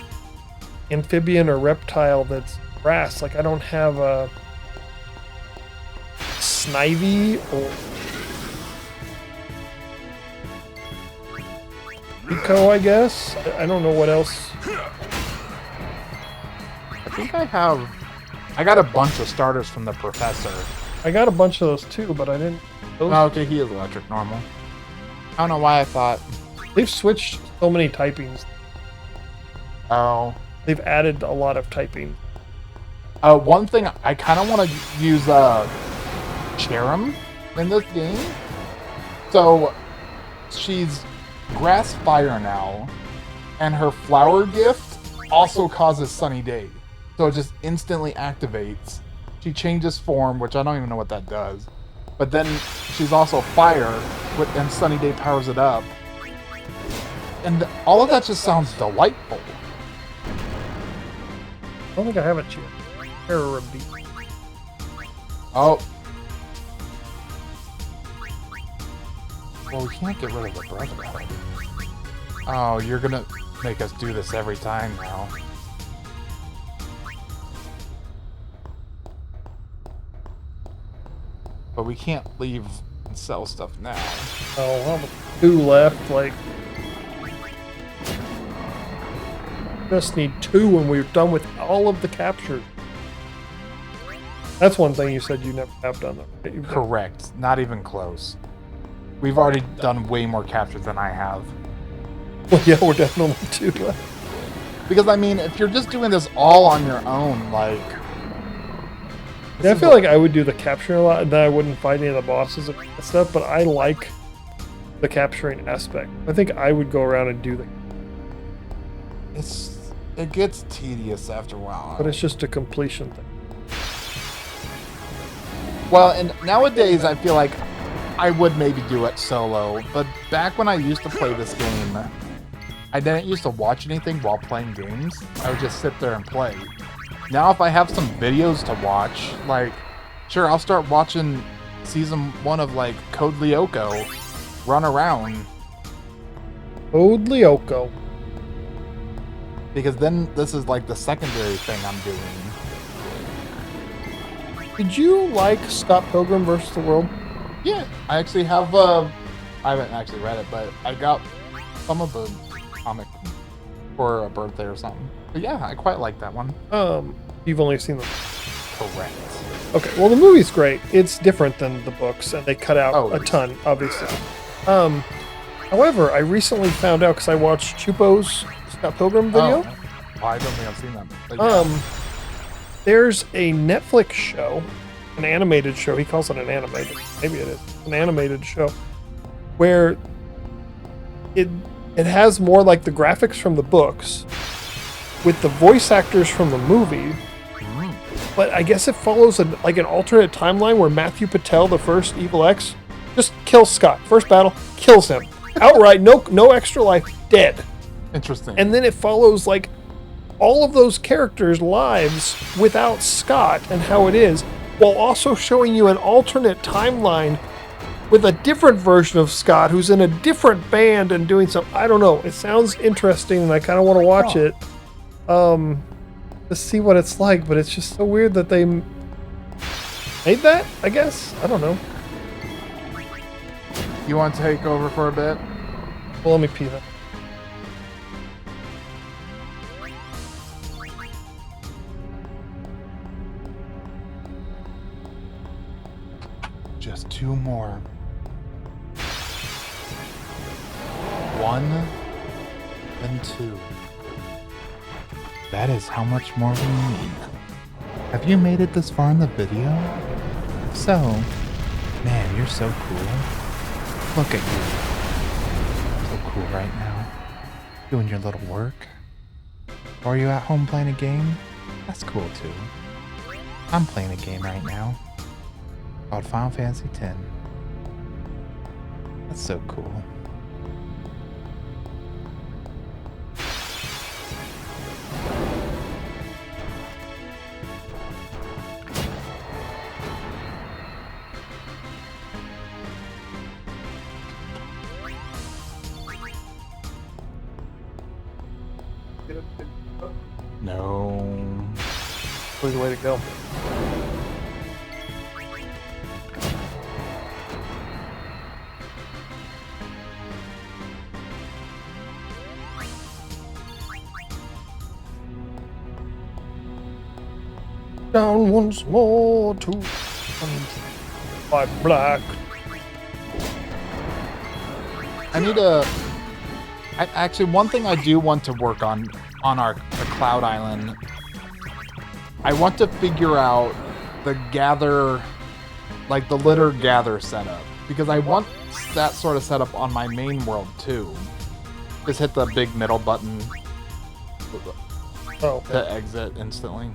amphibian or reptile that's grass. Like, I don't have a Snivy or Rico, I guess. I don't know what else. I think I got a bunch of starters from the professor. I got a bunch of those too, but I didn't. Those, Oh, okay, he is electric normal. I don't know why I thought. They've switched so many typings. Oh. They've added a lot of typing. One thing I kind of want to use Cherim in this game. So she's grass fire now, and her flower gift also causes sunny day. So it just instantly activates. She changes form, which I don't even know what that does. But then she's also fire, and sunny day powers it up. And all of that just sounds delightful. I don't think I have a Terror beat. Oh. Well, we can't get rid of the brother. Oh, you're gonna make us do this every time now. But we can't leave and sell stuff now. Oh, well, 2 left. Like, just need 2 when we're done with all of the captures. That's one thing you said you never have done, though. Right? You've done- Correct. Not even close. We've already done way more captures than I have. Well, yeah, we're definitely 2 left. Because, I mean, if you're just doing this all on your own, like... Yeah, I feel like I would do the capturing a lot, and then I wouldn't fight any of the bosses and stuff, but I like the capturing aspect. I think I would go around and do the... It gets tedious after a while. But it's just a completion thing. Well, and nowadays I feel like I would maybe do it solo, but back when I used to play this game, I didn't used to watch anything while playing games. I would just sit there and play. Now if I have some videos to watch, like, sure, I'll start watching season 1 of, like, Code Lyoko run around. Code Lyoko. Because then this is, like, the secondary thing I'm doing. Did you like Scott Pilgrim vs. the World? Yeah, I actually have, I haven't actually read it, but I got some of the comic for a birthday or something. But yeah, I quite like that one. You've only seen the... Correct. Okay, well, the movie's great. It's different than the books, and they cut out a ton, obviously. However, I recently found out, because I watched Chupo's Scott Pilgrim video. Oh. Well, I don't think I've seen that. But yeah. There's a Netflix show, an animated show. He calls it an animated. Maybe it is an animated show, where it has more like the graphics from the books, with the voice actors from the movie. But I guess it follows an alternate timeline where Matthew Patel, the first Evil X, just kills Scott. First battle, kills him outright. No extra life, dead. Interesting. And then it follows like all of those characters' lives without Scott and how it is, while also showing you an alternate timeline with a different version of Scott who's in a different band and doing some. I don't know. It sounds interesting, and I kind of want to watch it. To see what it's like, but it's just so weird that they made that, I guess. I don't know. You want to take over for a bit? Well, let me pee then. Just 2 more. 1 and 2. That is how much more we need. Have you made it this far in the video? So, man, you're so cool. Look at you. So cool right now. Doing your little work. Or are you at home playing a game? That's cool too. I'm playing a game right now called Final Fantasy X. That's so cool. No. Where's the way to go? Down once more to by black. I need a... actually, one thing I do want to work on the Cloud Island, I want to figure out the gather, like the litter gather setup, because I want that sort of setup on my main world too. Just hit the big middle button Oh, okay. to exit instantly.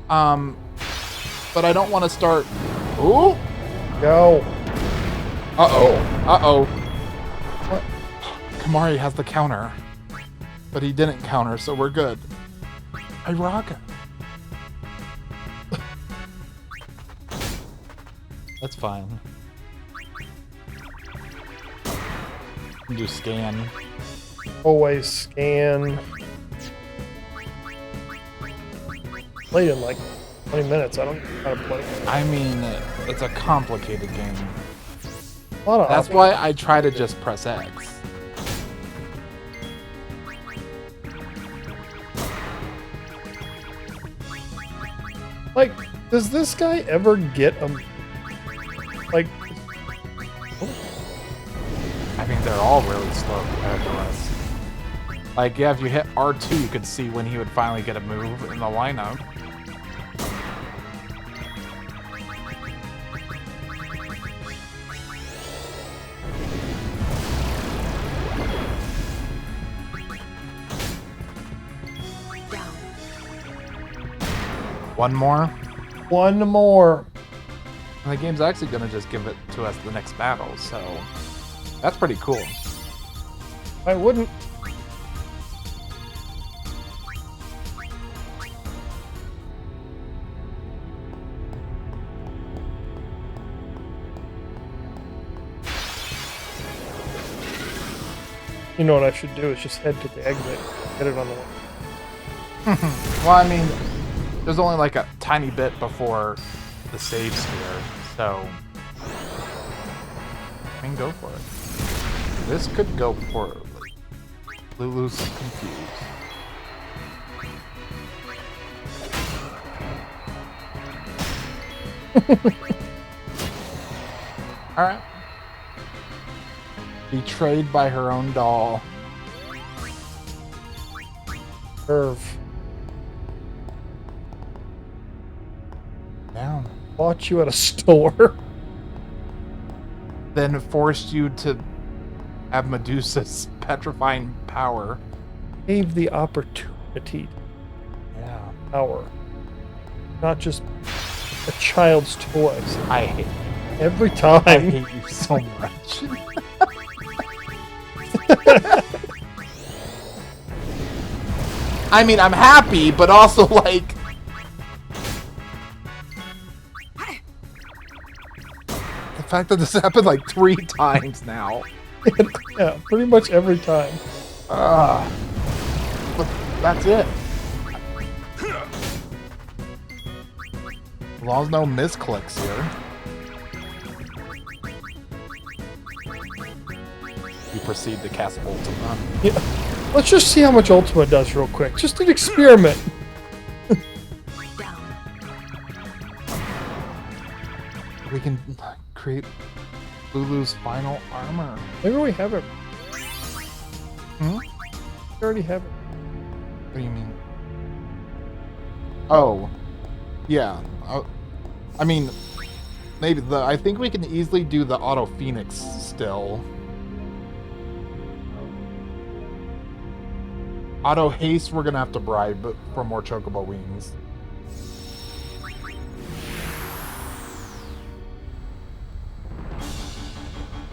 But I don't want to start. Ooh! Go. Uh-oh. Uh-oh. What? Kamari has the counter. But he didn't counter, so we're good. I rock it. That's fine. You just scan. Always scan. Played in like 20 minutes. I don't know how to play. I mean, it's a complicated game. A lot of That's options. why I try to just press X. Like, does this guy ever get a like? I mean, they're all really slow compared to us. Like, yeah, if you hit R2, you could see when he would finally get a move in the lineup. Down. One more. One more. And the game's actually going to just give it to us the next battle, so that's pretty cool. I wouldn't. You know what I should do is just head to the exit, get it on the way. Well, I mean, there's only like a tiny bit before the save sphere, so I mean, go for it. This could go poorly. Lulu's confused. Alright. Betrayed by her own doll. Curve. Down. Bought you at a store. Then forced you to have Medusa's petrifying power. Gave the opportunity Yeah. to power. Not just a child's toys. I hate Every I time. hate you so much. I mean, I'm happy, but also like the fact that this happened like 3 times now. Yeah, pretty much every time. But that's it. As long as no misclicks here. proceed to cast Ultima. Yeah. Let's just see how much Ultima does real quick. Just an experiment. Down. We can create Lulu's final armor. Maybe we have it. Hmm? We already have it. What do you mean? Oh, yeah. I mean, maybe I think we can easily do the Auto Phoenix still. Auto Haste, we're gonna have to bribe for more Chocobo wings.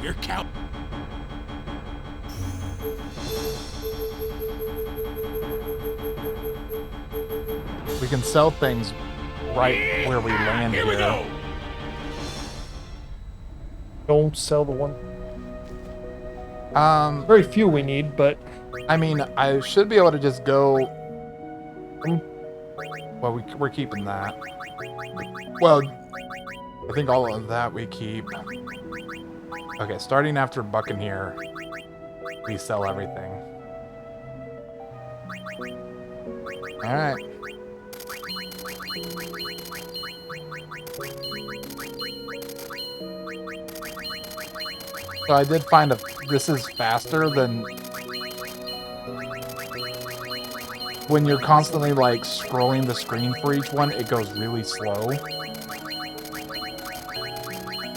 Your count. We can sell things right where we land Here we go. Don't sell the one. Very. Very few we need, but I mean, I should be able to just go. Well, we're keeping that. Well, I think all of that we keep. Okay, starting after Bucking here, we sell everything. All right. So I did find this is faster than when you're constantly like scrolling the screen for each one, it goes really slow.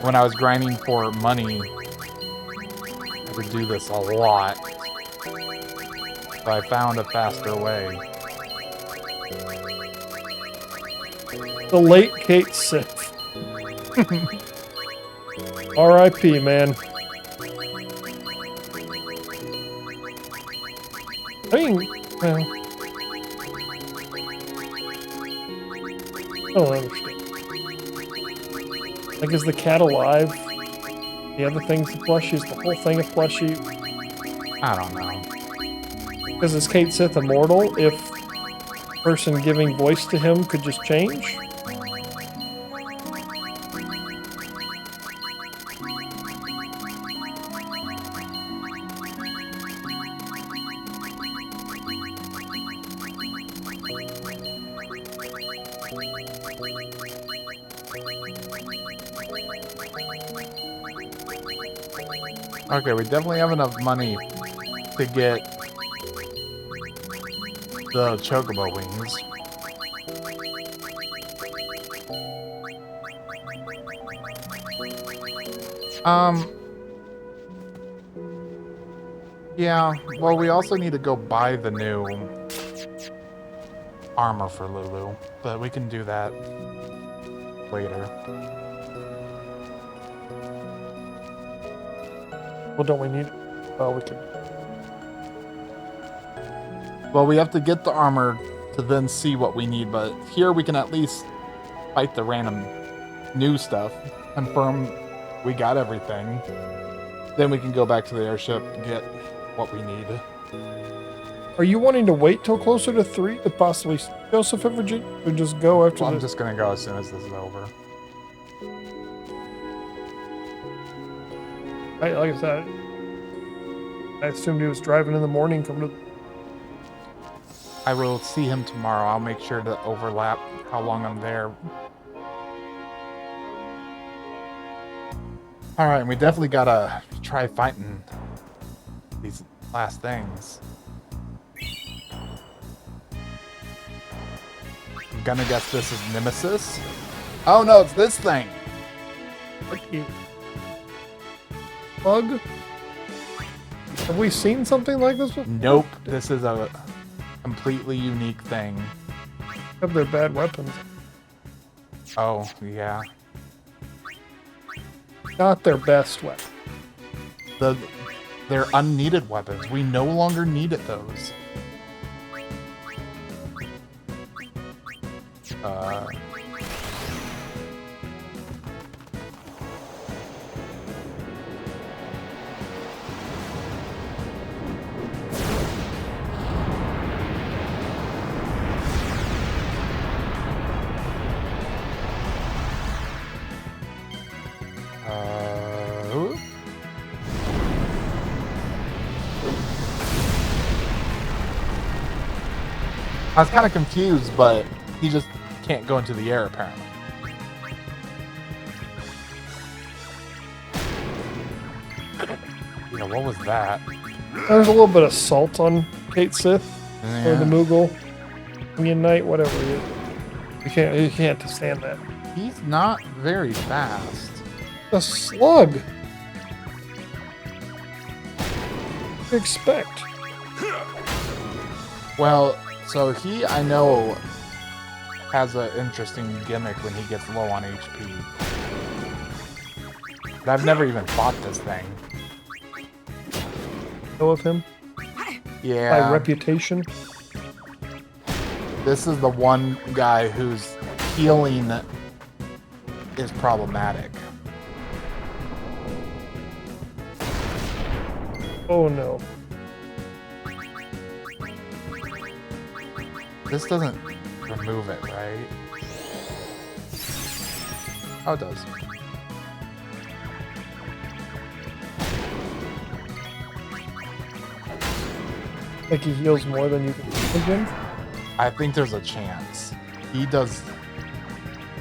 When I was grinding for money, I would do this a lot. So I found a faster way. the late Kate Sith. R.I.P. man. I mean, well, I don't understand. Like, is the cat alive? The other thing's the plushie? Is the whole thing a plushie? I don't know. Because is Kate Sith immortal if the person giving voice to him could just change? Okay, we definitely have enough money to get the Chocobo wings. Yeah, well, we also need to go buy the new armor for Lulu, but we can do that later. Well, don't we need it? Oh, we can. Well, we have to get the armor to then see what we need, but here we can at least fight the random new stuff, confirm we got everything. Then we can go back to the airship and get what we need. Are you wanting to wait till closer to 3 to possibly see Joseph and Virginia, or just go after Well, I'm this? just gonna go as soon as this is over. Like I said, I assumed he was driving in the morning coming to... I will see him tomorrow. I'll make sure to overlap how long I'm there. Alright, and we definitely gotta try fighting these last things. I'm gonna guess this is Nemesis. Oh no, it's this thing! Bug? Have we seen something like this before? Nope, this is a completely unique thing. Have their bad weapons. Oh, yeah. Not their best weapon. They're unneeded weapons. We no longer needed those. I was kind of confused, but he just can't go into the air apparently. Yeah, what was that? There's a little bit of salt on Kate Sith or the Yeah. Moogle, Onion Knight, whatever it is. You can't stand that. He's not very fast. A slug. Expect. Well, so he, I know, has an interesting gimmick when he gets low on HP. But I've never even fought this thing. Know of him Yeah. by reputation. This is the one guy whose healing is problematic. Oh no. This doesn't remove it, right? Oh, it does. Like he heals more than you can imagine. I think there's a chance. He does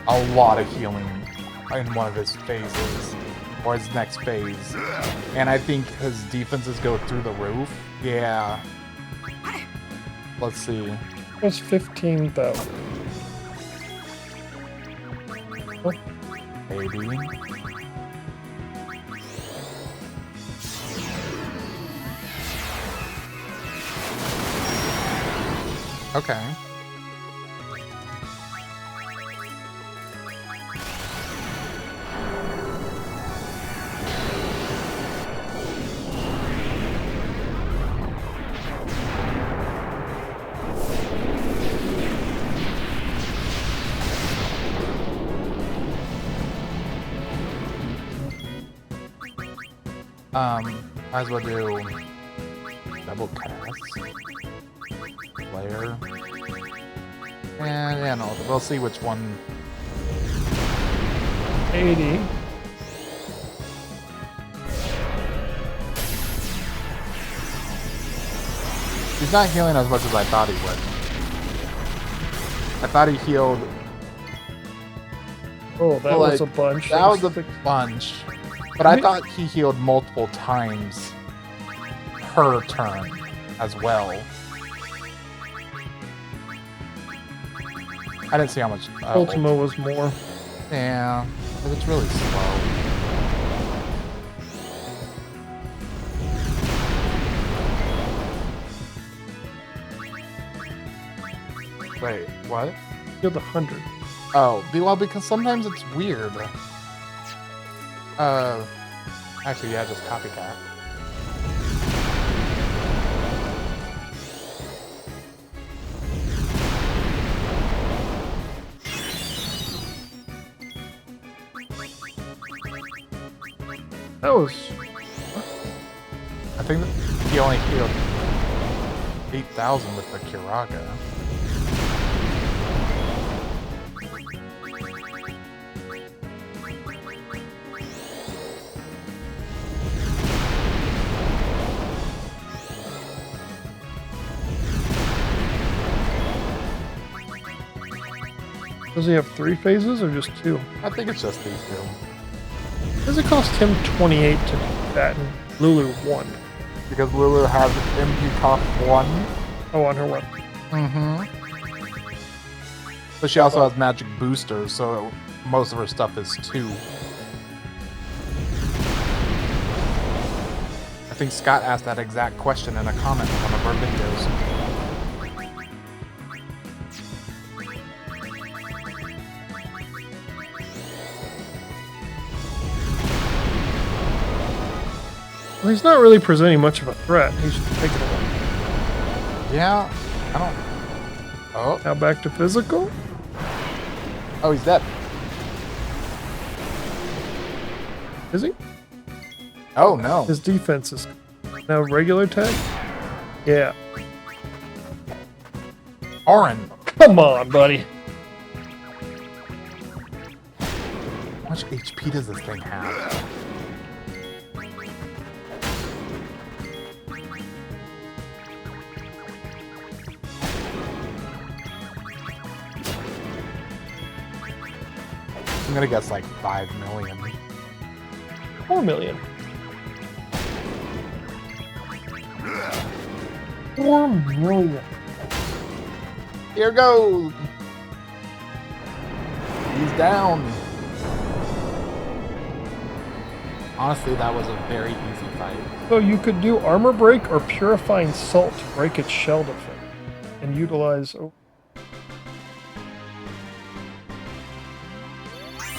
a lot of healing in one of his phases, or his next phase. And I think his defenses go through the roof. Yeah. Let's see. That's 15,000. Oh, Maybe. Okay. Might as well do double cast, player, and yeah, no, we'll see which one. 80. He's not healing as much as I thought he would. I thought he healed. Oh, that Like, was a bunch. That was a big bunch, but I thought he healed multiple times per turn as well. I didn't see how much. Ultima was more. Yeah, but it's really slow. Wait, what? Healed 100. Oh, well, because sometimes it's weird. Actually, yeah, just copycat. That was. I think that he only healed 8,000 with the Kiraga. Does he have 3 phases or just 2? I think it's just these two. Does it cost him 28 to do that and Lulu 1? Because Lulu has MP cost 1. Oh, on her 1. Mm-hmm. But she also has magic boosters, so most of her stuff is 2. I think Scott asked that exact question in a comment in one of our videos. Well, he's not really presenting much of a threat. He's taking away. Yeah, I don't... Oh, Now back to physical. oh, he's dead. Is he? Oh, no. His defense is now regular attack? Yeah. Orin. Come on, buddy. How much HP does this thing have? I'm gonna guess like 5 million. 4 million. 4 million. Here goes. He's down. Honestly, that was a very easy fight. So you could do armor break or purifying salt to break its shell defense, and utilize. Oh.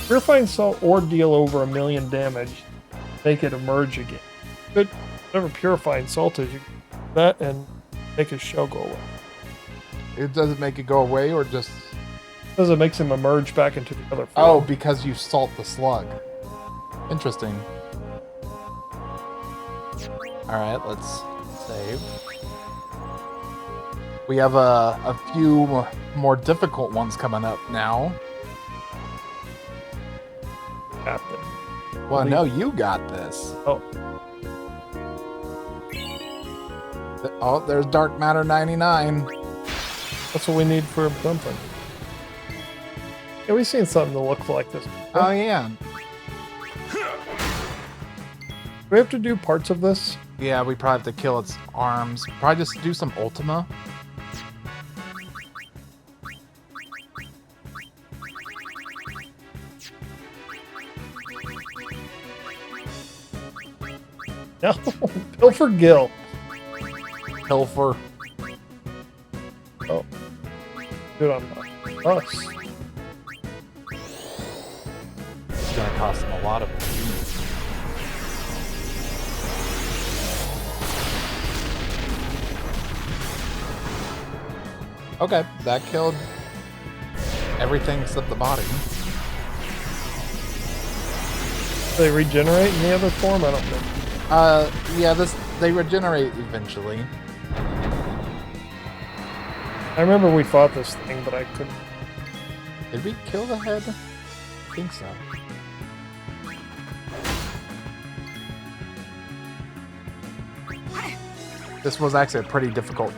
Purifying salt or deal over 1 million damage, make it emerge again. But whatever purifying salt is, you can do that and make his shell go away. It doesn't make it go away, or just... Because it makes him emerge back into the other form. Oh, because you salt the slug. Interesting. Alright, let's save. We have a few more difficult ones coming up now. Got them. Well, no, you got this. Oh, Oh, there's Dark Matter 99. that's what we need for something. Yeah, we've seen something that looks like this. Oh, yeah. Do we have to do parts of this? Yeah, we probably have to kill its arms. Probably just do some Ultima. No, Pilfer Gill. Pilfer. Oh, good on us. It's gonna cost them a lot of money. Okay, that killed everything except the body. Do they regenerate in the other form? I don't think. Yeah, they regenerate eventually. I remember we fought this thing, but I couldn't. Did we kill the head? I think so. This was actually a pretty difficult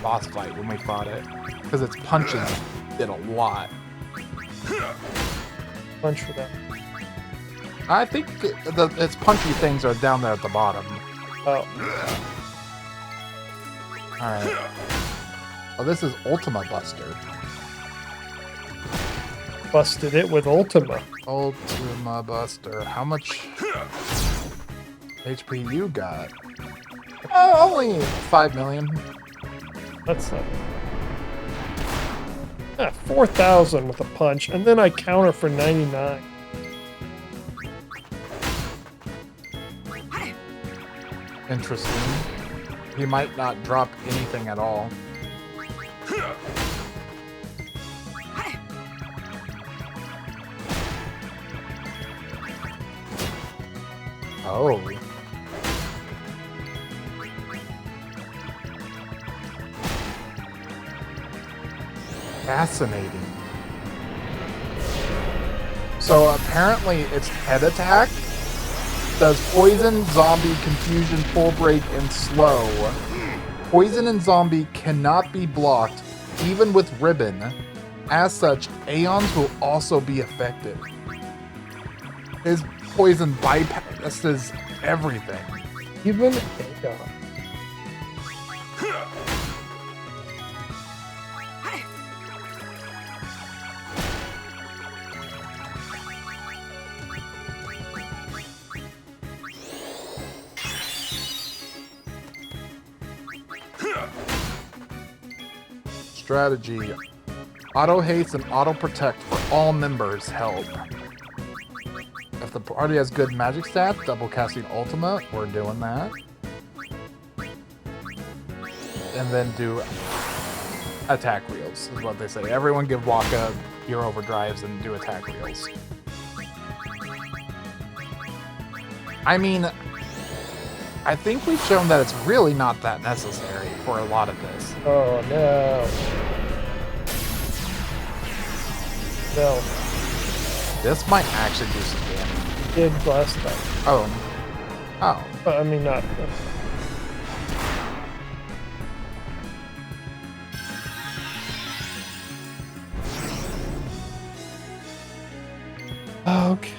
boss fight when we fought it, because its punches did a lot. Punch for that. I think its punchy things are down there at the bottom. Oh, Alright. Oh, this is Ultima Buster. busted it with Ultima. Ultima Buster. How much HP you got? Oh, only 5 million. That's not. 4,000 with a punch, and then I counter for 99. Interesting. He might not drop anything at all. Oh. Fascinating. So apparently its head attack does poison, zombie, confusion, full break, and slow. Poison and zombie cannot be blocked, even with ribbon. As such, Aeons will also be affected. His poison bypasses everything. Even Aeon. Strategy. Auto haste and auto protect for all members help. If the party has good magic stats, double casting Ultima, we're doing that. And then do attack reels, is what they say. Everyone give Waka your overdrives and do attack reels. I mean, I think we've shown that it's really not that necessary for a lot of this. Oh no. No. This might actually do some damage. Did last time. Oh. Oh. But I mean, not. Okay.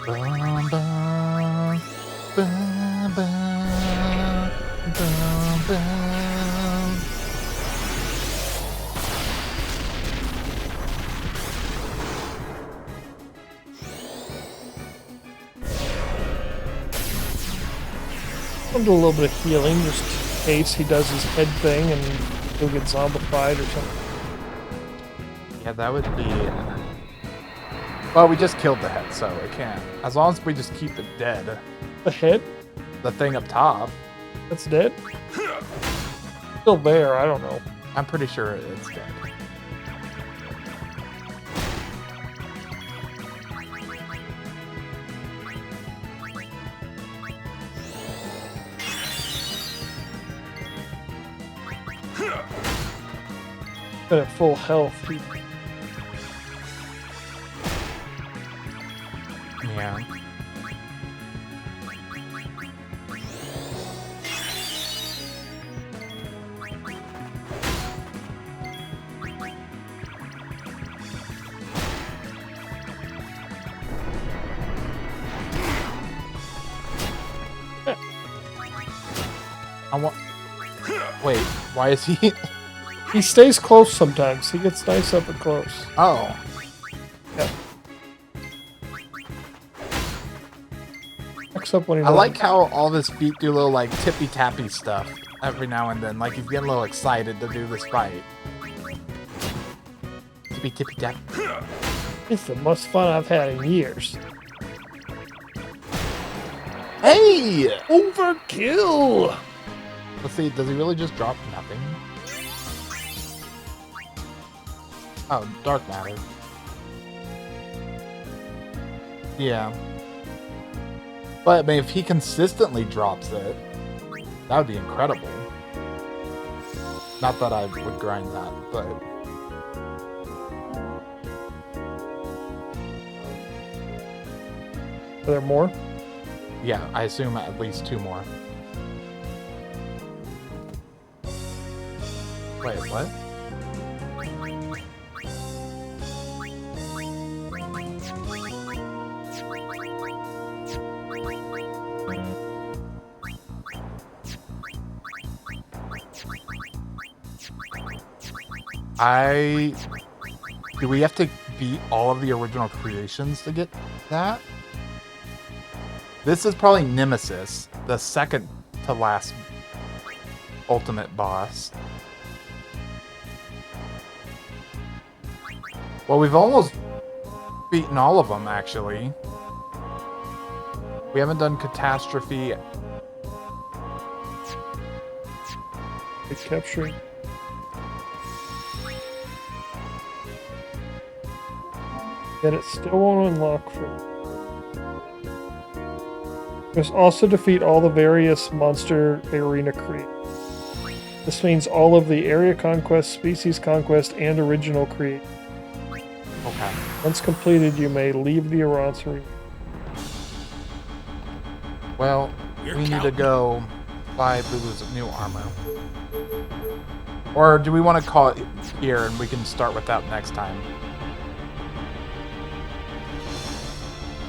Bum, bum, bum, bum, bum, bum. I'll do a little bit of healing just in case he does his head thing and he'll get zombified or something. Yeah, that would be. Well, we just killed the head, so it can't. As long as we just keep it dead. The head? The thing up top. That's dead? Still there, I don't know. I'm pretty sure it's dead. Been at full health. Yeah. I want. Wait, why is he? He stays close sometimes. He gets nice up and close. Oh. Yep. Next up when he I runs. like how all his feet do little like tippy tappy stuff every now and then. Like he's getting a little excited to do this fight. Tippy tap. It's the most fun I've had in years. Hey! Overkill! Let's see, does he really just drop nothing? Oh, dark matter. Yeah. But I mean, if he consistently drops it, that would be incredible. Not that I would grind that, but... Are there more? Yeah, I assume at least 2 more. Wait, what? Do we have to beat all of the original creations to get that? This is probably Nemesis, the second to last ultimate boss. Well, we've almost beaten all of them, actually. We haven't done Catastrophe. It's capturing. Yet it still won't unlock for. You must also defeat all the various monster arena create. This means all of the area conquest, species conquest, and original create. Okay. Once completed, you may leave the Aronsory. Well, we need to go buy Lulu's new armor. Or do we want to call it here and we can start with that next time?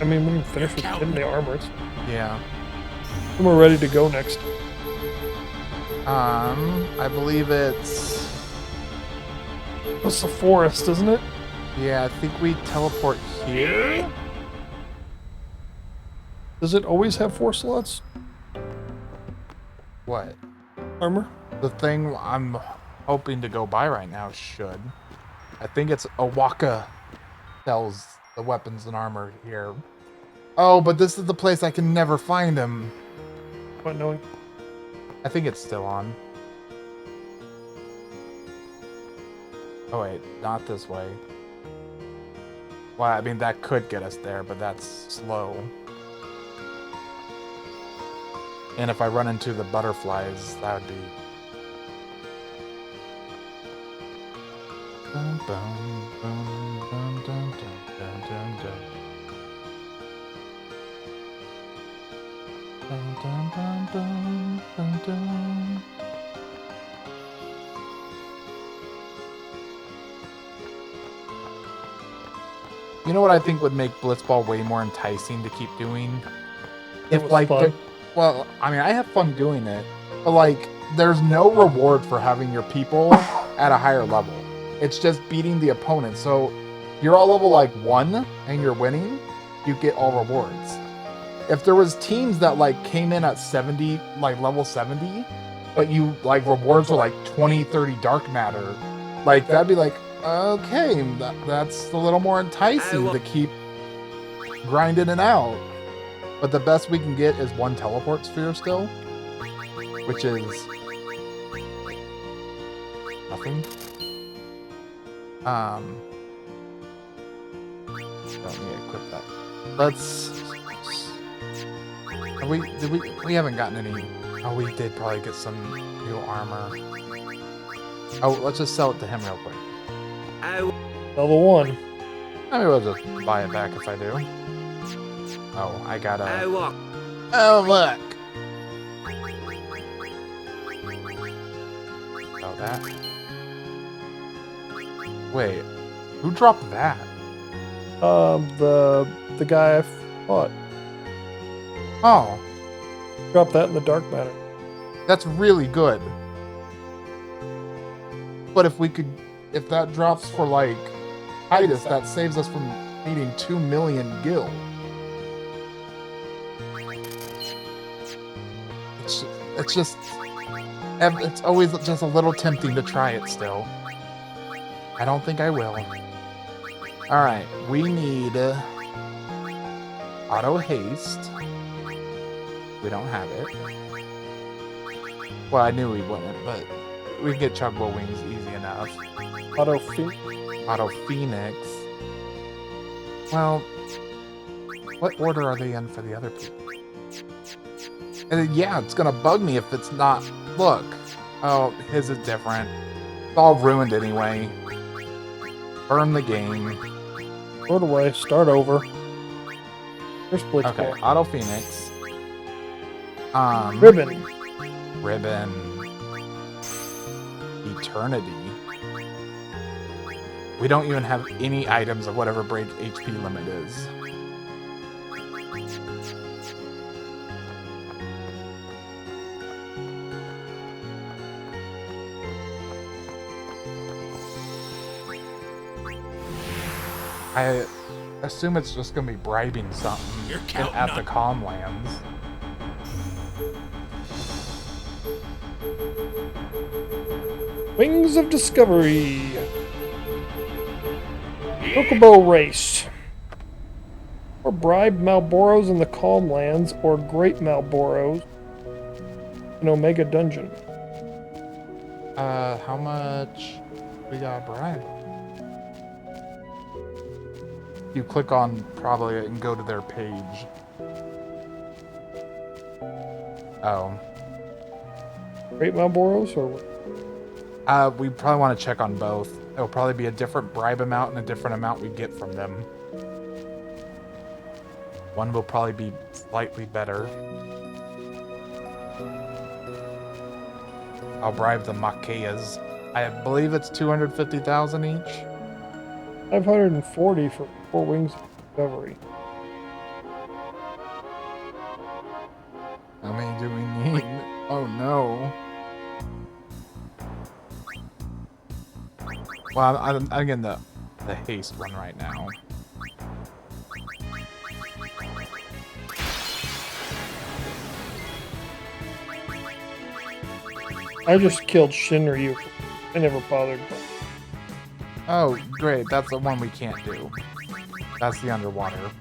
I mean, we can finish with getting the armors. Yeah. And we're ready to go next. I believe it's... It's the forest, isn't it? Yeah, I think we teleport here. Does it always have 4 slots? What? Armor? The thing I'm hoping to go buy right now should. I think it's Owaka sells the weapons and armor here. Oh, but this is the place I can never find them. What knowing? I think it's still on. Oh wait, not this way. Well, I mean, that could get us there, but that's slow. And if I run into the butterflies, that would be... Dun, dun, dun, dun, dun, dun, dun, dun. Dun, dun, dun, dun, dun, dun. You know what I think would make Blitzball way more enticing to keep doing? It was fun. Well, I mean, I have fun doing it, but like, there's no reward for having your people at a higher level. It's just beating the opponent. So, you're all level like 1 and you're winning, you get all rewards. If there was teams that like came in at 70, like level 70, but you like rewards were like 20, 30 dark matter, like that'd be like, okay, that's a little more enticing to keep grinding it out. But the best we can get is 1 teleport sphere still, which is nothing. Don't need to equip that. Let's. We haven't gotten any. Oh, we did probably get some new armor. Oh, let's just sell it to him real quick. Level 1. I mean, we'll just buy it back if I do. Oh, I gotta. Oh, look. Oh, that. Wait, who dropped that? The guy I fought Oh, dropped that in the dark matter. that's really good. But if that drops for like Titus, that saves us from needing 2 million gil. It's always just a little tempting to try it still. I don't think I will. Alright, we need auto haste. We don't have it. Well, I knew we wouldn't, but we can get Chugbo Wings easy enough. Auto Phoenix. Well, what order are they in for the other people? And yeah, it's gonna bug me if it's not. Look. Oh, his is different. It's all ruined anyway. Burn the game. Throw it away. Start over. Here's Blitzball. Okay, Auto Phoenix. Ribbon. Eternity. We don't even have any items of whatever break HP limit is. I assume it's just gonna be bribing something at the Calm Lands. Wings of Discovery. Chocobo Race. Or bribe Malboros in the Calm Lands, or Great Malboros in Omega Dungeon. How much we got bribe? You click on probably and go to their page. Oh. Great Malboros, or what? We probably want to check on both. It'll probably be a different bribe amount and a different amount we get from them. One will probably be slightly better. I'll bribe the Makeyas. I believe it's 250,000 each. 540 for 4 Wings of Discovery. How many do we need? Oh no. Well, I'm getting the haste one right now. I just killed Shinryu. I never bothered. Oh, great. That's the one we can't do. That's the underwater.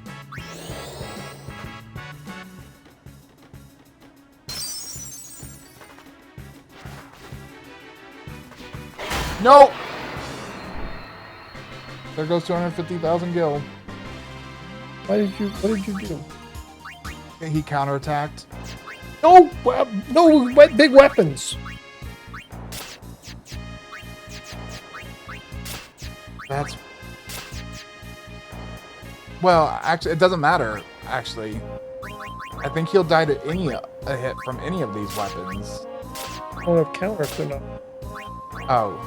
No! There goes 250,000 gil. What did you do? He counterattacked. No, big weapons. That's... Well, actually, it doesn't matter, actually. I think he'll die to a hit from any of these weapons. I don't have counters or not. Oh,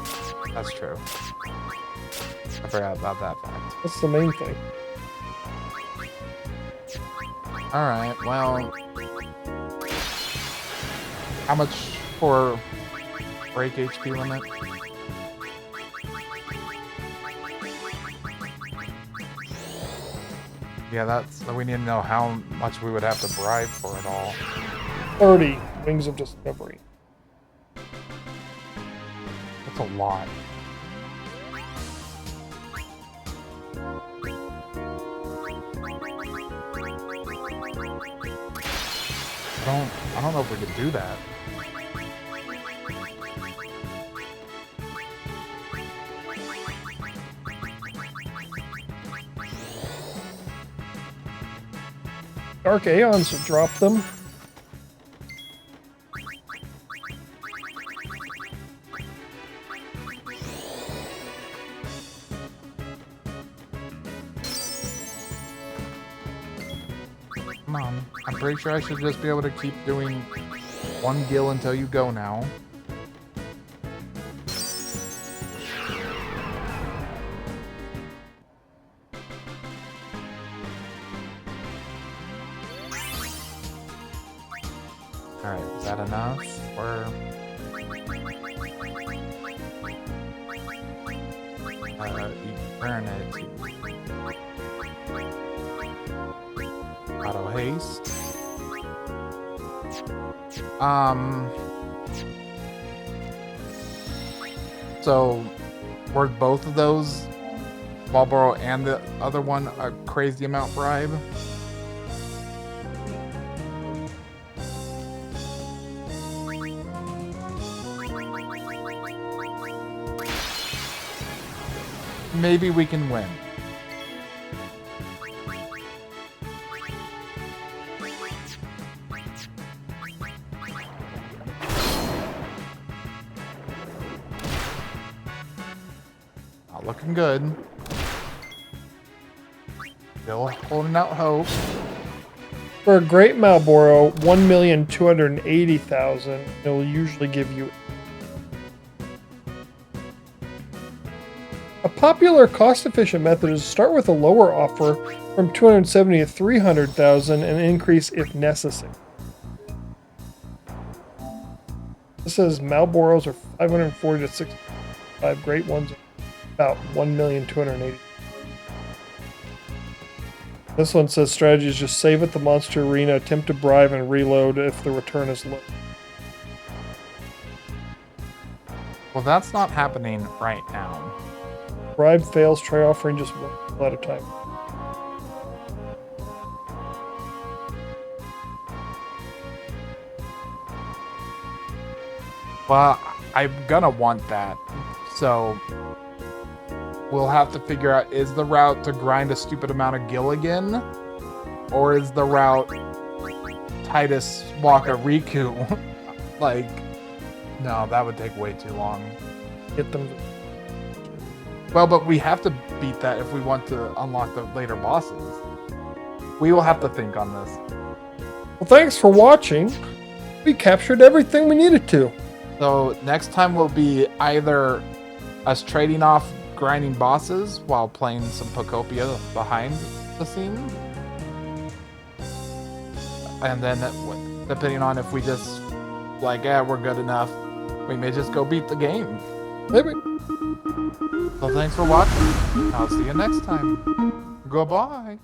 that's true. I forgot about that fact. That's the main thing. Alright, well... How much for break HP limit? Yeah, we need to know how much we would have to bribe for it all. 30 Wings of Discovery. That's a lot. I don't know if we could do that. Dark Aeons will drop them. Come on. I'm pretty sure I should just be able to keep doing one gill until you go now. Alright, is that enough? Or... eternity. Auto haste. So were both of those, Marlboro and the other one, a crazy amount bribe? Maybe we can win. Not looking good. Still holding out hope. For a Great Marlboro, 1,280,000. It'll usually give you. A popular cost-efficient method is to start with a lower offer from 270 to 300,000 and increase if necessary. This says Marlboros are 540 to 65. Great ones are about 1,280,000. This one says strategy is just save at the monster arena, attempt to bribe and reload if the return is low. Well, that's not happening right now. Bribe fails, try offering just one at a time. Well, I'm gonna want that. So we'll have to figure out, is the route to grind a stupid amount of gil again? Or is the route Titus Waka Riku? Like, no, that would take way too long. Get them. Well, but we have to beat that if we want to unlock the later bosses. We will have to think on this. Well, thanks for watching. We captured everything we needed to. So next time will be either us trading off grinding bosses while playing some Pocopia behind the scenes. And then depending on if we just like, we're good enough, we may just go beat the game. Maybe. So thanks for watching. I'll see you next time. Goodbye.